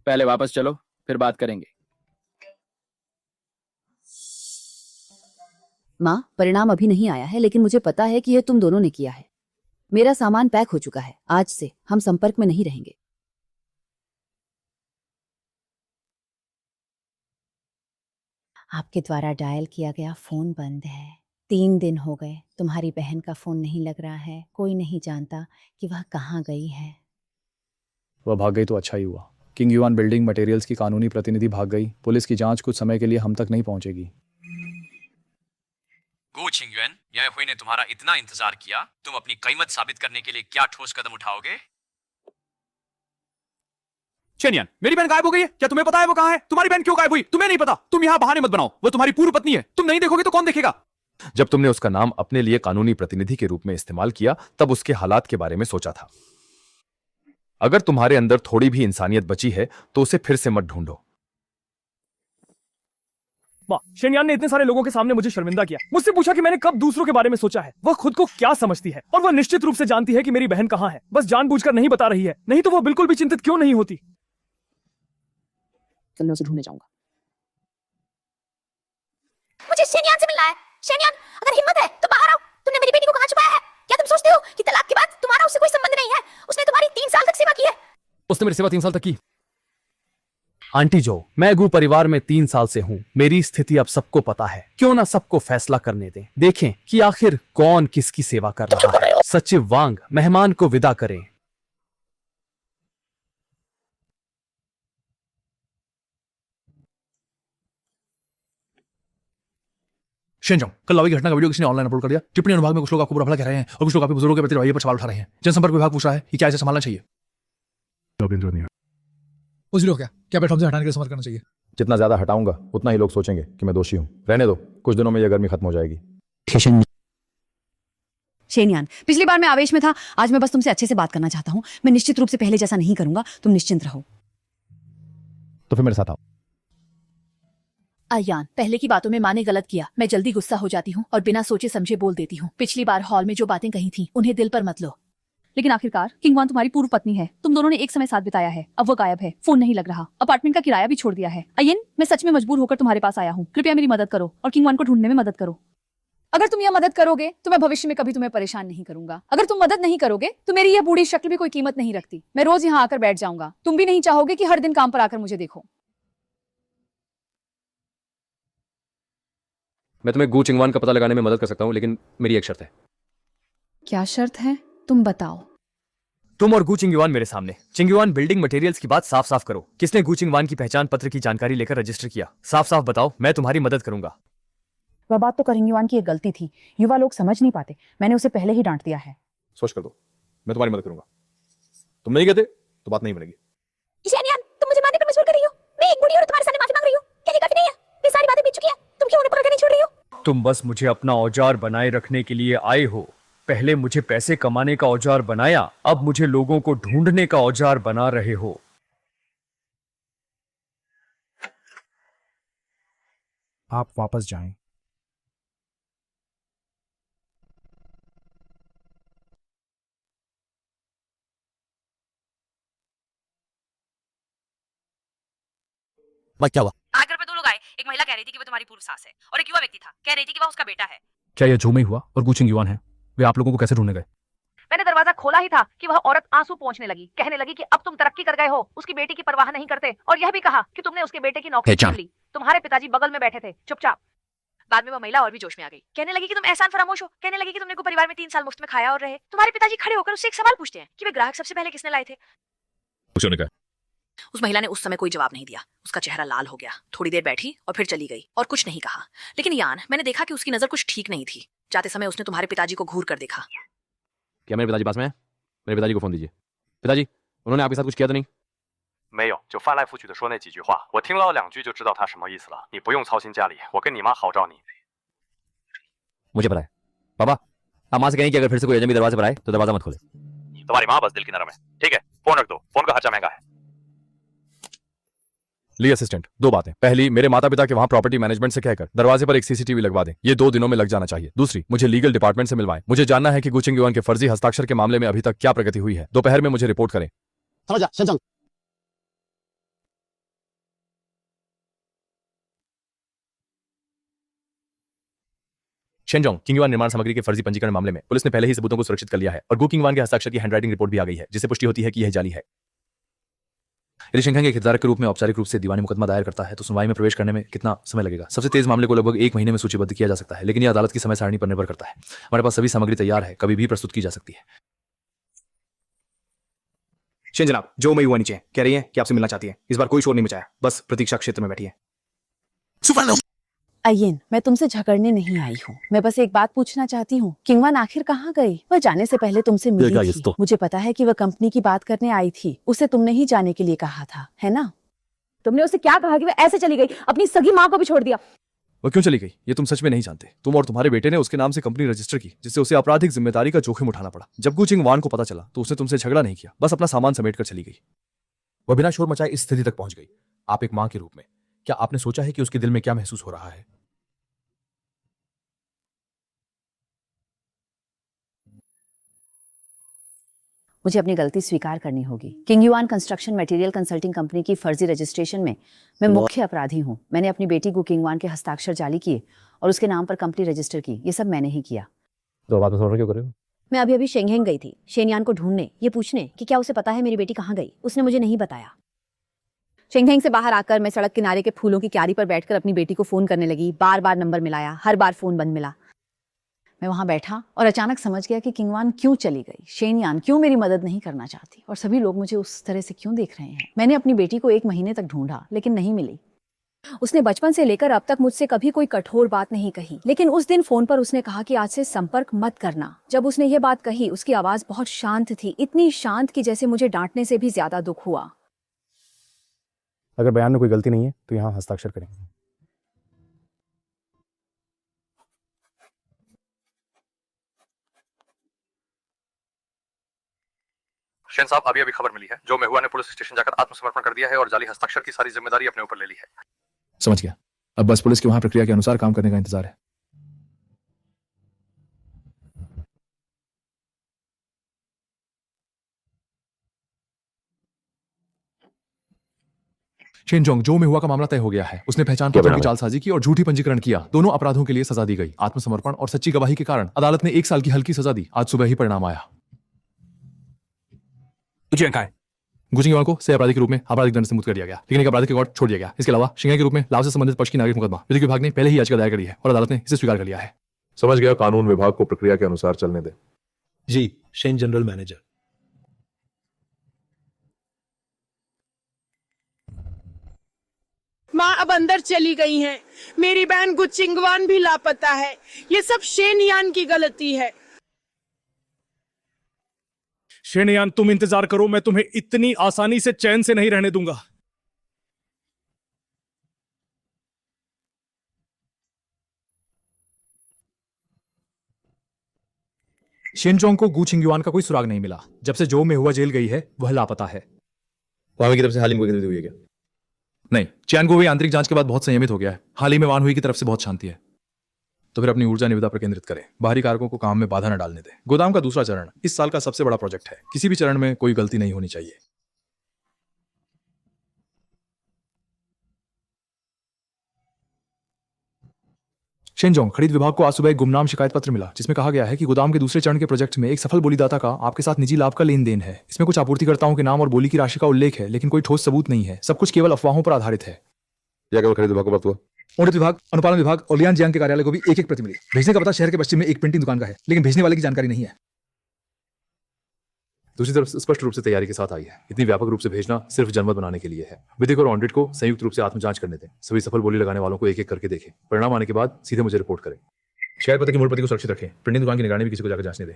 पहले वापस चलो, फिर बात करेंगे। माँ, परिणाम अभी नहीं आया है, लेकिन मुझे पता है कि यह तुम दोनों ने किया है। मेरा सामान पैक हो चुका है। आज से हम संपर्क में नहीं रहेंगे। आपके द्वारा डायल किया गया फोन बंद है। 3 दिन हो गए। तुम्हारी बहन का फोन नहीं लग रहा है। कोई नहीं जानता कि वह कहाँ गई है। वह भाग गई तो अच्छा ही हुआ। किंग युआन बिल्डिंग मटेरियल्स की कानूनी प्रतिनिधि भाग गई। पुलिस की जांच कुछ समय के लिए हम तक नहीं पहुंचेगी। गो छिंगयुआन, यह हुई ने तुम्हारा इतना इंतजार किया। तुम अपनी कीमत साबित करने के लिए क्या ठोस कदम उठाओगे? शेनियान, मेरी बहन गायब हो गई है। क्या तुम्हें पता है वो कहाँ है? तुम्हारी बहन क्यों गायब हुई? तुम्हें नहीं पता? तुम यहाँ बहाने मत बनाओ। वो तुम्हारी पूर्व पत्नी है। तुम नहीं देखोगे तो कौन देखेगा? जब तुमने उसका नाम अपने लिए कानूनी प्रतिनिधि के रूप में इस्तेमाल किया तब उसके हालात के बारे में सोचा था। अगर तुम्हारे अंदर थोड़ी भी इंसानियत बची है तो उसे फिर से मत ढूंढो। माँ, शेनियान ने इतने सारे लोगों के सामने मुझे शर्मिंदा किया। मुझसे पूछा कि मैंने कब दूसरों के बारे में सोचा है। वह खुद को क्या समझती है और वह निश्चित रूप से जानती है कि मेरी बहन कहाँ है। बस जानबूझकर नहीं बता रही है। नहीं तो वह बिल्कुल भी चिंतित क्यों नहीं होती। कल मैं उसे ढूंढने जाऊंगा। मुझे शेनियान से मिलना है। शेनियान, अगर हिम्मत है तो बाहर आओ। तुमने मेरी बेटी को कहाँ छुपाया है? क्या तुम सोचते हो कि तलाक के बाद तुम्हारा उससे कोई संबंध नहीं है? उसने तुम्हारी 3 साल तक सेवा की है। उसने मेरी सेवा 3 साल तक की। आंटी जो, मैं गु परिवार में 3 साल से हूँ। मेरी स्थिति अब सबको पता है। क्यों ना सबको फैसला करने दें। देखें कि आखिर कौन किसकी सेवा कर रहा है। सचिव वांग मेहमान को विदा करें। शेनजोंग, कल लावी की घटना का वीडियो किसी ने ऑनलाइन अपलोड कर दिया। टिप्पणी अनुभाग में कुछ लोग आपको बुरा भला कह रहे हैं और कुछ लोग आपके बुजुर्गों के प्रति रवैये पर सवाल उठा रहे हैं। जनसंपर्क विभाग पूछ रहा है कि क्या इसे संभालना चाहिए। उस वीडियो क्या प्लेटफॉर्म से हटाने के लिए समर्थन करना चाहिए? जितना ज्यादा हटाऊंगा उतना ही लोग सोचेंगे कि मैं दोषी हूं। रहने दो, कुछ दिनों में यह गर्मी खत्म हो जाएगी। शेनियान, पिछली बार मैं आवेश में था। आज मैं बस तुमसे अच्छे से बात करना चाहता हूँ। मैं निश्चित रूप से पहले जैसा नहीं करूंगा। तुम निश्चिंत रहो। तो फिर मेरे साथ आओ। अयान, पहले की बातों में माँ ने गलत किया। मैं जल्दी गुस्सा हो जाती हूँ और बिना सोचे समझे बोल देती हूँ। पिछली बार हॉल में जो बातें कही थी उन्हें दिल पर मत लो। लेकिन आखिरकार किंगवान तुम्हारी पूर्व पत्नी है। तुम दोनों ने एक समय साथ बिताया है। अब वो गायब है। फोन नहीं लग रहा। अपार्टमेंट का किराया भी छोड़ दिया है। अयन, मैं सच में मजबूर होकर तुम्हारे पास आया हूँ। कृपया मेरी मदद करो और किंगवान को ढूंढने में मदद करो। अगर तुम यह मदद करोगे तो मैं भविष्य में कभी तुम्हें परेशान नहीं करूंगा। अगर तुम मदद नहीं करोगे तो मेरी यह बूढ़ी शक्ल भी कोई कीमत नहीं रखती। मैं रोज यहाँ आकर बैठ जाऊंगा। तुम भी नहीं चाहोगे कि हर दिन काम पर आकर मुझे देखो। मैं तुम्हें गु चिंगवान का पता लगाने में मदद कर सकता हूँ, लेकिन मेरी एक शर्त है। क्या शर्त है? तुम बताओ। तुम और गु चिंगयुआन मेरे सामने। चिंगयुआन, बिल्डिंग मटेरियल्स की बात साफ साफ करो। किसने गु चिंगयुआन की पहचान पत्र की जानकारी लेकर रजिस्टर किया? साफ साफ बताओ, मैं तुम्हारी मदद करूंगा। वह बात तो किंगयुआन की एक गलती थी, युवा लोग समझ नहीं पाते। मैंने उसे पहले ही डांट दिया है। सोच कर दो, मैं तुम्हारी मदद करूंगा। तुम नहीं कहते तो बात नहीं बनेगी। शेनियान, तुम मुझे मारने पर मजबूर कर रही हो। मैं एक बूढ़ी और तुम्हारे सामने माफी मांग रही हूँ। क्या ये काफी नहीं है? ये सारी बातें बीत चुकी है, तुम क्यों उन्हें पकड़ कर नहीं छोड़ रही हो? तुम बस मुझे अपना औजार बनाए रखने के लिए आए हो। पहले मुझे पैसे कमाने का औजार बनाया, अब मुझे लोगों को ढूंढने का औजार बना रहे हो। आप वापस जाएं। क्या हुआ? आज घर पे दो लोग आए। एक महिला कह रही थी कि वो तुम्हारी पूर्व सास है और एक युवा व्यक्ति था, कह रही थी कि वह उसका बेटा है। क्या यह जो में हुआ और गु चिंगयुआन है? वे आप लोगों को कैसे ढूंढने गए? मैंने दरवाजा खोला ही था कि वह औरत आंसू पोंछने लगी, कहने लगी कि अब तुम तरक्की कर गए हो, उसकी बेटी की परवाह नहीं करते, और यह भी कहा कि तुमने उसके बेटे की नौकरी छीन ली। तुम्हारे पिताजी बगल में बैठे थे चुपचाप। बाद में वह महिला और भी जोश में आ गई, कहने लगी कि तुम एहसान फरामोश हो, कहने लगी कि तुमने को परिवार में 3 साल मुफ्त में खाया और रहे। तुम्हारे पिताजी खड़े होकर उससे एक सवाल पूछते हैं कि वे ग्राहक सबसे पहले किसने लाए थे। उस महिला ने उस समय कोई जवाब नहीं दिया। उसका चेहरा लाल हो गया, थोड़ी देर बैठी और फिर चली गई और कुछ नहीं कहा। लेकिन यान, मैंने देखा कि उसकी नजर कुछ ठीक नहीं थी। जाते समय उसने तुम्हारे पिताजी को घूर कर देखा। क्या मेरे पिताजी पास में है? मेरे पिताजी को फोन दीजिए। पिताजी, उन्होंने आपके साथ कुछ किया तो नहीं?没有，就翻来覆去的说那几句话，我听了2句就知道他什么意思了。你不用操心家里，我跟你妈好照你。 मुझे पता है। पापा, आप माँ से कहें कि अगर फिर से कोई अजनबी दरवाजे पर आए तो दरवाजा मत खोले। तुम्हारी माँ बस दिल की नरम है। ठीक है, फोन रख दो, फोन का खर्चा महंगा है। ली असिस्टेंट, 2 बातें। पहली, मेरे माता पिता के वहां प्रॉपर्टी मैनेजमेंट से कहकर दरवाजे पर एक सीसीटीवी लगवा दें। ये 2 दिनों में लग जाना चाहिए। दूसरी, मुझे लीगल डिपार्टमेंट से मिलवाएं। मुझे जानना है कि गु चिंगयुआन के फर्जी हस्ताक्षर के मामले में अभी तक क्या प्रगति हुई है। दोपहर में मुझे रिपोर्ट करें। शेनजोंग, किंगयुआन निर्माण सामग्री के फर्जी पंजीकरण मामले में पुलिस ने पहले ही सबूतों को सुरक्षित कर लिया है और गु किंगयुआन के हस्ताक्षर की हैंडराइटिंग रिपोर्ट भी आ गई है, जिससे पुष्टि होती है कि यह जाली है। यदि शेंघेंग एक हितधारक के रूप में औपचारिक रूप से दीवानी मुकदमा दायर करता है तो सुनवाई में प्रवेश करने में कितना समय लगेगा? सबसे तेज मामले को लगभग 1 महीने में सूचीबद्ध किया जा सकता है, लेकिन यह अदालत की समय सारणी पर निर्भर करता है। हमारे पास सभी सामग्री तैयार है, कभी भी प्रस्तुत की जा सकती है। शेन जनाब, जो मई हुआ नीचे कह रही है कि आपसे मिलना चाहती है। इस बार कोई शोर नहीं मचाया, बस प्रतीक्षा क्षेत्र में बैठी है। अय्यन, मैं तुमसे झगड़ने नहीं आई हूँ। मैं बस एक बात पूछना चाहती हूँ, किंगवान आखिर कहाँ गई? वह जाने से पहले तुमसे मिली थी। मुझे पता है कि वह कंपनी की बात करने आई थी। उसे तुमने ही जाने के लिए कहा था, है ना? तुमने उसे क्या कहा कि वह ऐसे चली गई? अपनी सगी माँ को भी छोड़ दिया। वो क्यों चली गई ये तुम सच में नहीं जानते। तुम और तुम्हारे बेटे ने उसके नाम से कंपनी रजिस्टर की, जिससे उसे आपराधिक जिम्मेदारी का जोखिम उठाना पड़ा। जब गु चिंगयुआन को पता चला तो उसने तुमसे झगड़ा नहीं किया, बस अपना सामान समेट कर चली गई। वह बिना शोर मचाए इस स्थिति तक पहुंच गई। आप एक मां के रूप में क्या आपने सोचा है कि उसके दिल में क्या महसूस हो रहा है? मुझे अपनी गलती स्वीकार करनी होगी। किंगयुआन कंस्ट्रक्शन मटेरियल कंसल्टिंग कंपनी की फर्जी रजिस्ट्रेशन में मैं मुख्य अपराधी हूँ। मैंने अपनी बेटी गु किंगयुआन के हस्ताक्षर जाली किए और उसके नाम पर कंपनी रजिस्टर की। ये सब मैंने ही किया। तो बात में क्यों कर रहे हो? मैं अभी शेंघेंग गई थी शेनयान को ढूंढने, ये पूछने कि क्या उसे पता है मेरी बेटी कहाँ गई। उसने मुझे नहीं बताया। शेंघेंग से बाहर आकर मैं सड़क किनारे के फूलों की क्यारी पर बैठकर अपनी बेटी को फोन करने लगी। बार बार नंबर मिलाया, हर बार फोन बंद मिला। मैं वहां बैठा और अचानक समझ गया कि किंगयुआन क्यों चली गई, शेनयान क्यों मेरी मदद नहीं करना चाहती और सभी लोग मुझे उस तरह से क्यों देख रहे हैं। मैंने अपनी बेटी को 1 महीने तक ढूंढा लेकिन नहीं मिली। उसने बचपन से लेकर अब तक मुझसे कभी कोई कठोर बात नहीं कही, लेकिन उस दिन फोन पर उसने कहा कि आज से संपर्क मत करना। जब उसने ये बात कही उसकी आवाज बहुत शांत थी, इतनी शांत कि जैसे मुझे डांटने से भी ज्यादा दुख हुआ। अगर बयान में कोई गलती नहीं है तो यहाँ हस्ताक्षर करें। शेन साहब, अभी अभी खबर मिली है जो मेहुआ ने पुलिस स्टेशन जाकर आत्मसमर्पण कर दिया है और जाली हस्ताक्षर की सारी जिम्मेदारी अपने ऊपर ले ली है। समझ गया, अब बस पुलिस की वहां प्रक्रिया के अनुसार काम करने का इंतजार है। शेनजोंग, जो मेहुआ का मामला तय हो गया है। उसने पहचान पत्रों की जालसाजी की और झूठी पंजीकरण किया। दोनों अपराधों के लिए सजा दी गई। आत्मसमर्पण और सच्ची गवाही के कारण अदालत ने 1 साल की हल्की सजा दी। आज सुबह ही परिणाम आया। गु चिंगयुआन को सह अपराधी के रूप में आपराधिक दंड से मुक्त कर दिया गया, लेकिन एक अपराधी के कोर्ट छोड़ दिया गया। इसके अलावा शेंघेंग के रूप में लाभ से संबंधित पक्ष की नागरिक मुकदमा विधिक विभाग ने पहले ही याचिका दायर कर दी है और अदालत ने इसे स्वीकार कर लिया है। समझ गया, कानून विभाग को प्रक्रिया के अनुसार चलने दें। जी, शेन जनरल मैनेजर। माँ अब अंदर चली गई हैं। मेरी बहन गु चिंगवान भी लापता है। ये सब शेन यान की गलती है। शेनयान, तुम इंतजार करो, मैं तुम्हें इतनी आसानी से चैन से नहीं रहने दूंगा। शेनजोंग को गू छिंगयुआन का कोई सुराग नहीं मिला। जब से जो में हुआ जेल गई है वह लापता है। वान हुई की तरफ से हाल ही में कोई गलती हुई है क्या? नहीं, चैन को हुई आंतरिक जांच के बाद बहुत संयमित हो गया है। हाल ही में वान हुई की तरफ से बहुत शांति है। तो फिर अपनी ऊर्जा निविदा पर केंद्रित करें, बाहरी कारकों को काम में बाधा न डालने दें। गोदाम का दूसरा चरण इस साल का सबसे बड़ा प्रोजेक्ट है। किसी भी चरण में कोई गलती नहीं होनी चाहिए। शेनजोंग, खरीद विभाग को आज सुबह एक गुमनाम शिकायत पत्र मिला जिसमें कहा गया है कि गोदाम के दूसरे चरण के प्रोजेक्ट में एक सफल बोलीदाता का आपके साथ निजी लाभ का लेन देन है। इसमें कुछ आपूर्तिकर्ताओं के नाम और बोली की राशि का उल्लेख है, लेकिन कोई ठोस सबूत नहीं है। सब कुछ केवल अफवाहों पर आधारित है। यह केवल खरीद विभाग को प्राप्त हुआ? ऑडिट विभाग, अनुपालन विभाग और लियान जियांग के कार्यालय को भी एक प्रति मिली। भेजने का पता शहर के पश्चिम में एक प्रिंटिंग दुकान का है, लेकिन भेजने वाले की जानकारी नहीं है। दूसरी तरफ स्पष्ट रूप से तैयारी के साथ आई है। इतनी व्यापक रूप से भेजना सिर्फ जनमत बनाने के लिए है। विधिक और ऑडिट को संयुक्त रूप से आत्मजांच करने दें। सभी सफल बोली लगाने वालों को एक एक करके देखें। परिणाम आने के बाद सीधे मुझे रिपोर्ट करें। शिकायत पत्र की मूल प्रति को सुरक्षित रखें। प्रिंटिंग दुकान की निगरानी भी किसी को जाकर जांचने दें।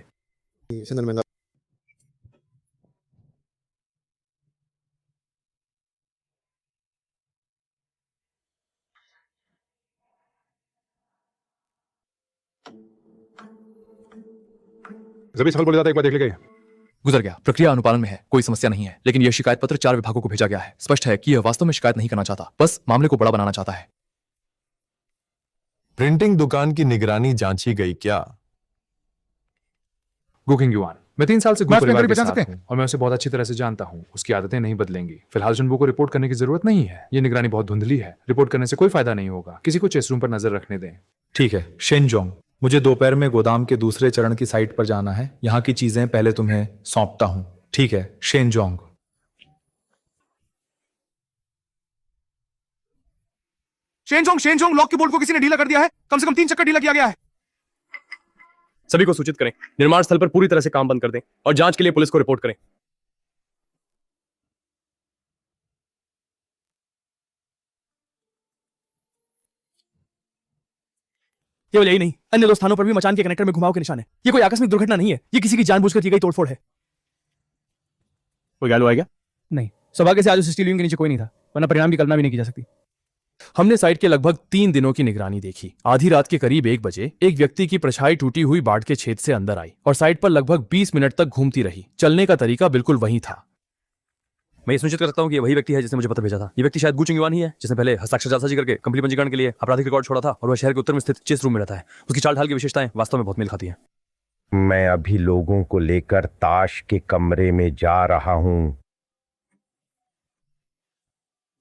सभी सफल बोलीदाता एक बार देख ले गए। गुजर गया, प्रक्रिया अनुपालन में है, कोई समस्या नहीं है। लेकिन यह शिकायत पत्र 4 विभागों को भेजा गया है। स्पष्ट है कि यह वास्तव में शिकायत नहीं करना चाहता, बस मामले को बड़ा बनाना चाहता है। प्रिंटिंग दुकान की निगरानी जांची गई क्या? गू छिंगयुआन, मैं 3 साल से गू मैं परिवार के पहचान साथ सकते हूं और मैं उसे बहुत अच्छी तरह से जानता हूं। उसकी आदतें नहीं बदलेंगी। फिलहाल जुनबू को रिपोर्ट करने की जरूरत नहीं है। ये निगरानी बहुत धुंधली है। रिपोर्ट करने से कोई फायदा नहीं होगा। किसी को चेस रूम पर नजर रखने दें। ठीक है शेनजोंग, मुझे दोपहर में गोदाम के दूसरे चरण की साइट पर जाना है। यहाँ की चीजें पहले तुम्हें सौंपता हूँ। ठीक है शेनजोंग। शेनजोंग, लॉक के बोल्ट को किसी ने ढीला कर दिया है। कम से कम 3 चक्कर ढीला किया गया है। सभी को सूचित करें, निर्माण स्थल पर पूरी तरह से काम बंद कर दें और जांच के लिए पुलिस को रिपोर्ट करें। केवल यही नहीं, अन्य 2 स्थानों पर भी मचान के कनेक्टर में घुमाव के निशान है। ये कोई आकस्मिक दुर्घटना नहीं है, ये किसी की जानबूझकर की गई तोड़फोड़ है। कोई घायल हुआ क्या? नहीं, सौभाग्य से आज उस स्टील विंग के नीचे कोई नहीं था, वरना परिणाम की कल्पना भी नहीं की जा सकती। हमने साइट के लगभग 3 दिनों की निगरानी देखी। आधी रात के करीब 1 बजे एक व्यक्ति की परछाई टूटी हुई बाड़ के छेद से अंदर आई और साइट पर लगभग 20 मिनट तक घूमती रही। चलने का तरीका बिल्कुल वही था। मैं ये सुनिश्चित कर सकता हूँ कि ये वही व्यक्ति है जिसने मुझे पत्र भेजा था। ये व्यक्ति शायद गू छिंगयुआन ही है, जिसने पहले हस्ताक्षर जालसाजी करके कंपनी पंजीकरण के लिए आपराधिक रिकॉर्ड छोड़ा था और वह शहर के उत्तर में स्थित चेस रूम में रहता है। उसकी चाल ढाल की विशेषताएं वास्तव में बहुत मेल खाती हैं। मैं अभी लोगों को लेकर ताश के कमरे में जा रहा हूँ।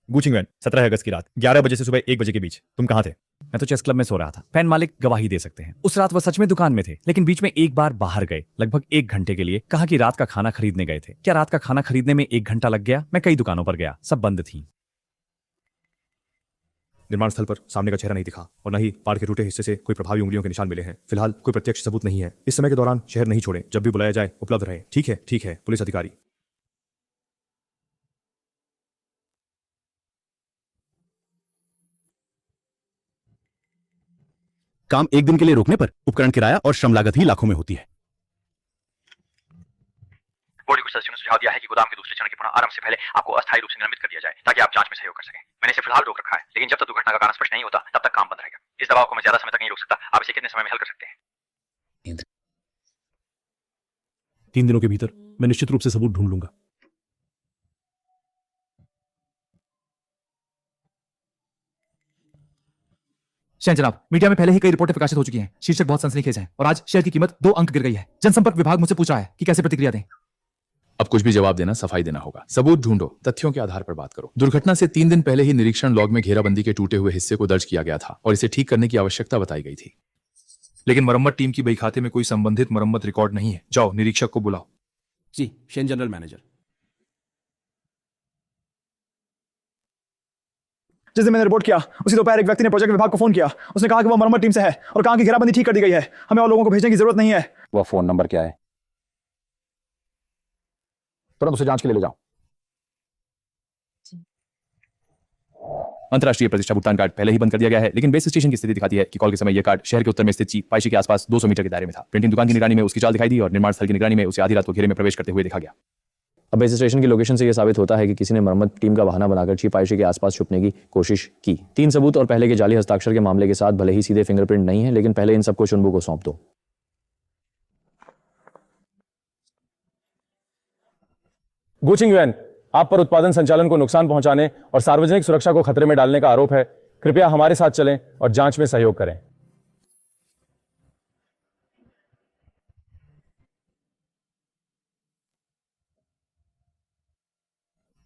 गू छिंगयुआन, 17 अगस्त की रात 11 बजे से सुबह 1 बजे के बीच तुम कहाँ थे? मैं तो चेस क्लब में सो रहा था। फैन मालिक गवाही दे सकते हैं। उस रात वह सच में दुकान में थे, लेकिन बीच में एक बार बाहर गए, लगभग 1 घंटे के लिए। कहा कि रात का खाना खरीदने गए थे। क्या रात का खाना खरीदने में 1 घंटा लग गया? मैं कई दुकानों पर गया, सब बंद थी। निर्माण स्थल पर सामने का चेहरा नहीं दिखा और न ही पाड़ के टूटे हिस्से से कोई प्रभावी उंगलियों के निशान मिले हैं। फिलहाल कोई प्रत्यक्ष सबूत नहीं है। इस समय के दौरान शहर नहीं छोड़ें। जब भी बुलाया जाए उपलब्ध रहे। ठीक है पुलिस अधिकारी। काम 1 दिन के लिए रोकने पर उपकरण किराया और श्रम लागत ही लाखों में होती है। बोर्ड के कुछ सदस्यों ने सुझाव दिया है कि गोदाम के दूसरे चरण के पुनः आरंभ से पहले आपको अस्थायी रूप से निलंबित कर दिया जाए ताकि आप जांच में सहयोग कर सकें। मैंने इसे फिलहाल रोक रखा है, लेकिन जब तक दुर्घटना का कारण स्पष्ट नहीं होता तब तक काम बंद रहेगा। इस दबाव को मैं ज्यादा समय तक नहीं रोक सकता। आप इसे कितने समय में हल कर सकते हैं? 3 दिनों के भीतर मैं निश्चित रूप से सबूत ढूंढ लूंगा। शेन जनाब, मीडिया में पहले ही कई रिपोर्टें प्रकाशित हो चुकी हैं। शीर्षक बहुत सनसनीखेज हैं और आज शेयर की कीमत 2 अंक गिर गई है। जनसंपर्क विभाग मुझसे पूछा है कि कैसे प्रतिक्रिया दें। अब कुछ भी जवाब देना सफाई देना होगा। सबूत ढूंढो, तथ्यों के आधार पर बात करो। दुर्घटना से 3 दिन पहले ही निरीक्षण लॉग में घेराबंदी के टूटे हुए हिस्से को दर्ज किया गया था और इसे ठीक करने की आवश्यकता बताई गई थी। लेकिन मरम्मत टीम की बही खाते में कोई संबंधित मरम्मत रिकॉर्ड नहीं है। जाओ निरीक्षक को बुलाओ। जी, शेन जनरल मैनेजर। जिस दिन मैंने रिपोर्ट किया उसी दोपहर एक व्यक्ति ने प्रोजेक्ट विभाग को फोन किया। उसने कहा कि वो मरम्मत टीम से है और कहा कि घेराबंदी ठीक कर दी गई है। हमें और लोगों को भेजने की जरूरत नहीं है। वह फोन नंबर क्या है? तुरंत उसे जांच के लिए ले जाओ। अंतर्राष्ट्रीय प्रतिष्ठा भुगतान कार्ड पहले ही बंद कर दिया गया है, लेकिन बेस स्टेशन की स्थिति दिखाती है कि कॉल के समय यह कार्ड शहर के उत्तर में स्थित ची पाइशी के आसपास 200 मीटर के दायरे में था। प्रिंटिंग दुकान की निगरानी में उसकी चाल दिखाई दी और निर्माण स्थल की निगरानी में उसे आधी रात को घेरे में प्रवेश करते हुए देखा गया। अब बेस स्टेशन की लोकेशन से यह साबित होता है कि किसी ने मरम्मत टीम का बहाना बनाकर चीफ आयशी के आसपास छुपने की कोशिश की। 3 सबूत और पहले के जाली हस्ताक्षर के मामले के साथ भले ही सीधे फिंगरप्रिंट नहीं है, लेकिन पहले इन सबको चुनबू को सौंप दो। गु चिंगवेन, आप पर उत्पादन संचालन को नुकसान पहुंचाने और सार्वजनिक सुरक्षा को खतरे में डालने का आरोप है। कृपया हमारे साथ चलें और जांच में सहयोग करें।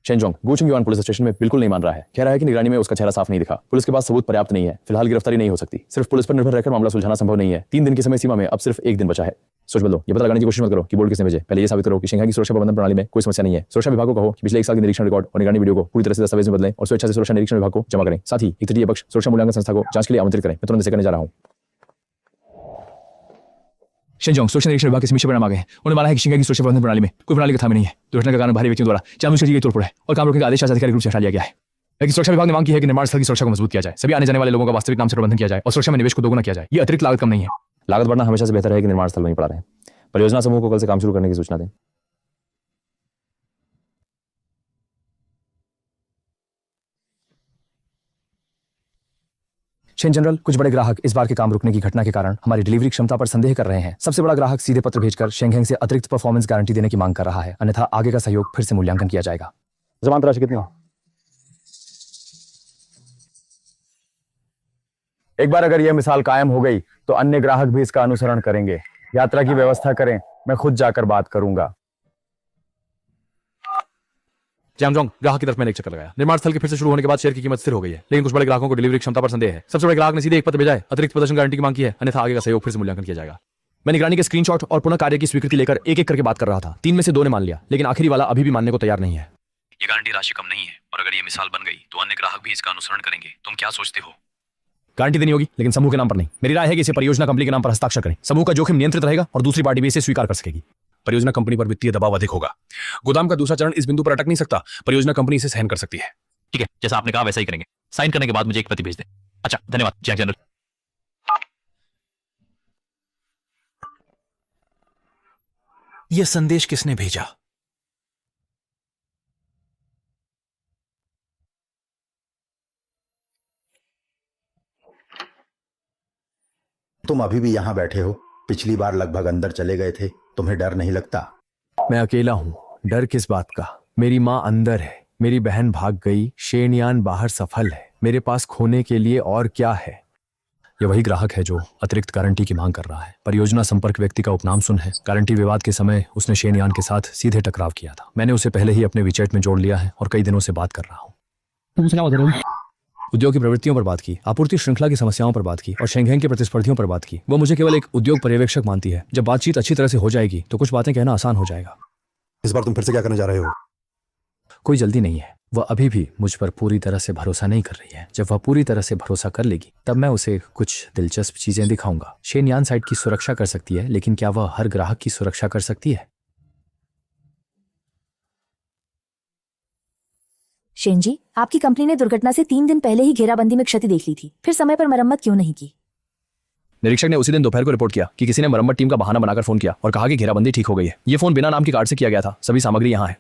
शेनजोंग गु चिंगयुआन पुलिस स्टेशन में बिल्कुल नहीं मान रहा है। कह रहा है कि निगरानी में उसका चेहरा साफ नहीं दिखा। पुलिस के पास सबूत पर्याप्त नहीं है। फिलहाल गिरफ्तारी नहीं हो सकती। सिर्फ पुलिस पर निर्भर रहकर मामला सुलझाना संभव नहीं है। 3 दिन की समय सीमा में अब सिर्फ 1 दिन बचा है। सोच बदलो। ये पता लगाने की कोशिश मत करो कि बोर्ड किसने भेजे। पहले ये साबित करो कि शंघाई की सुरक्षा प्रबंधन प्रणाली में कोई समस्या नहीं है। सुरक्षा विभाग को कहो कि पिछले 1 साल के निरीक्षण रिकॉर्ड और निगरानी वीडियो को पूरी तरह से दस्तावेज में बदलें और स्वेच्छा से सुरक्षा निरीक्षण विभाग को जमा करें। साथ ही एक तृतीय पक्ष सुरक्षा मूल्यांकन संस्था को जांच के लिए आमंत्रित करें। मैं तुरंत इसे करने जा रहा हूं। शेनजोंग सुरक्षा निरीक्षण विभाग के समीक्षा परिणाम आ गए हैं। उन्होंने माना है कि शंघाई की सुरक्षा प्रबंधन प्रणाली में कोई प्रणाली कथा में नहीं है। दुर्घटना का कारण भारी व्यक्तियों द्वारा जानबूझकर की गई तोड़फोड़ है और काम रोकने का आदेश आधिकारिक रूप से हटा लिया गया है। लेकिन सुरक्षा विभाग ने मांग की है कि निर्माण स्थल की सुरक्षा को मजबूत किया जाए, सभी आने जाने वाले लोगों का वास्तविक नाम से प्रबंधन किया जाए और सुरक्षा में निवेश को दोगुना किया जाए। ये अतिरिक्त लागत कम नहीं है। लागत बढ़ना हमेशा से बेहतर है कि निर्माण स्थल वहीं पड़ा रहे। परियोजना समूह को कल से काम शुरू करने की सूचना दें। शेन जनरल, कुछ बड़े ग्राहक इस बार के काम रुकने की घटना के कारण हमारी डिलीवरी क्षमता पर संदेह कर रहे हैं। सबसे बड़ा ग्राहक सीधे पत्र भेजकर शेंघेंग से अतिरिक्त परफॉर्मेंस गारंटी देने की मांग कर रहा है, अन्यथा आगे का सहयोग फिर से मूल्यांकन किया जाएगा। जमानत राशि कितनी हो? एक बार अगर यह मिसाल कायम हो गई तो अन्य ग्राहक भी इसका अनुसरण करेंगे। यात्रा की व्यवस्था करें, मैं खुद जाकर बात करूंगा। जैमजोंग, ग्राहक की तरफ मैंने एक चक्कर लगाया। निर्माण स्थल के फिर से शुरू होने के बाद शेयर की कीमत स्थिर हो गई है, लेकिन कुछ बड़े ग्राहकों को डिलीवरी क्षमता पर संदेह है। सबसे बड़े ग्राहक ने सीधे एक पत्र भेजा है, अतिरिक्त प्रदर्शन गारंटी की मांग की है, अन्यथा आगे का सहयोग फिर से मूल्यांकन किया जाएगा। मैं निगरानी के स्क्रीनशॉट और पुनः कार्य की स्वीकृति लेकर एक एक करके बात कर रहा था। 3 में से 2 ने मान लिया, लेकिन आखिरी वाला अभी भी मानने को तैयार नहीं है। ये गारंटी राशि कम नहीं है और अगर ये मिसाल बन गई तो अन्य ग्राहक भी इसका अनुसरण करेंगे। तुम क्या सोचते हो? गारंटी देनी होगी, लेकिन समूह के नाम पर नहीं। मेरी राय है कि इसे परियोजना कंपनी के नाम पर हस्ताक्षर करें। समूह का जोखिम नियंत्रित रहेगा और दूसरी पार्टी भी इसे स्वीकार कर सकेगी। परियोजना कंपनी पर वित्तीय दबाव अधिक होगा। गोदाम का दूसरा चरण इस बिंदु पर अटक नहीं सकता। परियोजना कंपनी इसे सहन कर सकती है। ठीक है, जैसा आपने कहा वैसा ही करेंगे। साइन करने के बाद मुझे एक प्रति भेज दें। अच्छा, धन्यवाद जैक जनरल। यह संदेश किसने भेजा? तुम अभी भी यहाँ बैठे हो? पिछली बार लगभग अंदर चले गए थे। तुम्हें डर नहीं लगता? मैं अकेला हूं, डर किस बात का? मेरी माँ अंदर है, मेरी बहन भाग गई, शेनयान बाहर सफल है। मेरे पास खोने के लिए और क्या है? यह वही ग्राहक है जो अतिरिक्त गारंटी की मांग कर रहा है। परियोजना संपर्क व्यक्ति का उपनाम सुन है। गारंटी विवाद के समय उसने शेनयान के साथ सीधे टकराव किया था। मैंने उसे पहले ही अपने विचेट में जोड़ लिया है और कई दिनों से बात कर रहा हूँ। तुमसे क्या बता रहे हो? उद्योग की प्रवृत्तियों पर बात की, आपूर्ति श्रृंखला की समस्याओं पर बात की और शेंघेंग के प्रतिस्पर्धियों पर बात की। वो मुझे केवल एक उद्योग पर्यवेक्षक मानती है। जब बातचीत अच्छी तरह से हो जाएगी तो कुछ बातें कहना आसान हो जाएगा। इस बार तुम फिर से क्या करने जा रहे हो? कोई जल्दी नहीं है। वह अभी भी मुझ पर पूरी तरह से भरोसा नहीं कर रही है। जब वह पूरी तरह से भरोसा कर लेगी तब मैं उसे कुछ दिलचस्प चीजें दिखाऊंगा। शेनयान साइट की सुरक्षा कर सकती है, लेकिन क्या वह हर ग्राहक की सुरक्षा कर सकती है? शेन जी, आपकी कंपनी ने दुर्घटना से 3 दिन पहले ही घेराबंदी में क्षति देख ली थी, फिर समय पर मरम्मत क्यों नहीं की? निरीक्षक ने उसी दिन दोपहर को रिपोर्ट किया कि किसी ने मरम्मत टीम का बहाना बनाकर फोन किया और कहा कि घेराबंदी ठीक हो गई है। यह फोन बिना नाम की कार्ड से किया गया था। सभी सामग्री यहाँ है।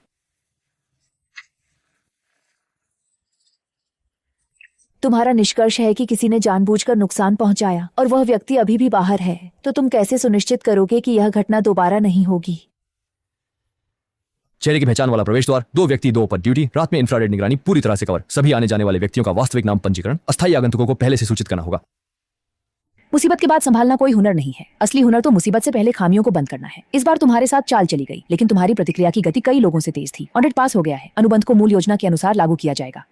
तुम्हारा निष्कर्ष है कि किसी ने जानबूझकर नुकसान पहुंचाया और वह व्यक्ति अभी भी बाहर है, तो तुम कैसे सुनिश्चित करोगे कि यह घटना दोबारा नहीं होगी? चेहरे की पहचान वाला प्रवेश द्वार, 2 व्यक्ति 2 पर ड्यूटी, रात में इंफ्रारेड निगरानी पूरी तरह से कवर, सभी आने जाने वाले व्यक्तियों का वास्तविक नाम पंजीकरण, अस्थायी आगंतुकों को पहले से सूचित करना होगा। मुसीबत के बाद संभालना कोई हुनर नहीं है। असली हुनर तो मुसीबत से पहले खामियों को बंद करना है। इस बार तुम्हारे साथ चाल चली गई, लेकिन तुम्हारी प्रतिक्रिया की गति कई लोगों से तेज थी। ऑडिट पास हो गया है। अनुबंध को मूल योजना के अनुसार लागू किया जाएगा।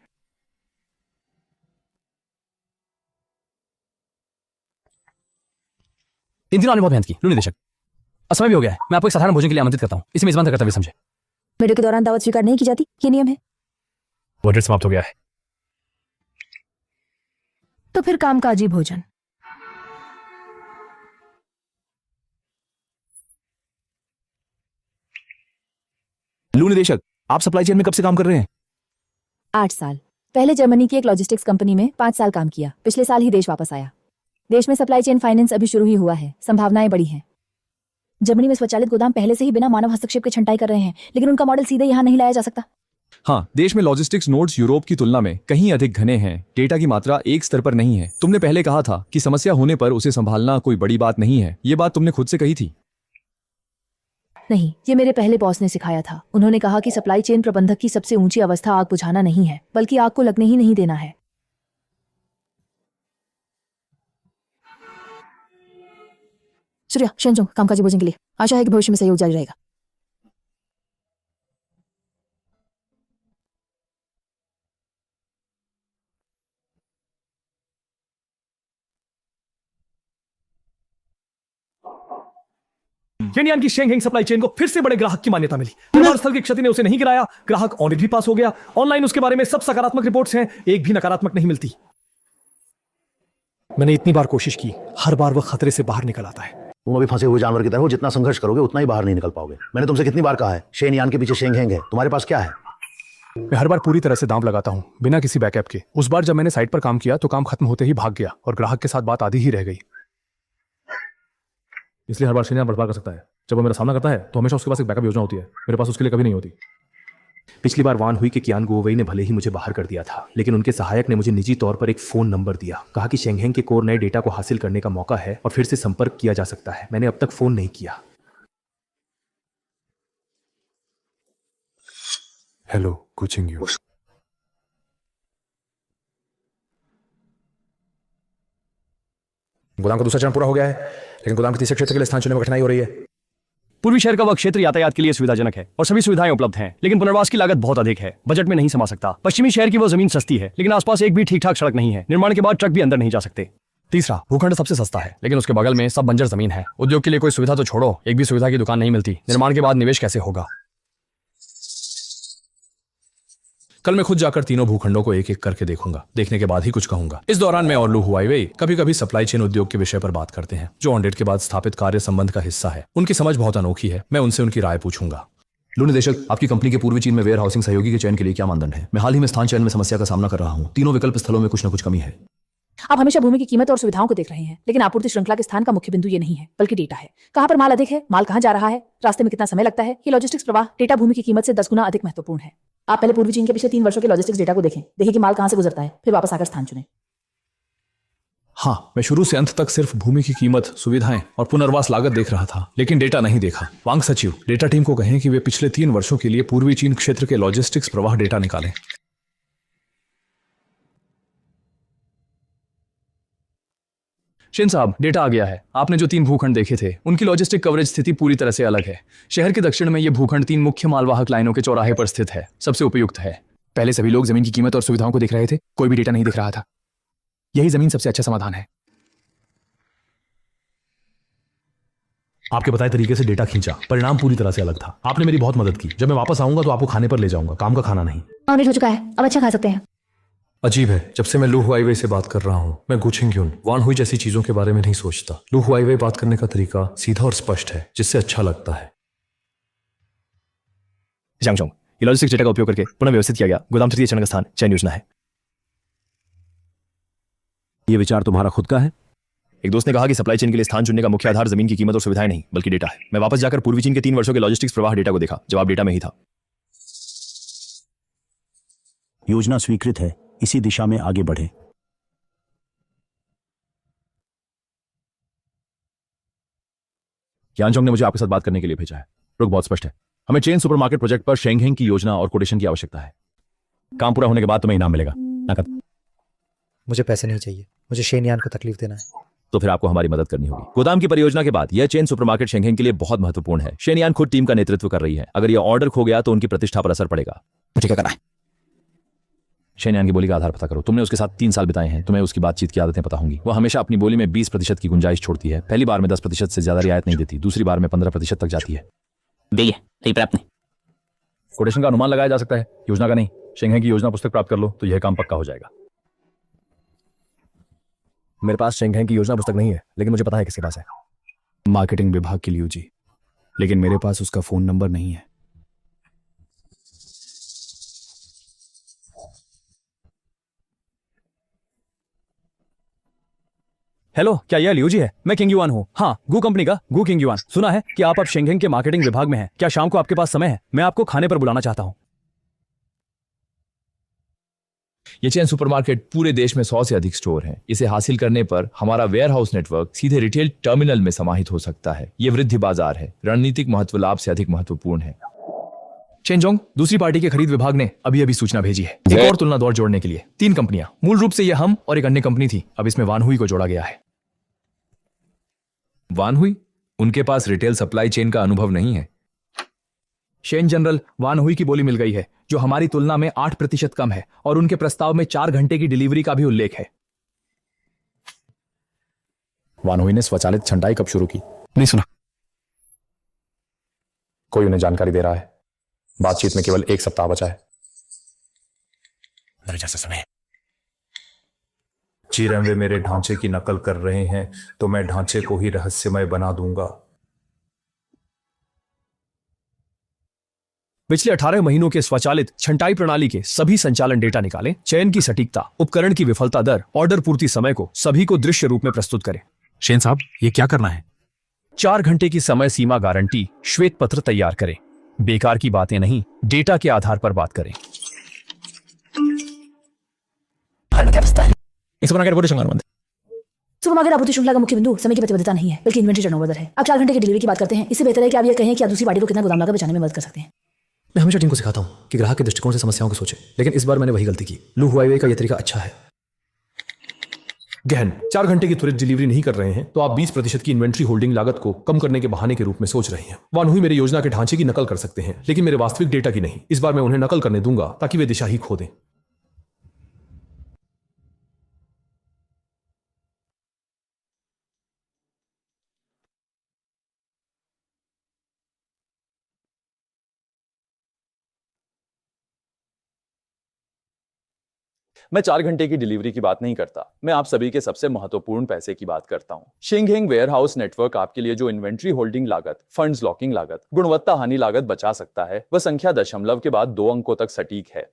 इन दिनों आपने बहुत मेहनत की लू निदेशक। असमय भी हो गया है। मैं आपको एक साधारण भोजन के लिए आमंत्रित करता हूँ। इसे मेजबान का कर्तव्य समझे। वीडियो के दौरान दावत स्वीकार नहीं की जाती, ये नियम है। ऑडिट समाप्त हो गया है। तो फिर कामकाजी भोजन। लू निदेशक, आप सप्लाई चेन में कब से काम कर रहे हैं? 8 साल। पहले जर्मनी की एक लॉजिस्टिक्स कंपनी में 5 साल काम किया, पिछले साल ही देश वापस आया। देश में सप्लाई चेन फाइनेंस अभी शुरू ही हुआ है, संभावनाएं बड़ी हैं। जर्मनी में स्वचालित गोदाम पहले से ही बिना मानव हस्तक्षेप के छंटाई कर रहे हैं, लेकिन उनका मॉडल सीधे यहाँ नहीं लाया जा सकता। हाँ, देश में लॉजिस्टिक्स नोड्स यूरोप की तुलना में कहीं अधिक घने हैं। डेटा की मात्रा एक स्तर पर नहीं है। तुमने पहले कहा था कि समस्या होने पर उसे संभालना कोई बड़ी बात नहीं है। ये बात तुमने खुद से कही थी। नहीं, ये मेरे पहले बॉस ने सिखाया था। उन्होंने कहा कि सप्लाई चेन प्रबंधक की सबसे ऊंची अवस्था आग बुझाना नहीं है, बल्कि आग को लगने ही नहीं देना है। सूर्या, शेनजोंग कामकाजी भोजन के लिए। आशा है कि भविष्य में सहयोग जारी रहेगा। शेनयान की शेंगहेंग सप्लाई चेन को फिर से बड़े ग्राहक की मान्यता मिली। निर्माण स्थल की क्षति ने उसे नहीं गिराया। ग्राहक ऑडिट भी पास हो गया। ऑनलाइन उसके बारे में सब सकारात्मक रिपोर्ट्स हैं, एक भी नकारात्मक नहीं मिलती। मैंने इतनी बार कोशिश की, हर बार वह खतरे से बाहर निकल आता है। तुम अभी फंसे हुए जानवर की तरह हो, जितना संघर्ष करोगे उतना ही बाहर नहीं निकल पाओगे। मैंने तुमसे कितनी बार कहा है, शेनयान के पीछे शेंगहेंग है, तुम्हारे पास क्या है? मैं हर बार पूरी तरह से दांव लगाता हूं, बिना किसी बैकअप के। उस बार जब मैंने साइट पर काम किया तो काम खत्म होते ही भाग गया और ग्राहक के साथ बात आधी ही रह गई। इसलिए हर बार शेनयान बर्बाद कर सकता है। जब वो मेरा सामना करता है तो हमेशा उसके पास एक बैकअप योजना होती है। मेरे पास उसके लिए कभी नहीं होती। पिछली बार वान हुई कि कियान गुओवेई ने भले ही मुझे बाहर कर दिया था, लेकिन उनके सहायक ने मुझे निजी तौर पर एक फोन नंबर दिया। कहा कि शेंगहेंग के कोर नए डेटा को हासिल करने का मौका है और फिर से संपर्क किया जा सकता है। मैंने अब तक फोन नहीं किया। Hello coaching you. गोदाम का दूसरा चरण पूरा हो गया है, लेकिन गोदाम के तीसरे क्षेत्र के लिए स्थान चुनने में कठिनाई हो रही है। पूर्वी शहर का वह क्षेत्र यातायात के लिए सुविधाजनक है और सभी सुविधाएं उपलब्ध हैं, लेकिन पुनर्वास की लागत बहुत अधिक है, बजट में नहीं समा सकता। पश्चिमी शहर की वो जमीन सस्ती है, लेकिन आसपास एक भी ठीक ठाक सड़क नहीं है। निर्माण के बाद ट्रक भी अंदर नहीं जा सकते। तीसरा, भूखंड सबसे सस्ता है, लेकिन उसके बगल में सब बंजर जमीन है। उद्योग के लिए कोई सुविधा तो छोड़ो, एक भी सुविधा की दुकान नहीं मिलती। निर्माण के बाद निवेश कैसे होगा? कल मैं खुद जाकर तीनों भूखंडों को एक एक करके देखूंगा। देखने के बाद ही कुछ कहूंगा। इस दौरान मैं और लू हुआईवे कभी कभी सप्लाई चेन उद्योग के विषय पर बात करते हैं, जो ऑडिट के बाद स्थापित कार्य संबंध का हिस्सा है। उनकी समझ बहुत अनोखी है। मैं उनसे उनकी राय पूछूंगा। लू निदेशक, आपकी कंपनी के पूर्वी चीन में वेयर हाउसिंग सहयोगी के चयन के लिए क्या मानदंड है? मैं हाल ही में स्थान चयन में समस्या का सामना कर रहा हूँ। तीनों विकल्प स्थलों में कुछ न कुछ कमी है। आप हमेशा भूमि की कीमत और सुविधाओं को देख रहे हैं, लेकिन आपूर्ति श्रृंखला के स्थान का मुख्य बिंदु ये नहीं है, बल्कि डेटा है। कहां पर माल अधिक है, माल कहां जा रहा है, रास्ते में कितना समय लगता है। ये लॉजिस्टिक्स प्रवाह डेटा भूमि की कीमत से 10 गुना अधिक महत्वपूर्ण है। आप पहले पूर्वी चीन के पिछले 3 वर्षों के लॉजिस्टिक्स डेटा को देखें। देखिए कि माल कहां से गुजरता है, फिर वापस आकर स्थान चुनें। हाँ, मैं शुरू से अंत तक सिर्फ भूमि की कीमत, सुविधाएं और पुनर्वास लागत देख रहा था, लेकिन डेटा नहीं देखा। वांग सचिव, डेटा टीम को कहें कि वे पिछले 3 वर्षों के लिए पूर्वी चीन क्षेत्र के लॉजिस्टिक्स प्रवाह डेटा निकालें। शेन साहब, डेटा आ गया है। आपने जो 3 भूखंड देखे थे, उनकी लॉजिस्टिक कवरेज स्थिति पूरी तरह से अलग है। शहर के दक्षिण में ये भूखंड 3 मुख्य मालवाहक लाइनों के चौराहे पर स्थित है। सबसे उपयुक्त है। पहले सभी लोग जमीन की कीमत और सुविधाओं को देख रहे थे, कोई भी डेटा नहीं दिख रहा था। यही जमीन सबसे अच्छा समाधान है। आपके बताए तरीके से डेटा खींचा, परिणाम पूरी तरह से अलग था। आपने मेरी बहुत मदद की। जब मैं वापस आऊंगा तो आपको खाने पर ले जाऊंगा, काम का खाना नहीं। ऑडिट हो चुका है, अब अच्छा खा सकते हैं। अजीब है, जब से मैं लू हुआईवे से बात कर रहा हूं, मैं गुचिंग्युन, वान हुई जैसी चीजों के बारे में नहीं सोचता। लू हुआईवे बात करने का तरीका सीधा और स्पष्ट है, जिससे अच्छा लगता है। जांगचोंग, ये लॉजिस्टिक्स डेटा का उपयोग करके पुनः व्यवस्थित किया गया गोदाम तृतीय चरण का स्थान चयन योजना है। ये विचार तुम्हारा खुद का है? एक दोस्त ने कहा कि सप्लाई चेन के लिए स्थान चुनने का मुख्य आधार जमीन की कीमत और सुविधाएं नहीं, बल्कि डेटा है। मैं वापस जाकर पूर्वी चीन के 3 वर्षों के लॉजिस्टिक्स प्रवाह डेटा को देखा। जवाब डेटा में ही था। योजना स्वीकृत है, इसी दिशा में आगे बढ़े। यानचोंग ने मुझे आपके साथ बात करने के लिए भेजा है। रुख बहुत स्पष्ट है। हमें चेन सुपरमार्केट प्रोजेक्ट पर शेंगहेंग की योजना और कोटेशन की आवश्यकता है। काम पूरा होने के बाद तुम्हें इनाम मिलेगा, नकद। मुझे पैसे नहीं चाहिए, मुझे शेनयान को तकलीफ देना है। तो फिर आपको हमारी मदद करनी होगी। गोदाम की परियोजना के बाद यह चेन सुपरमार्केट शेंगहेंग के लिए बहुत महत्वपूर्ण है। शेनयान खुद टीम का नेतृत्व कर रही है। अगर यह ऑर्डर खो गया तो उनकी प्रतिष्ठा पर असर पड़ेगा। मुझे क्या करना है? शेनयान की बोली का आधार पता करो। तुमने उसके साथ 3 साल बिताए हैं, तुम्हें उसकी बातचीत की आदतें पता होंगी। वह हमेशा अपनी बोली में 20% की गुंजाइश छोड़ती है। पहली बार में 10% से ज्यादा रियायत नहीं देती, दूसरी बार में 15% तक जाती है। प्राप्त नहीं। कोटेशन का अनुमान लगाया जा सकता है, योजना का नहीं। शेंगहेंग की योजना पुस्तक प्राप्त कर लो तो यह काम पक्का हो जाएगा। मेरे पास शेंगहेंग की योजना पुस्तक नहीं है, लेकिन मुझे पता है किसके पास है। मार्केटिंग विभाग के लिए जी, लेकिन मेरे पास उसका फोन नंबर नहीं है। हेलो, क्या यह लियो जी है? मैं किंग युआन हूँ। हाँ, गू कंपनी का गू किंग युआन। सुना है कि आप अब शेंघेंग के मार्केटिंग विभाग में हैं। क्या शाम को आपके पास समय है? मैं आपको खाने पर बुलाना चाहता हूँ। ये चेन सुपरमार्केट पूरे देश में 100 से अधिक स्टोर हैं। इसे हासिल करने पर हमारा वेयर हाउस नेटवर्क सीधे रिटेल टर्मिनल में समाहित हो सकता है। ये वृद्धि बाजार है। रणनीतिक महत्व लाभ से अधिक महत्वपूर्ण है। चेनजोंग, दूसरी पार्टी के खरीद विभाग ने अभी सूचना भेजी है एक और तुलना दौड़ जोड़ने के लिए। 3 कंपनियां, मूल रूप से यह हम और एक अन्य कंपनी थी। अब इसमें वानहुई को जोड़ा गया है। वानहुई? उनके पास रिटेल सप्लाई चेन का अनुभव नहीं है। शेन जनरल, वानहुई की बोली मिल गई है, जो हमारी तुलना में 8% कम है, और उनके प्रस्ताव में 4 घंटे की डिलीवरी का भी उल्लेख है। वानहुई ने स्वचालित छंटाई कब शुरू की? नहीं सुना। कोई उन्हें जानकारी दे रहा है? बातचीत में केवल 1 सप्ताह बचा है। मेरे जैसे समय चिरम वे मेरे ढांचे की नकल कर रहे हैं, तो मैं ढांचे को ही रहस्यमय बना दूंगा। पिछले 18 महीनों के स्वचालित छंटाई प्रणाली के सभी संचालन डेटा निकालें। चयन की सटीकता, उपकरण की विफलता दर, ऑर्डर पूर्ति समय को सभी को दृश्य रूप में प्रस्तुत करें। शेन साहब, ये क्या करना है? 4 घंटे की समय सीमा गारंटी श्वेत पत्र तैयार करें। बेकार की बातें नहीं, डेटा के आधार पर बात करें। सुपरमार्केट आपूर्ति श्रृंखला का मुख्य बिंदु समय की प्रतिबद्धता नहीं है, बल्कि इन्वेंट्री टर्नओवर दर है। आप 4 घंटे की डिलीवरी की बात करते हैं। इससे बेहतर है कि आप यह कहें कि आप दूसरी पार्टी को कितना गोदाम लागत बचाने में मदद कर सकते हैं। मैं हमेशा टीम को सिखाता हूँ कि ग्राहक के दृष्टिकोण से समस्याओं को सोचे, लेकिन इस बार मैंने वही गलती की। लू हुआईवे का यह तरीका अच्छा है। गहन 4 घंटे की त्वरित डिलीवरी नहीं कर रहे हैं तो आप 20% की इन्वेंट्री होल्डिंग लागत को कम करने के बहाने के रूप में सोच रहे हैं। वानहुई मेरी योजना के ढांचे की नकल कर सकते हैं, लेकिन मेरे वास्तविक डेटा की नहीं। इस बार मैं उन्हें नकल करने दूंगा ताकि वे दिशा ही खो दें। मैं 4 घंटे की डिलीवरी की बात नहीं करता। मैं आप सभी के सबसे महत्वपूर्ण पैसे की बात करता हूं। शेंघेंग वेयर हाउस नेटवर्क आपके लिए जो इन्वेंट्री होल्डिंग लागत, फंड्स लॉकिंग लागत, गुणवत्ता हानि लागत बचा सकता है, वह संख्या दशमलव के बाद 2 अंकों तक सटीक है।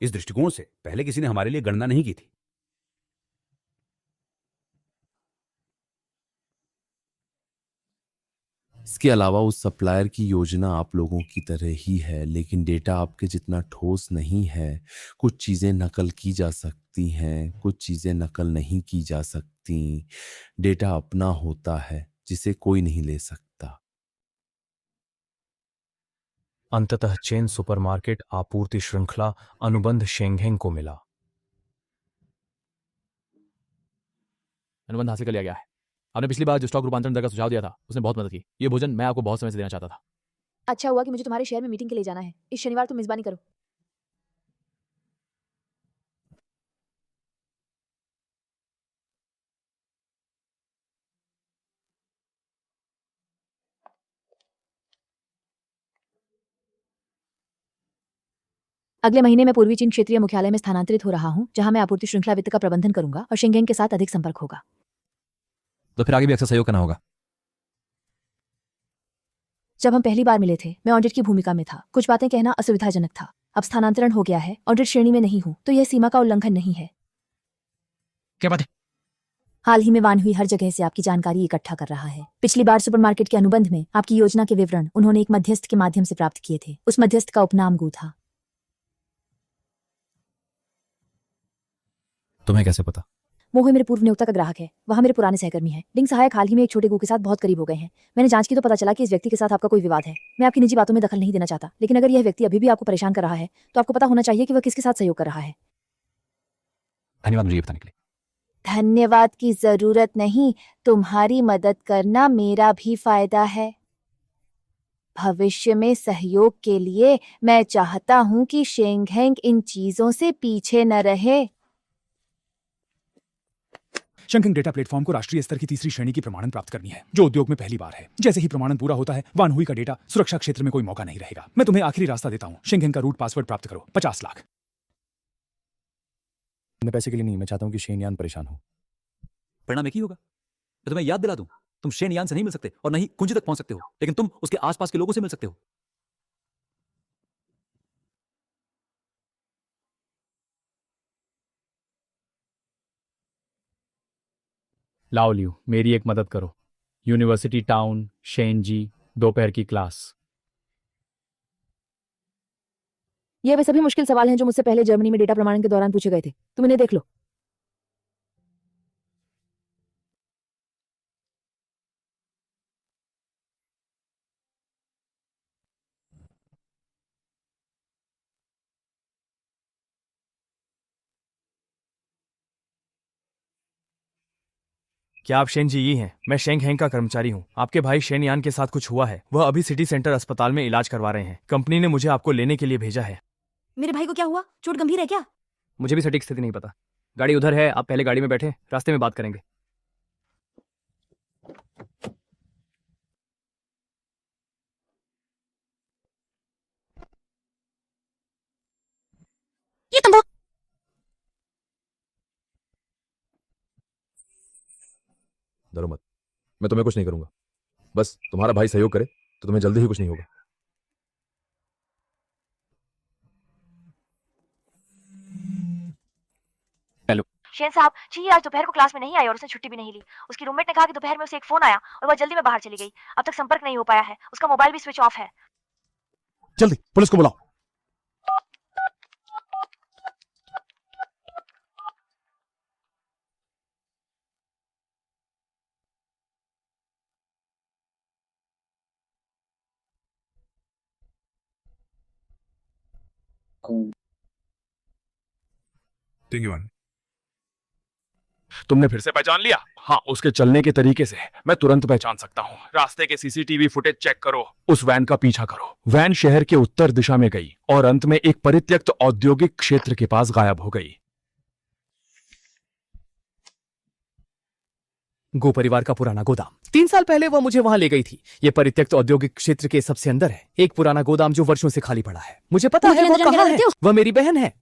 इस दृष्टिकोण से पहले किसी ने हमारे लिए गणना नहीं की थी। इसके अलावा उस सप्लायर की योजना आप लोगों की तरह ही है, लेकिन डेटा आपके जितना ठोस नहीं है। कुछ चीजें नकल की जा सकती हैं, कुछ चीजें नकल नहीं की जा सकती। डेटा अपना होता है जिसे कोई नहीं ले सकता। अंततः चेन सुपरमार्केट आपूर्ति श्रृंखला अनुबंध शेंघेंग को मिला। अनुबंध हासिल कर लिया गया है। आपने पिछली बार जो स्टॉक रूपांतरण दर का सुझाव दिया था, उसने बहुत मदद की। ये भोजन मैं आपको बहुत समय से देना चाहता था। अच्छा हुआ कि मुझे तुम्हारे शहर में मीटिंग के लिए जाना है। इस शनिवार तुम मेजबानी करो। अगले महीने मैं पूर्वी चीन क्षेत्रीय मुख्यालय में स्थानांतरित हो रहा हूं, जहां मैं आपूर्ति श्रृंखला वित्त का प्रबंधन करूंगा और शेंघेंग के साथ अधिक संपर्क होगा। तो फिर आगे भी अक्सर सहयोग करना होगा। जब हम पहली बार मिले थे, मैं ऑडिट की भूमिका में था। कुछ बातें कहना असुविधाजनक था। अब स्थानांतरण हो गया है, ऑडिट श्रेणी में नहीं हूं, तो यह सीमा का उल्लंघन नहीं है। क्या बात है? हाल ही में वानहुई हर जगह से आपकी जानकारी इकट्ठा कर रहा है। पिछली बार सुपरमार्केट के अनुबंध में आपकी योजना के विवरण उन्होंने एक मध्यस्थ के माध्यम से प्राप्त किए थे। उस मध्यस्थ का उपनाम गू था। तुम्हें कैसे पता? मोह मेरे पूर्व नियोक्ता का ग्राहक है। वहाँ मेरे पुराने सहकर्मी हैं। डिंग सहायक हाल ही में एक छोटे गू के साथ बहुत करीब हो गए हैं। मैंने जांच की तो पता चला कि इस व्यक्ति के साथ आपका कोई विवाद है। मैं आपकी निजी बातों में दखल नहीं देना चाहता, लेकिन अगर यह व्यक्ति अभी भी आपको परेशान कर रहा है, तो आपको पता होना चाहिए कि वह किसके साथ सहयोग कर रहा है। धन्यवाद मुझे ये बताने के लिए। धन्यवाद की जरूरत नहीं, तुम्हारी मदद करना मेरा भी फायदा है। भविष्य में सहयोग के लिए मैं चाहता हूं कि शेंघेंग इन चीजों से पीछे न रहे। शेंघेंग डेटा प्लेटफॉर्म को राष्ट्रीय स्तर की 3री श्रेणी की प्रमाणन प्राप्त करनी है, जो उद्योग में पहली बार है। जैसे ही प्रमाणन पूरा होता है, वानहुई का डेटा सुरक्षा क्षेत्र में कोई मौका नहीं रहेगा। मैं तुम्हें आखिरी रास्ता देता हूं। शेंघेंग का रूट पासवर्ड प्राप्त करो। 50 लाख। मैं पैसे के लिए नहीं, मैं चाहता हूं कि शेन यान परेशान हो। परिणाम एक ही होगा। मैं तुम्हें याद दिला दूं, तुम शेन यान से नहीं मिल सकते और नहीं कुंजी तक पहुंच सकते हो, लेकिन तुम उसके आसपास के लोगों से मिल सकते हो। लाओ लियो, मेरी एक मदद करो। यूनिवर्सिटी टाउन, शेनजी, दोपहर की क्लास। ये वे सभी मुश्किल सवाल हैं जो मुझसे पहले जर्मनी में डेटा प्रमाणन के दौरान पूछे गए थे। तुम इन्हें देख लो। क्या आप शेन जी ही हैं? मैं शेंग हेंग का कर्मचारी हूँ। आपके भाई शेन यान के साथ कुछ हुआ है। वह अभी सिटी सेंटर अस्पताल में इलाज करवा रहे हैं। कंपनी ने मुझे आपको लेने के लिए भेजा है। मेरे भाई को क्या हुआ? चोट गंभीर है क्या? मुझे भी सटीक स्थिति नहीं पता। गाड़ी उधर है, आप पहले गाड़ी में बैठे, रास्ते में बात करेंगे। ये तुम डरो मत, मैं तुम्हें कुछ नहीं करूंगा। बस तुम्हारा भाई सहयोग करे तो तुम्हें जल्दी ही कुछ नहीं होगा। हेलो शेन साहब जी आज दोपहर को क्लास में नहीं आई और उसने छुट्टी भी नहीं ली। उसकी रूममेट ने कहा कि दोपहर में उसे एक फोन आया और वह जल्दी में बाहर चली गई। अब तक संपर्क नहीं हो पाया है। उसका मोबाइल भी स्विच ऑफ है। जल्दी पुलिस को बुलाओ। तुमने फिर से पहचान लिया? हाँ, उसके चलने के तरीके से मैं तुरंत पहचान सकता हूँ। रास्ते के सीसीटीवी फुटेज चेक करो, उस वैन का पीछा करो। वैन शहर के उत्तर दिशा में गई और अंत में एक परित्यक्त औद्योगिक क्षेत्र के पास गायब हो गई। गो परिवार का पुराना गोदाम। 3 साल पहले वह मुझे वहां ले गई थी। यह परित्यक्त औद्योगिक क्षेत्र के सबसे अंदर है। एक पुराना गोदाम जो वर्षों से खाली पड़ा है। मुझे पता है वो कहाँ है। वह मेरी बहन है।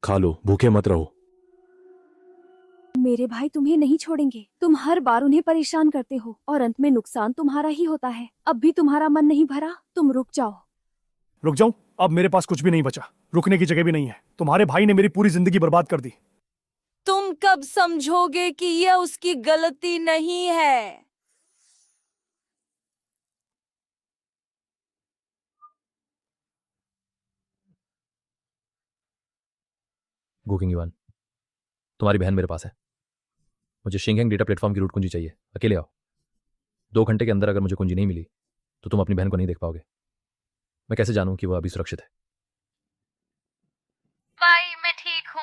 खा लो, भूखे मत रहो। मेरे भाई तुम्हें नहीं छोड़ेंगे। तुम हर बार उन्हें परेशान करते हो और अंत में नुकसान तुम्हारा ही होता है। अब भी तुम्हारा मन नहीं भरा? तुम रुक जाओ। रुक जाऊं? अब मेरे पास कुछ भी नहीं बचा। रुकने की जगह भी नहीं है। तुम्हारे भाई ने मेरी पूरी जिंदगी बर्बाद कर दी। तुम कब समझोगे कि यह उसकी गलती नहीं है? गुकिंग युआन, तुम्हारी बहन मेरे पास है। मुझे शिंगहेंग डेटा प्लेटफॉर्म की रूट कुंजी चाहिए। अकेले आओ। 2 घंटे के अंदर अगर मुझे कुंजी नहीं मिली तो तुम अपनी बहन को नहीं देख पाओगे। मैं कैसे जानूं कि वह अभी सुरक्षित है? भाई मैं ठीक हूँ।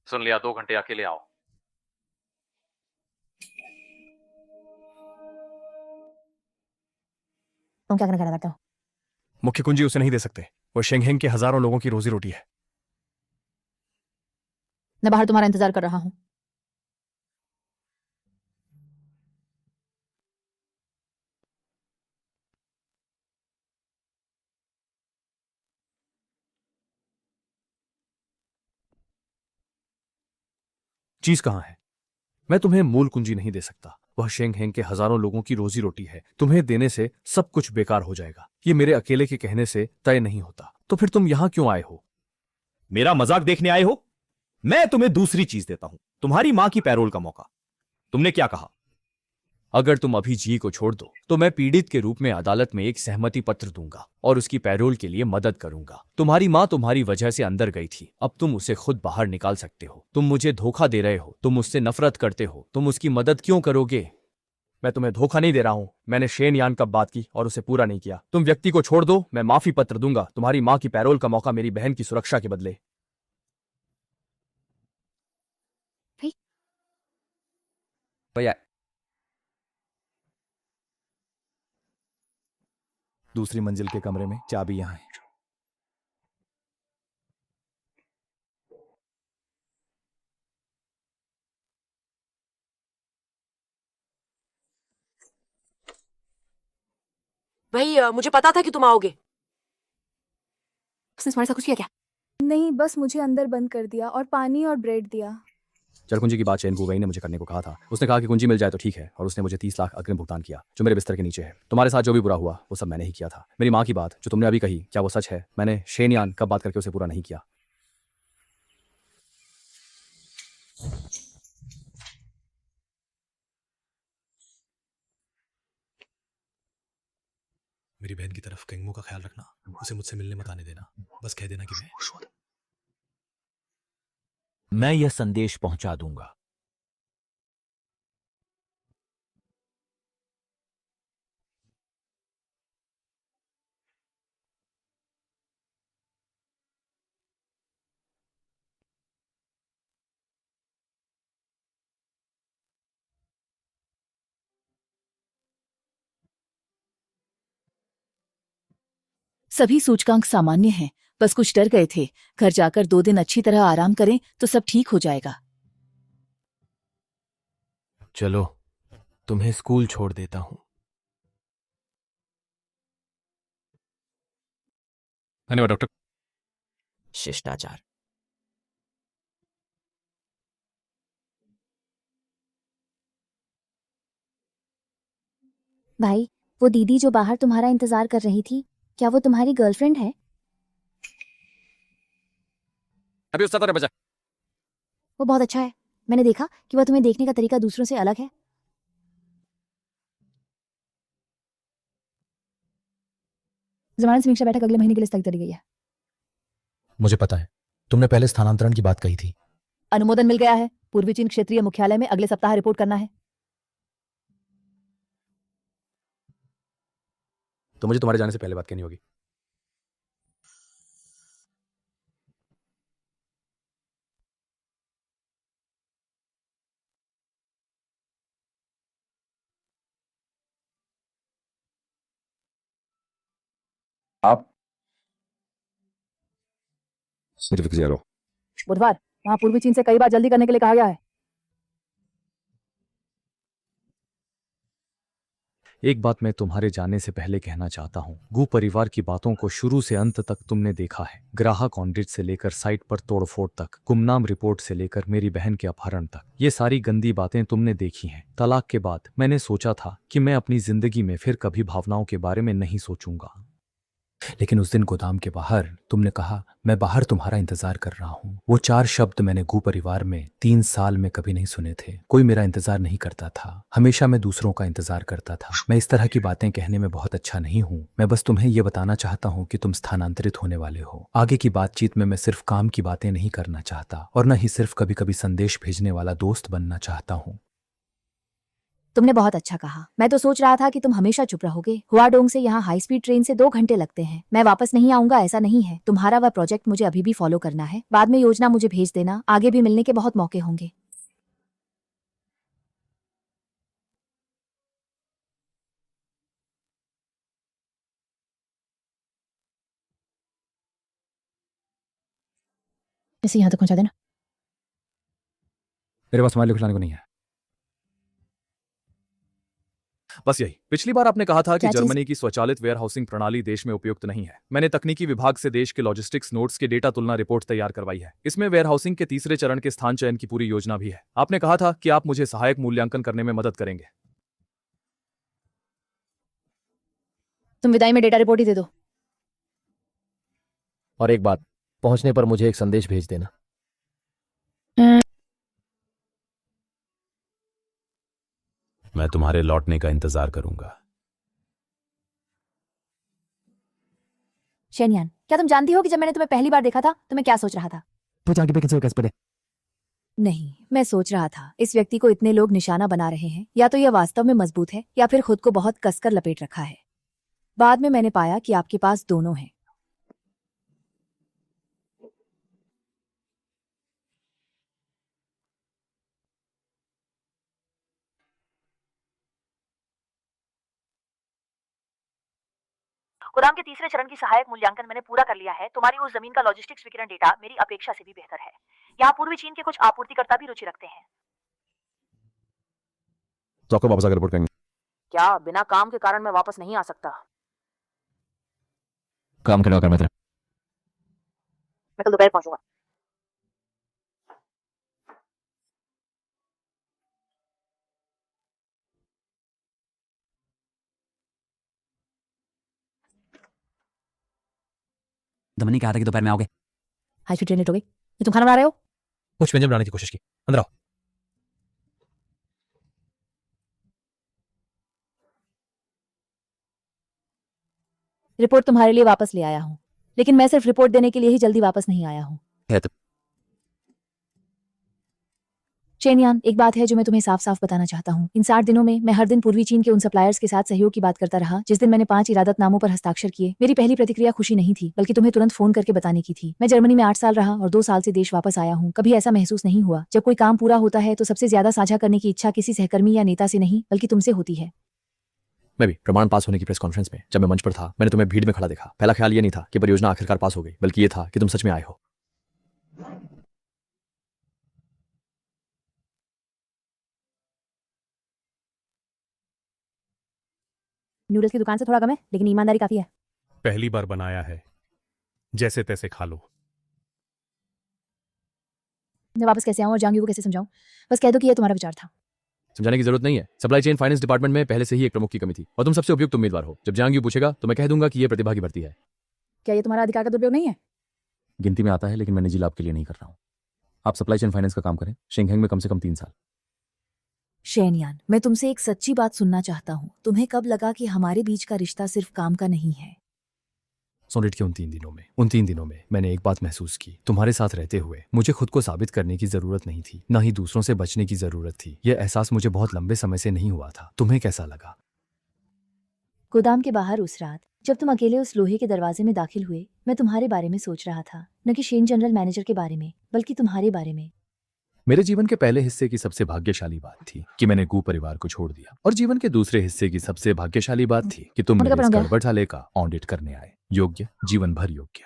सुन लिया, 2 घंटे अकेले आओ। तुम क्या करना चाहते हो? मुख्य कुंजी उसे नहीं दे सकते। वह शेंगहेंग के हजारों लोगों की रोजी रोटी है। मैं बाहर तुम्हारा इंतजार कर रहा हूँ। चीज कहां है? मैं तुम्हें मूल कुंजी नहीं दे सकता। वह शेंगहेंग के हजारों लोगों की रोजी रोटी है। तुम्हें देने से सब कुछ बेकार हो जाएगा। ये मेरे अकेले के कहने से तय नहीं होता। तो फिर तुम यहां क्यों आए हो? मेरा मजाक देखने आए हो? मैं तुम्हें दूसरी चीज देता हूं, तुम्हारी मां की पैरोल का मौका। तुमने क्या कहा? अगर तुम अभी जी को छोड़ दो तो मैं पीड़ित के रूप में अदालत में एक सहमति पत्र दूंगा और उसकी पैरोल के लिए मदद करूंगा। तुम्हारी मां तुम्हारी वजह से अंदर गई थी। अब तुम उसे खुद बाहर निकाल सकते हो। तुम मुझे धोखा दे रहे हो। तुम उससे नफरत करते हो। तुम उसकी मदद क्यों करोगे? मैं तुम्हें धोखा नहीं दे रहा हूं। मैंने शेन यान का बात की और उसे पूरा नहीं किया। तुम व्यक्ति को छोड़ दो, मैं माफी पत्र दूंगा। तुम्हारी मां की पैरोल का मौका मेरी बहन की सुरक्षा के बदले। भैया, दूसरी मंजिल के कमरे में चाबी यहाँ है। भाई मुझे पता था कि तुम आओगे। उसने तुम्हारे साथ कुछ किया क्या? नहीं, बस मुझे अंदर बंद कर दिया और पानी और ब्रेड दिया। चल कुंजी की बात चैन गुवई ने मुझे करने को कहा था। उसने कहा कि कुंजी मिल जाए तो ठीक है, और उसने मुझे 30 लाख अग्रिम भुगतान किया जो मेरे बिस्तर के नीचे है। तुम्हारे साथ जो भी बुरा हुआ वो सब मैंने ही किया था। मेरी माँ की बात जो तुमने अभी कही, क्या वो सच है? मैंने शेनयान कब बात करके उसे पूरा नहीं किया। मेरी बहन की तरफ किंगमो का ख्याल रखना, उसे मुझसे मिलने मत आने देना, बस कह देना कि मैं यह संदेश पहुंचा दूंगा। सभी सूचकांक सामान्य हैं, बस कुछ डर गए थे। घर जाकर 2 दिन अच्छी तरह आराम करें तो सब ठीक हो जाएगा। चलो तुम्हें स्कूल छोड़ देता हूं। धन्यवाद डॉक्टर। शिष्टाचार। भाई, वो दीदी जो बाहर तुम्हारा इंतजार कर रही थी, क्या वो तुम्हारी गर्लफ्रेंड है? अभी उसका तो बचा। वो बहुत अच्छा है। मैंने देखा कि वह तुम्हें देखने का तरीका दूसरों से अलग है। जमानत समीक्षा बैठक अगले महीने के लिए स्थगित कर दी गई है। मुझे पता है, तुमने पहले स्थानांतरण की बात कही थी। अनुमोदन मिल गया है। पूर्वी चीन क्षेत्रीय मुख्यालय में अगले सप्ताह रिपोर्ट करना है। तो मुझे तुम्हारे जाने से पहले बात करनी होगी। आप बुधवार वहां पूर्वी चीन से कई बार जल्दी करने के लिए कहा गया है। एक बात मैं तुम्हारे जाने से पहले कहना चाहता हूँ। गु परिवार की बातों को शुरू से अंत तक तुमने देखा है। ग्राहक ऑडिट से लेकर साइट पर तोड़फोड़ तक, गुमनाम रिपोर्ट से लेकर मेरी बहन के अपहरण तक, ये सारी गंदी बातें तुमने देखी हैं। तलाक के बाद मैंने सोचा था कि मैं अपनी जिंदगी में फिर कभी भावनाओं के बारे में नहीं सोचूंगा, लेकिन उस दिन गोदाम के बाहर तुमने कहा, मैं बाहर तुम्हारा इंतजार कर रहा हूँ। वो 4 शब्द मैंने गु परिवार में 3 साल में कभी नहीं सुने थे। कोई मेरा इंतजार नहीं करता था, हमेशा मैं दूसरों का इंतजार करता था। मैं इस तरह की बातें कहने में बहुत अच्छा नहीं हूँ। मैं बस तुम्हें यह बताना चाहता हूँ कि तुम स्थानांतरित होने वाले हो। आगे की बातचीत में मैं सिर्फ काम की बातें नहीं करना चाहता, और न ही सिर्फ कभी कभी संदेश भेजने वाला दोस्त बनना चाहता हूँ। तुमने बहुत अच्छा कहा। मैं तो सोच रहा था कि तुम हमेशा चुप रहोगे। हुआडोंग से यहाँ हाई स्पीड ट्रेन से 2 घंटे लगते हैं। मैं वापस नहीं आऊंगा ऐसा नहीं है। तुम्हारा वह प्रोजेक्ट मुझे अभी भी फॉलो करना है। बाद में योजना मुझे भेज देना। आगे भी मिलने के बहुत मौके होंगे। इसे यहाँ तक पहुंचा देना। मेरे पास तुम्हारे लिए कुछ लाने को नहीं है। बस यही। पिछली बार आपने कहा था कि क्या चीज़? जर्मनी की स्वचालित वेयर हाउसिंग प्रणाली देश में उपयुक्त नहीं है। मैंने तकनीकी विभाग से देश के लॉजिस्टिक्स नोट्स की डेटा तुलना रिपोर्ट तैयार करवाई है। इसमें वेयर हाउसिंग के तीसरे चरण के स्थान चयन की पूरी योजना भी है। आपने कहा था कि आप मुझे सहायक मूल्यांकन करने में मदद करेंगे। तुम विदाई में डेटा रिपोर्ट ही दे दो। और एक बात, पहुंचने पर मुझे एक संदेश भेज देना। मैं तुम्हारे लौटने का इंतजार करूंगा। शेनयान, क्या तुम जानती हो कि जब मैंने तुम्हें पहली बार देखा था तो मैं क्या सोच रहा था? नहीं, मैं सोच रहा था इस व्यक्ति को इतने लोग निशाना बना रहे हैं, या तो यह वास्तव में मजबूत है या फिर खुद को बहुत कसकर लपेट रखा है। बाद में मैंने पाया कि आपके पास दोनों हैं। गोदाम के तीसरे चरण की सहायक मूल्यांकन मैंने पूरा कर लिया है। तुम्हारी उस जमीन का लॉजिस्टिक्स विकिरण डेटा मेरी अपेक्षा से भी बेहतर है। यहाँ पूर्वी चीन के कुछ आपूर्तिकर्ता भी रुचि रखते हैं। तो आपको वापस आकर रिपोर्ट करेंगे? क्या बिना काम के कारण मैं वापस नहीं आ सकता? काम करने का मैं मैं कल दोपहर पहुंचूंगा। दमन ने कहा था कि दोपहर में आओगे। हाई स्पीड ट्रेन लेट हो गई। ये तुम खाना बना रहे हो? कुछ व्यंजन बनाने की कोशिश की। अंदर आओ। रिपोर्ट तुम्हारे लिए वापस ले आया हूँ, लेकिन मैं सिर्फ रिपोर्ट देने के लिए ही जल्दी वापस नहीं आया हूँ। है तो चेनयान, एक बात है जो मैं तुम्हें साफ साफ बताना चाहता हूँ। इन 60 दिनों में मैं हर दिन पूर्वी चीन के उन सप्लायर्स के साथ सहयोग की बात करता रहा। जिस दिन मैंने 5 इरादतनामों पर हस्ताक्षर किए, मेरी पहली प्रतिक्रिया खुशी नहीं थी, बल्कि तुम्हें तुरंत फोन करके बताने की थी। मैं जर्मनी में 8 साल रहा और 2 साल से देश वापस आया हूँ। कभी ऐसा महसूस नहीं हुआ जब कोई काम पूरा होता है तो सबसे ज्यादा साझा करने की इच्छा किसी सहकर्मी या नेता से नहीं, बल्कि तुमसे होती है। मैं भी प्रमाण पास होने की प्रेस कॉन्फ्रेंस में जब मैं मंच पर था, मैंने तुम्हें भीड़ में खड़ा देखा। पहला ख्याल ये नहीं था कि परियोजना आखिरकार पास हो गई, बल्कि ये था कि तुम सच में आए हो। नूडल्स की दुकान से थोड़ा कम है, लेकिन ईमानदारी काफी है। पहली बार बनाया है, जैसे तैसे खा लो। मैं वापस कैसे आऊं और जांग यू को कैसे समझाऊं? बस कह दो कि ये तुम्हारा विचार था। समझाने की जरूरत नहीं है। सप्लाई चेन फाइनेंस डिपार्टमेंट में पहले से ही एक प्रमुख की कमी थी और तुम सबसे उपयुक्त उम्मीदवार हो। जब जांग यू पूछेगा तो मैं कह दूंगा कि यह प्रतिभा की भर्ती है। क्या ये तुम्हारा अधिकार का दुरुपयोग नहीं है? गिनती में आता है, लेकिन मैं निजी लाभ के लिए नहीं कर रहा हूँ। आप सप्लाई चेन फाइनेंस का काम करें, शेंगहेंग में कम से कम 3 साल। शेनयान, मैं तुमसे एक सच्ची बात सुनना चाहता हूँ। तुम्हें कब लगा कि हमारे बीच का रिश्ता सिर्फ काम का नहीं है? सोनेट के उन 3 दिनों में मैंने एक बात महसूस की। तुम्हारे साथ रहते हुए मुझे खुद को साबित करने की जरूरत नहीं थी, ना ही दूसरों से बचने की जरूरत थी। यह एहसास मुझे बहुत लंबे समय से नहीं हुआ था। तुम्हें कैसा लगा? गोदाम के बाहर उस रात जब तुम अकेले उस लोहे के दरवाजे में दाखिल हुए, मैं तुम्हारे बारे में सोच रहा था, न कि शेन जनरल मैनेजर के बारे में, बल्कि तुम्हारे बारे में। मेरे जीवन के पहले हिस्से की सबसे भाग्यशाली बात थी कि मैंने गू परिवार को छोड़ दिया, और जीवन के दूसरे हिस्से की सबसे भाग्यशाली बात थी कि तुम मेरे इस गड़बड़ाले का ऑडिट करने आए। योग्य, जीवन भर योग्य।